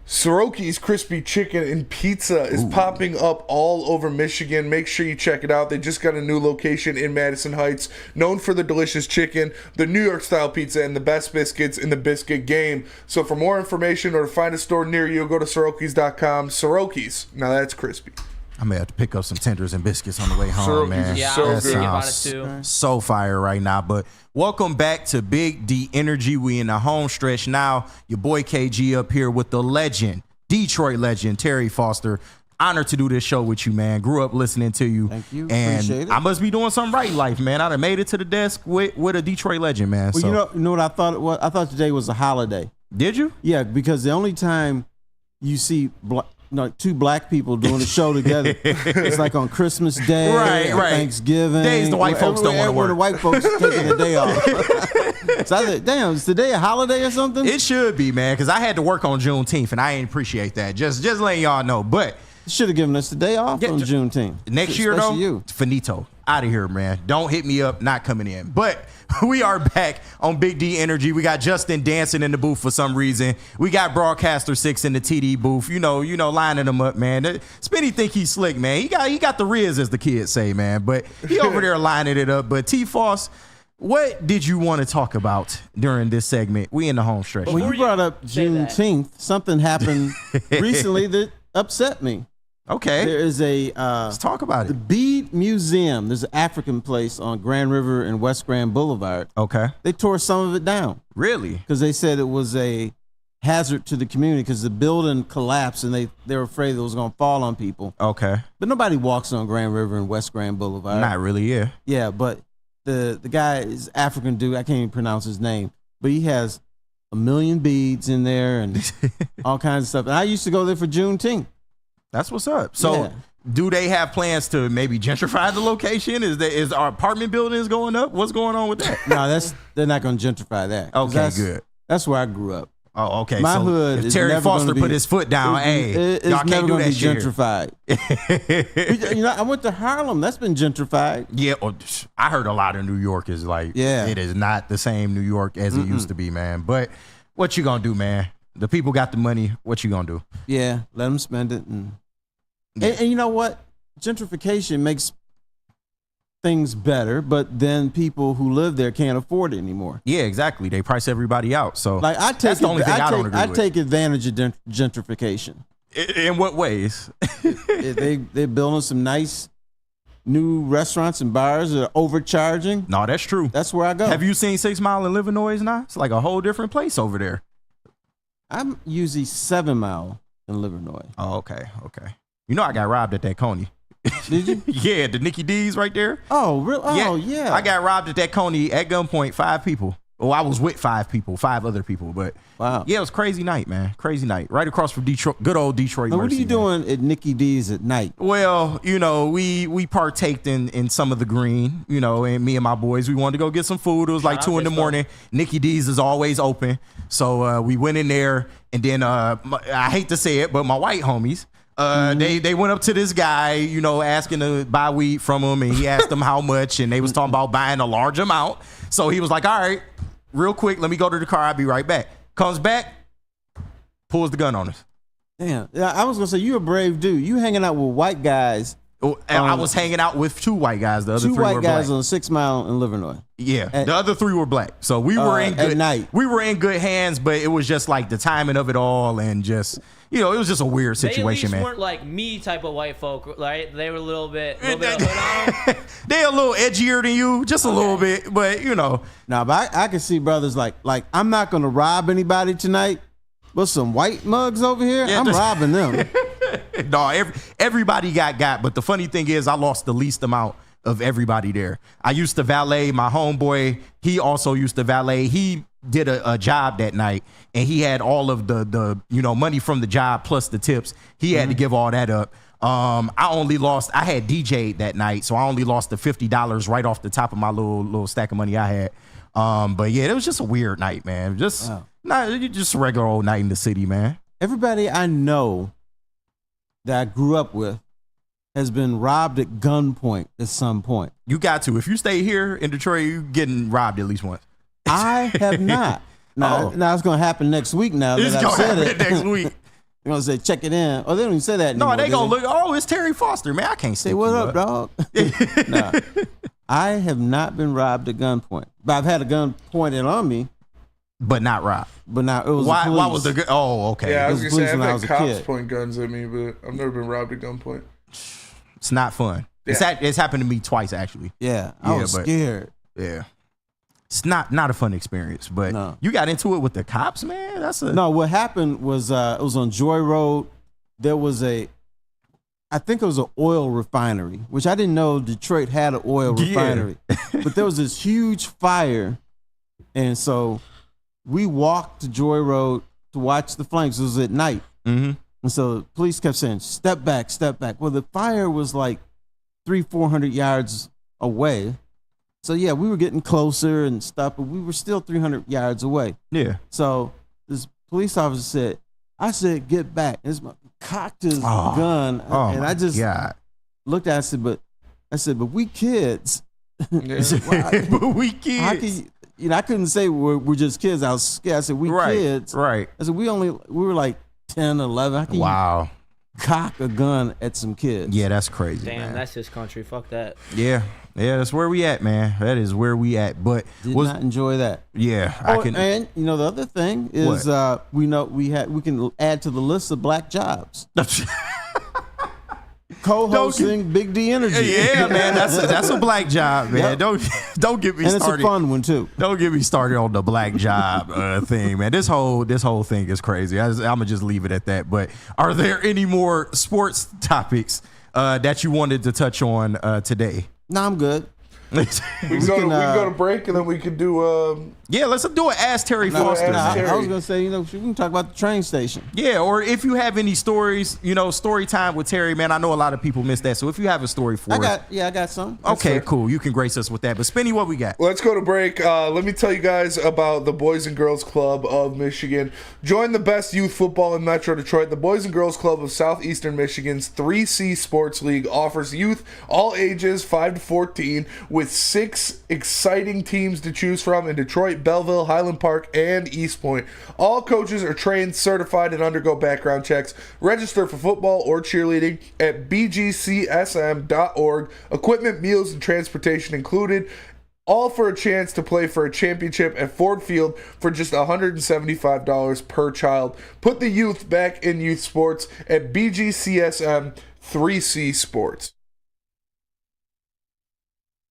Soroki's Crispy Chicken and Pizza is popping up all over Michigan. Make sure you check it out. They just got a new location in Madison Heights, known for the delicious chicken, the New York-style pizza, and the best biscuits in the biscuit game. So for more information or to find a store near you, go to Sorokis.com. Soroki's. Now that's crispy. I may have to pick up some tenders and biscuits on the way home, man. Yeah, So I was good. thinking about it too. So fire right now. But welcome back to Big D Energy. We in the home stretch now. Your boy KG up here with the legend, Detroit legend, Terry Foster. Honored to do this show with you, man. Grew up listening to you. Thank you. And Appreciate it. I must be doing something right in life, man. I'd have made it to the desk with a Detroit legend, man. Well, So, you know what I thought it was? I thought today was a holiday. did you? Yeah, because the only time you see two black people doing a show together, it's like on Christmas Day, Right, or right. Thanksgiving. Days the white folks don't wanna Where the work. white folks taking a day off. So I said, damn, is today a holiday or something? It should be, man, because I had to work on Juneteenth, and I ain't appreciate that. Just letting y'all know. But Should have given us the day off on Juneteenth. next year, though, Especially you. finito. Out of here, man. Don't hit me up, not coming in. But we are back on Big D Energy. We got Justin dancing in the booth for some reason. We got Broadcaster 6 in the TD booth. You know, lining them up, man. Spinny think he's slick, man. He got the riz, as the kids say, man. But he over there lining it up. But T-Foss, what did you want to talk about during this segment? We in the home stretch. When you brought up Juneteenth, something happened recently that upset me. Okay. There is let's talk about it. The Bead Museum. There's an African place on Grand River and West Grand Boulevard. Okay. They tore some of it down. Really? Because they said it was a hazard to the community because the building collapsed and they were afraid it was going to fall on people. Okay. But nobody walks on Grand River and West Grand Boulevard. Not really, yeah. Yeah, but the guy is African dude. I can't even pronounce his name. But he has 1 million beads in there and all kinds of stuff. And I used to go there for Juneteenth. That's what's up. So, Yeah. do they have plans to maybe gentrify the location? Is our apartment buildings going up? What's going on with that? No, they're not going to gentrify that. 'Cause Okay, that's, good. That's where I grew up. Oh, okay. My so hood if is Terry never Foster gonna put be- his foot down, it's y'all can't never do gonna that be shit here. gentrified. I went to Harlem. That's been gentrified. Yeah, I heard a lot of New York is like, it is not the same New York as it used to be, man. But what you gonna do, man? The people got the money. What you gonna do? Yeah, let them spend it. And you know what? Gentrification makes things better, but then people who live there can't afford it anymore. Yeah, exactly. They price everybody out. So Like that's the only thing I don't agree I with. take advantage of gentrification. In what ways? They're building some nice new restaurants and bars that are overcharging. No, that's true. That's where I go. Have you seen 6 Mile in Livernois now? It's like a whole different place over there. I'm usually 7 Mile in Livernois. Oh, okay. You know I got robbed at that Coney. Did you? Yeah, the Nicky D's right there. Oh, really? Oh, yeah. I got robbed at that Coney at gunpoint, 5 people. Well, I was with 5 other people, but wow. Yeah, it was crazy night, man. Crazy night. Right across from Detroit, good old Detroit. Now, what are Mercy, you doing at Nicky D's at night? Well, you know, we partaked in some of the green, you know, and me and my boys, we wanted to go get some food. It was like 2 in the morning. Nicky D's is always open. So we went in there, and then I hate to say it, but my white homies, they went up to this guy, you know, asking to buy weed from him, and he asked them how much, and they was talking about buying a large amount. So he was like, all right, real quick, let me go to the car. I'll be right back. Comes back, pulls the gun on us. Damn. Yeah, I was going to say, you're a brave dude. You hanging out with white guys. I was hanging out with 2 white guys. The other 3 2 were white guys black. on 6 Mile in Livernois. Yeah, the other 3 were black. So we were in good at night. We were in good hands, but it was just like the timing of it all, and just, you know, it was just a weird situation, they at least man. weren't like me type of white folk, right? They were a little bit They a little edgier than you, just a little bit, but you know. Now, but I can see brothers like I'm not going to rob anybody tonight, but some white mugs over here, I'm robbing them. No, everybody got, but the funny thing is I lost the least amount of everybody there. I used to valet. My homeboy, he also used to valet. He did a job that night, and he had all of the you know, money from the job plus the tips. He had to give all that up. I had DJ'd that night, so I only lost the $50 right off the top of my little stack of money I had. But yeah, it was just a weird night, man. Just a regular old night in the city, man. Everybody I know that I grew up with has been robbed at gunpoint at some point. You got to. If you stay here in Detroit, you're getting robbed at least once. I have not. Now it's going to happen next week now that I've said it. Next week. You're going to say, check it in. Oh, they don't even say that anymore. No, they going to look, oh, it's Terry Foster. Man, I can't say, what up, dog? No. I have not been robbed at gunpoint. But I've had a gun pointed on me. But not robbed. But now it was why was the gun? Oh, okay. Yeah, I was going to say, I've had cops kid. point guns at me, but I've never been robbed at gunpoint. It's not fun. Yeah. It's happened to me twice, actually. Yeah, I was scared. Yeah. It's not a fun experience, but you got into it with the cops, man? No, what happened was it was on Joy Road. There was I think it was an oil refinery, which I didn't know Detroit had an oil refinery. But there was this huge fire, and so we walked to Joy Road to watch the flames. It was at night. Mm-hmm. And so the police kept saying, step back, step back. Well, the fire was like 300-400 yards away. So, yeah, we were getting closer and stuff, but we were still 300 yards away. Yeah. So this police officer said, get back. And this cocked his gun. And I just looked at it. I said, but we kids. Yeah. But we kids. I couldn't say we're just kids. I was scared. I said, we kids. Right. I said, we were like 10, 11. How can you cock a gun at some kids? Yeah, that's crazy. Damn, man. that's his country. Fuck that. Yeah, that's where we at, man. That is where we at. But did not enjoy that. Yeah, And the other thing is, we can add to the list of black jobs. Co-hosting Big D Energy. Yeah, man, that's a black job, man. Yep. Don't get me started. And it's a fun one too. Don't get me started on the black job thing, man. This whole thing is crazy. I'm gonna just leave it at that. But are there any more sports topics that you wanted to touch on today? No, I'm good. We can go to break, and then we can do. Let's do an Ask Terry Foster. I was gonna say, we can talk about the train station. Yeah, or if you have any stories, story time with Terry, man. I know a lot of people miss that. So if you have a story for us, I got some. Okay, cool. You can grace us with that. But Spinny, what we got? Let's go to break. Let me tell you guys about the Boys and Girls Club of Michigan. Join the best youth football in Metro Detroit. The Boys and Girls Club of Southeastern Michigan's 3C Sports League offers youth all ages 5 to 14 with 6 exciting teams to choose from in Detroit, Belleville, Highland Park, and East Point. All coaches are trained, certified, and undergo background checks. Register for football or cheerleading at bgcsm.org. Equipment, meals, and transportation included. All for a chance to play for a championship at Ford Field for just $175 per child. Put the youth back in youth sports at BGCSM 3C Sports.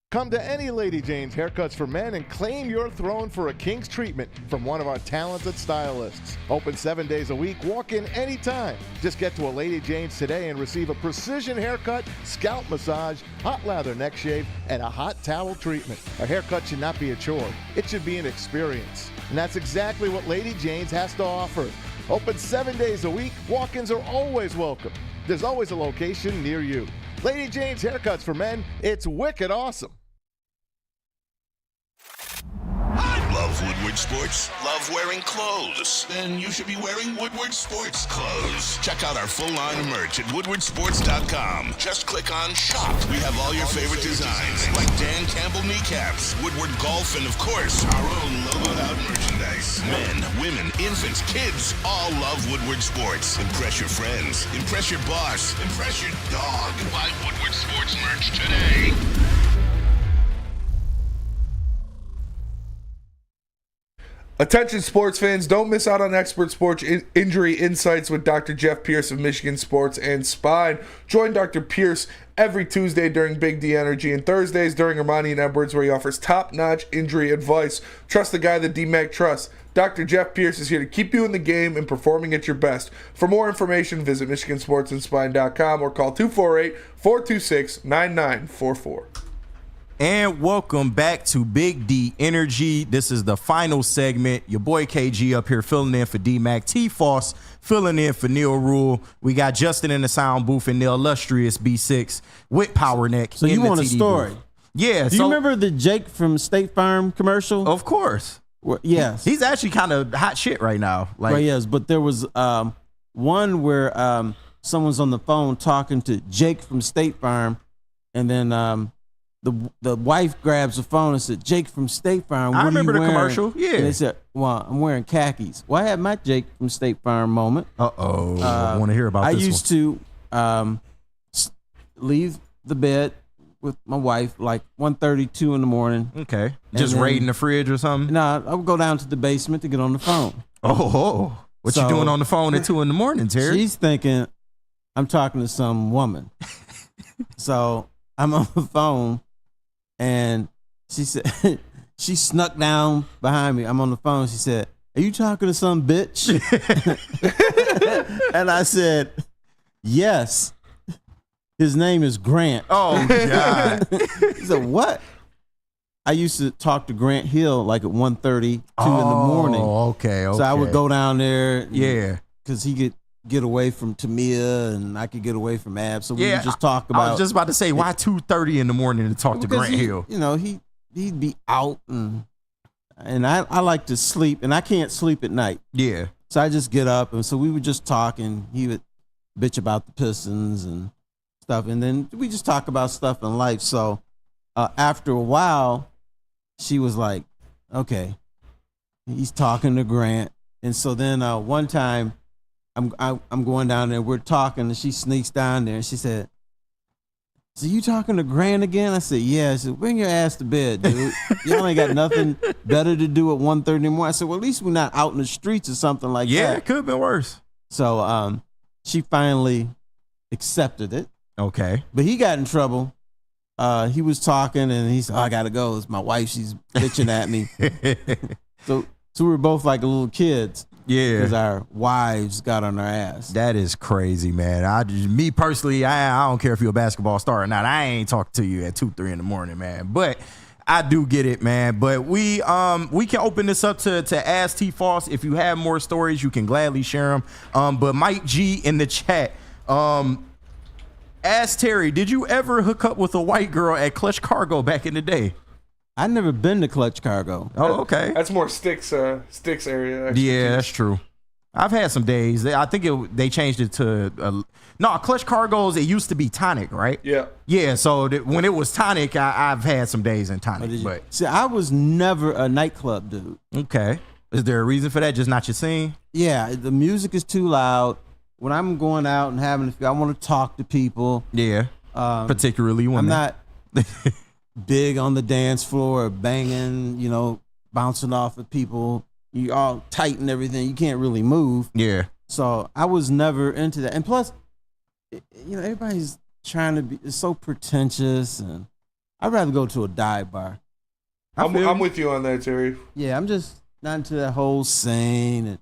Come to any Lady Jane's Haircuts for Men and claim your throne for a king's treatment from one of our talented stylists. Open 7 days a week, walk in anytime. Just get to a Lady Jane's today and receive a precision haircut, scalp massage, hot lather neck shave, and a hot towel treatment. A haircut should not be a chore. It should be an experience. And that's exactly what Lady Jane's has to offer. Open 7 days a week, walk-ins are always welcome. There's always a location near you. Lady Jane's Haircuts for Men, it's wicked awesome. Love Woodward Sports? Love wearing clothes? Then you should be wearing Woodward Sports clothes. Check out our full line of merch at woodwardsports.com. Just click on shop. We have all your favorite designs, like Dan Campbell kneecaps, Woodward golf, and of course, our own logoed out merchandise. Men, women, infants, kids, all love Woodward Sports. Impress your friends. Impress your boss. Impress your dog. Buy Woodward Sports merch today. Attention sports fans, don't miss out on expert sports injury insights with Dr. Jeff Pierce of Michigan Sports and Spine. Join Dr. Pierce every Tuesday during Big D Energy and Thursdays during Ermanni and Edwards, where he offers top-notch injury advice. Trust the guy that DMAC trusts. Dr. Jeff Pierce is here to keep you in the game and performing at your best. For more information, visit MichiganSportsandSpine.com or call 248-426-9944. And welcome back to Big D Energy. This is the final segment. Your boy KG up here filling in for D-Mac. T-Foss filling in for Neil Rule. We got Justin in the sound booth and the illustrious B6 with Power Neck. So you want a story? Booth. Yeah. Do you remember the Jake from State Farm commercial? Of course. Well, yes. He's actually kind of hot shit right now. Like, right, yes, but there was one where someone's on the phone talking to Jake from State Farm, and then the wife grabs the phone and said, "Jake from State Farm, what I remember are you the wearing?" commercial. Yeah. And they said, "Well, I'm wearing khakis." Well, I had my Jake from State Farm moment. I want to hear about I this used to leave the bed with my wife like 1:32 in the morning. Okay. Just raiding the fridge or something? No, I would go down to the basement to get on the phone. Oh. What you doing on the phone at 2 in the morning, Terry? She's thinking I'm talking to some woman. So I'm on the phone, and she said, she snuck down behind me. I'm on the phone. She said, "Are you talking to some bitch?" And I said, "Yes. His name is Grant." Oh, God. He said, "What?" I used to talk to Grant Hill like at 1:32 in the morning. Oh, okay. So I would go down there. Yeah. Because he could get away from Tamia and I could get away from Ab. So we would just talk about. I was just about to say, why 2:30 in the morning to talk to Grant Hill? You know, he'd be out and I like to sleep and I can't sleep at night. Yeah. So I just get up and so we would just talk and he would bitch about the Pistons and stuff. And then we just talk about stuff in life. So after a while, she was like, "Okay, he's talking to Grant." And so then one time I'm going down there, we're talking, and she sneaks down there and she said, "So you talking to Grant again?" I said, "Yeah." She said, "Bring your ass to bed, dude. Y'all ain't got nothing better to do at 1:30 in the morning." I said, "Well, at least we're not out in the streets or something like that." Yeah, it could have been worse. So she finally accepted it. Okay. But he got in trouble. He was talking and he said, "Oh, I gotta go. It's my wife. She's bitching at me." So we were both like little kids. Yeah. Because our wives got on our ass. That is crazy, man. Me personally, I don't care if you're a basketball star or not. I ain't talking to you at 2-3 in the morning, man. But I do get it, man. But we can open this up to Ask T-Foss. If you have more stories, you can gladly share them. But Mike G in the chat, ask Terry, did you ever hook up with a white girl at Clutch Cargo back in the day? I never been to Clutch Cargo. Oh, okay. That's more Sticks area. Yeah, that's true. I've had some days. I think they changed it to Clutch Cargo's. It used to be Tonic, right? Yeah. Yeah. So when it was Tonic, I've had some days in Tonic. But see, I was never a nightclub dude. Okay. Is there a reason for that? Just not your scene? Yeah, the music is too loud. When I'm going out and I want to talk to people. Yeah. Particularly women. I'm not big on the dance floor, banging, bouncing off of people. You're all tight and everything. You can't really move. Yeah. So I was never into that. And plus, everybody's trying to be so pretentious and I'd rather go to a dive bar. I'm with you on that, Terry. Yeah, I'm just not into that whole scene.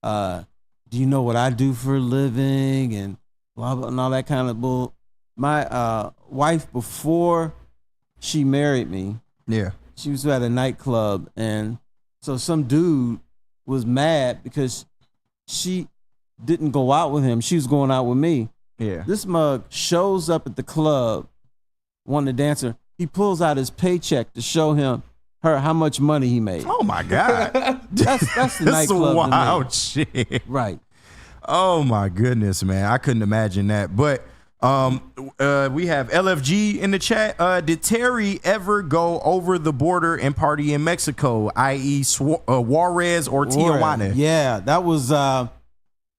And do you know what I do for a living? And blah, blah, and all that kind of bull. My wife, before she married me, she was at a nightclub. And so some dude was mad because she didn't go out with him. She was going out with me. Yeah. This mug shows up at the club, wanting to dance her. He pulls out his paycheck to show her how much money he made. Oh my God. That's the nightclub. Wild shit. Right. Oh my goodness, man. I couldn't imagine that. But we have LFG in the chat. Did Terry ever go over the border and party in Mexico, i.e. Juarez or Tijuana? Yeah, that was that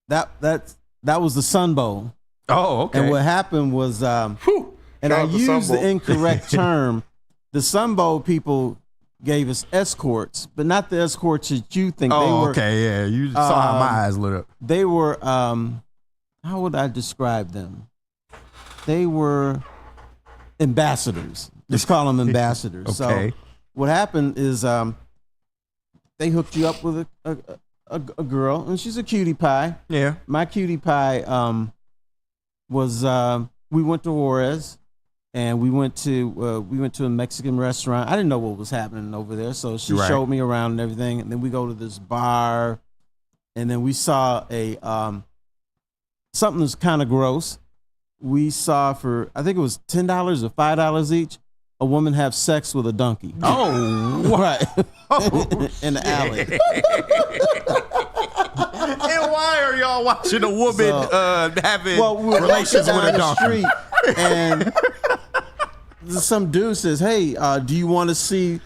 was the Sun Bowl. Oh, okay. And what happened was and I used the incorrect term. The Sun Bowl people gave us escorts, but not the escorts that you think. Oh, they were, okay, yeah. You saw how my eyes lit up. They were, how would I describe them? They were ambassadors. Let's call them ambassadors. Okay. So what happened is they hooked you up with a girl, and she's a cutie pie. Yeah. My cutie pie was we went to Juarez. And we went to a Mexican restaurant. I didn't know what was happening over there, so she showed me around and everything. And then we go to this bar, and then we saw a something that's kind of gross. We saw for I think it was $10 or $5 each, a woman have sex with a donkey. Oh, right, oh, in the alley. And why are y'all watching a woman having relations with a donkey? Street, and some dude says, "Hey, do you want to see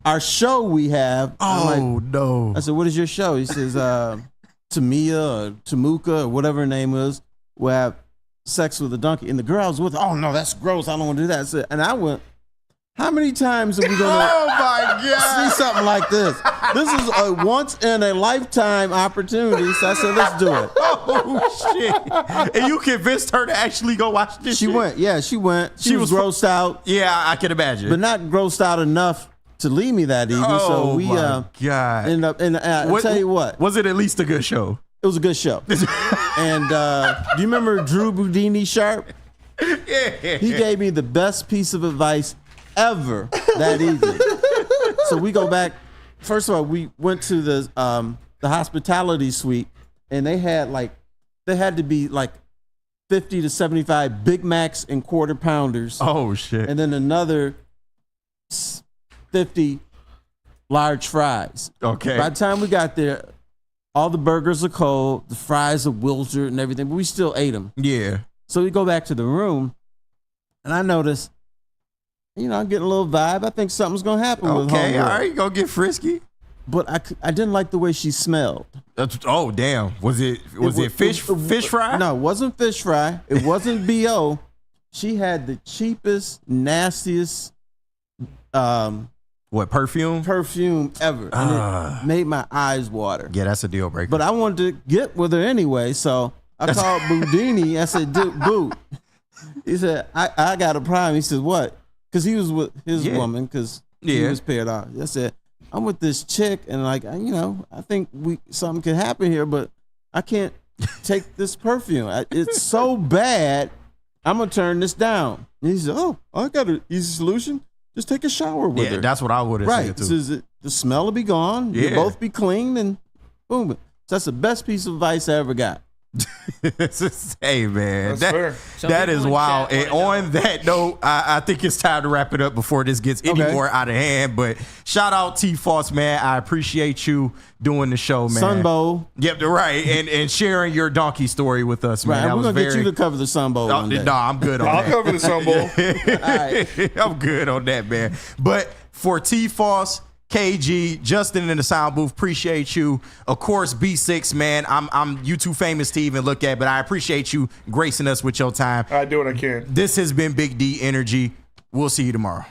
our show we have?" Oh, no. I said, "What is your show?" He says, Tamia or Tamuka or whatever her name is will have sex with a donkey. And the girl I was with, "Oh no, that's gross. I don't want to do that." So, and I went, "How many times are we going to see something like this? This is a once in a lifetime opportunity." So I said, "Let's do it." Oh shit! And you convinced her to actually go watch this? She went. Yeah, she went. She was grossed out. Yeah, I can imagine, but not grossed out enough to leave me that evening. So we God. ended up. And I'll tell you what, was it at least a good show? It was a good show. And do you remember Drew Boudini Sharp? Yeah. He gave me the best piece of advice ever that evening. So we go back. First of all, we went to the hospitality suite, and they had to be like 50 to 75 Big Macs and quarter pounders. Oh shit! And then another 50 large fries. Okay. By the time we got there, all the burgers are cold, the fries are wilted and everything, but we still ate them. Yeah. So we go back to the room, and I notice, I'm getting a little vibe. I think something's gonna happen with Okay, homegirl. all right, go get frisky. But I didn't like the way she smelled. Oh damn! Was it fish fry? No, it wasn't fish fry. It wasn't BO. She had the cheapest, nastiest perfume? Perfume ever. And it made my eyes water. Yeah, that's a deal breaker. But I wanted to get with her anyway, so I called Boudini. I said, "Dude, Boo." He said, I got a problem. He said, "What?" Because he was with his woman, because he was paired off. I said, "I'm with this chick, and I think something could happen here, but I can't take this perfume. It's so bad. I'm gonna turn this down." And he said, "Oh, I got an easy solution. Just take a shower with her." That's what I would have said too. So the smell will be gone. Yeah. You'll both be clean, and boom. So that's the best piece of advice I ever got. Hey man, That's fair. That is wild. And on that note, I think it's time to wrap it up before this gets any more out of hand. But shout out T Foss, man. I appreciate you doing the show, man. Sun Bowl. Yep, right. And sharing your donkey story with us, man. Right, we're gonna get you to cover the Sun Bowl one day. No, I'm good on that. I'll cover the Sun Bowl. All right. I'm good on that, man. But for T Foss, KG, Justin in the sound booth, appreciate you. Of course, B6, man. I'm you too famous to even look at, but I appreciate you gracing us with your time. I do what I can. This has been Big D Energy. We'll see you tomorrow.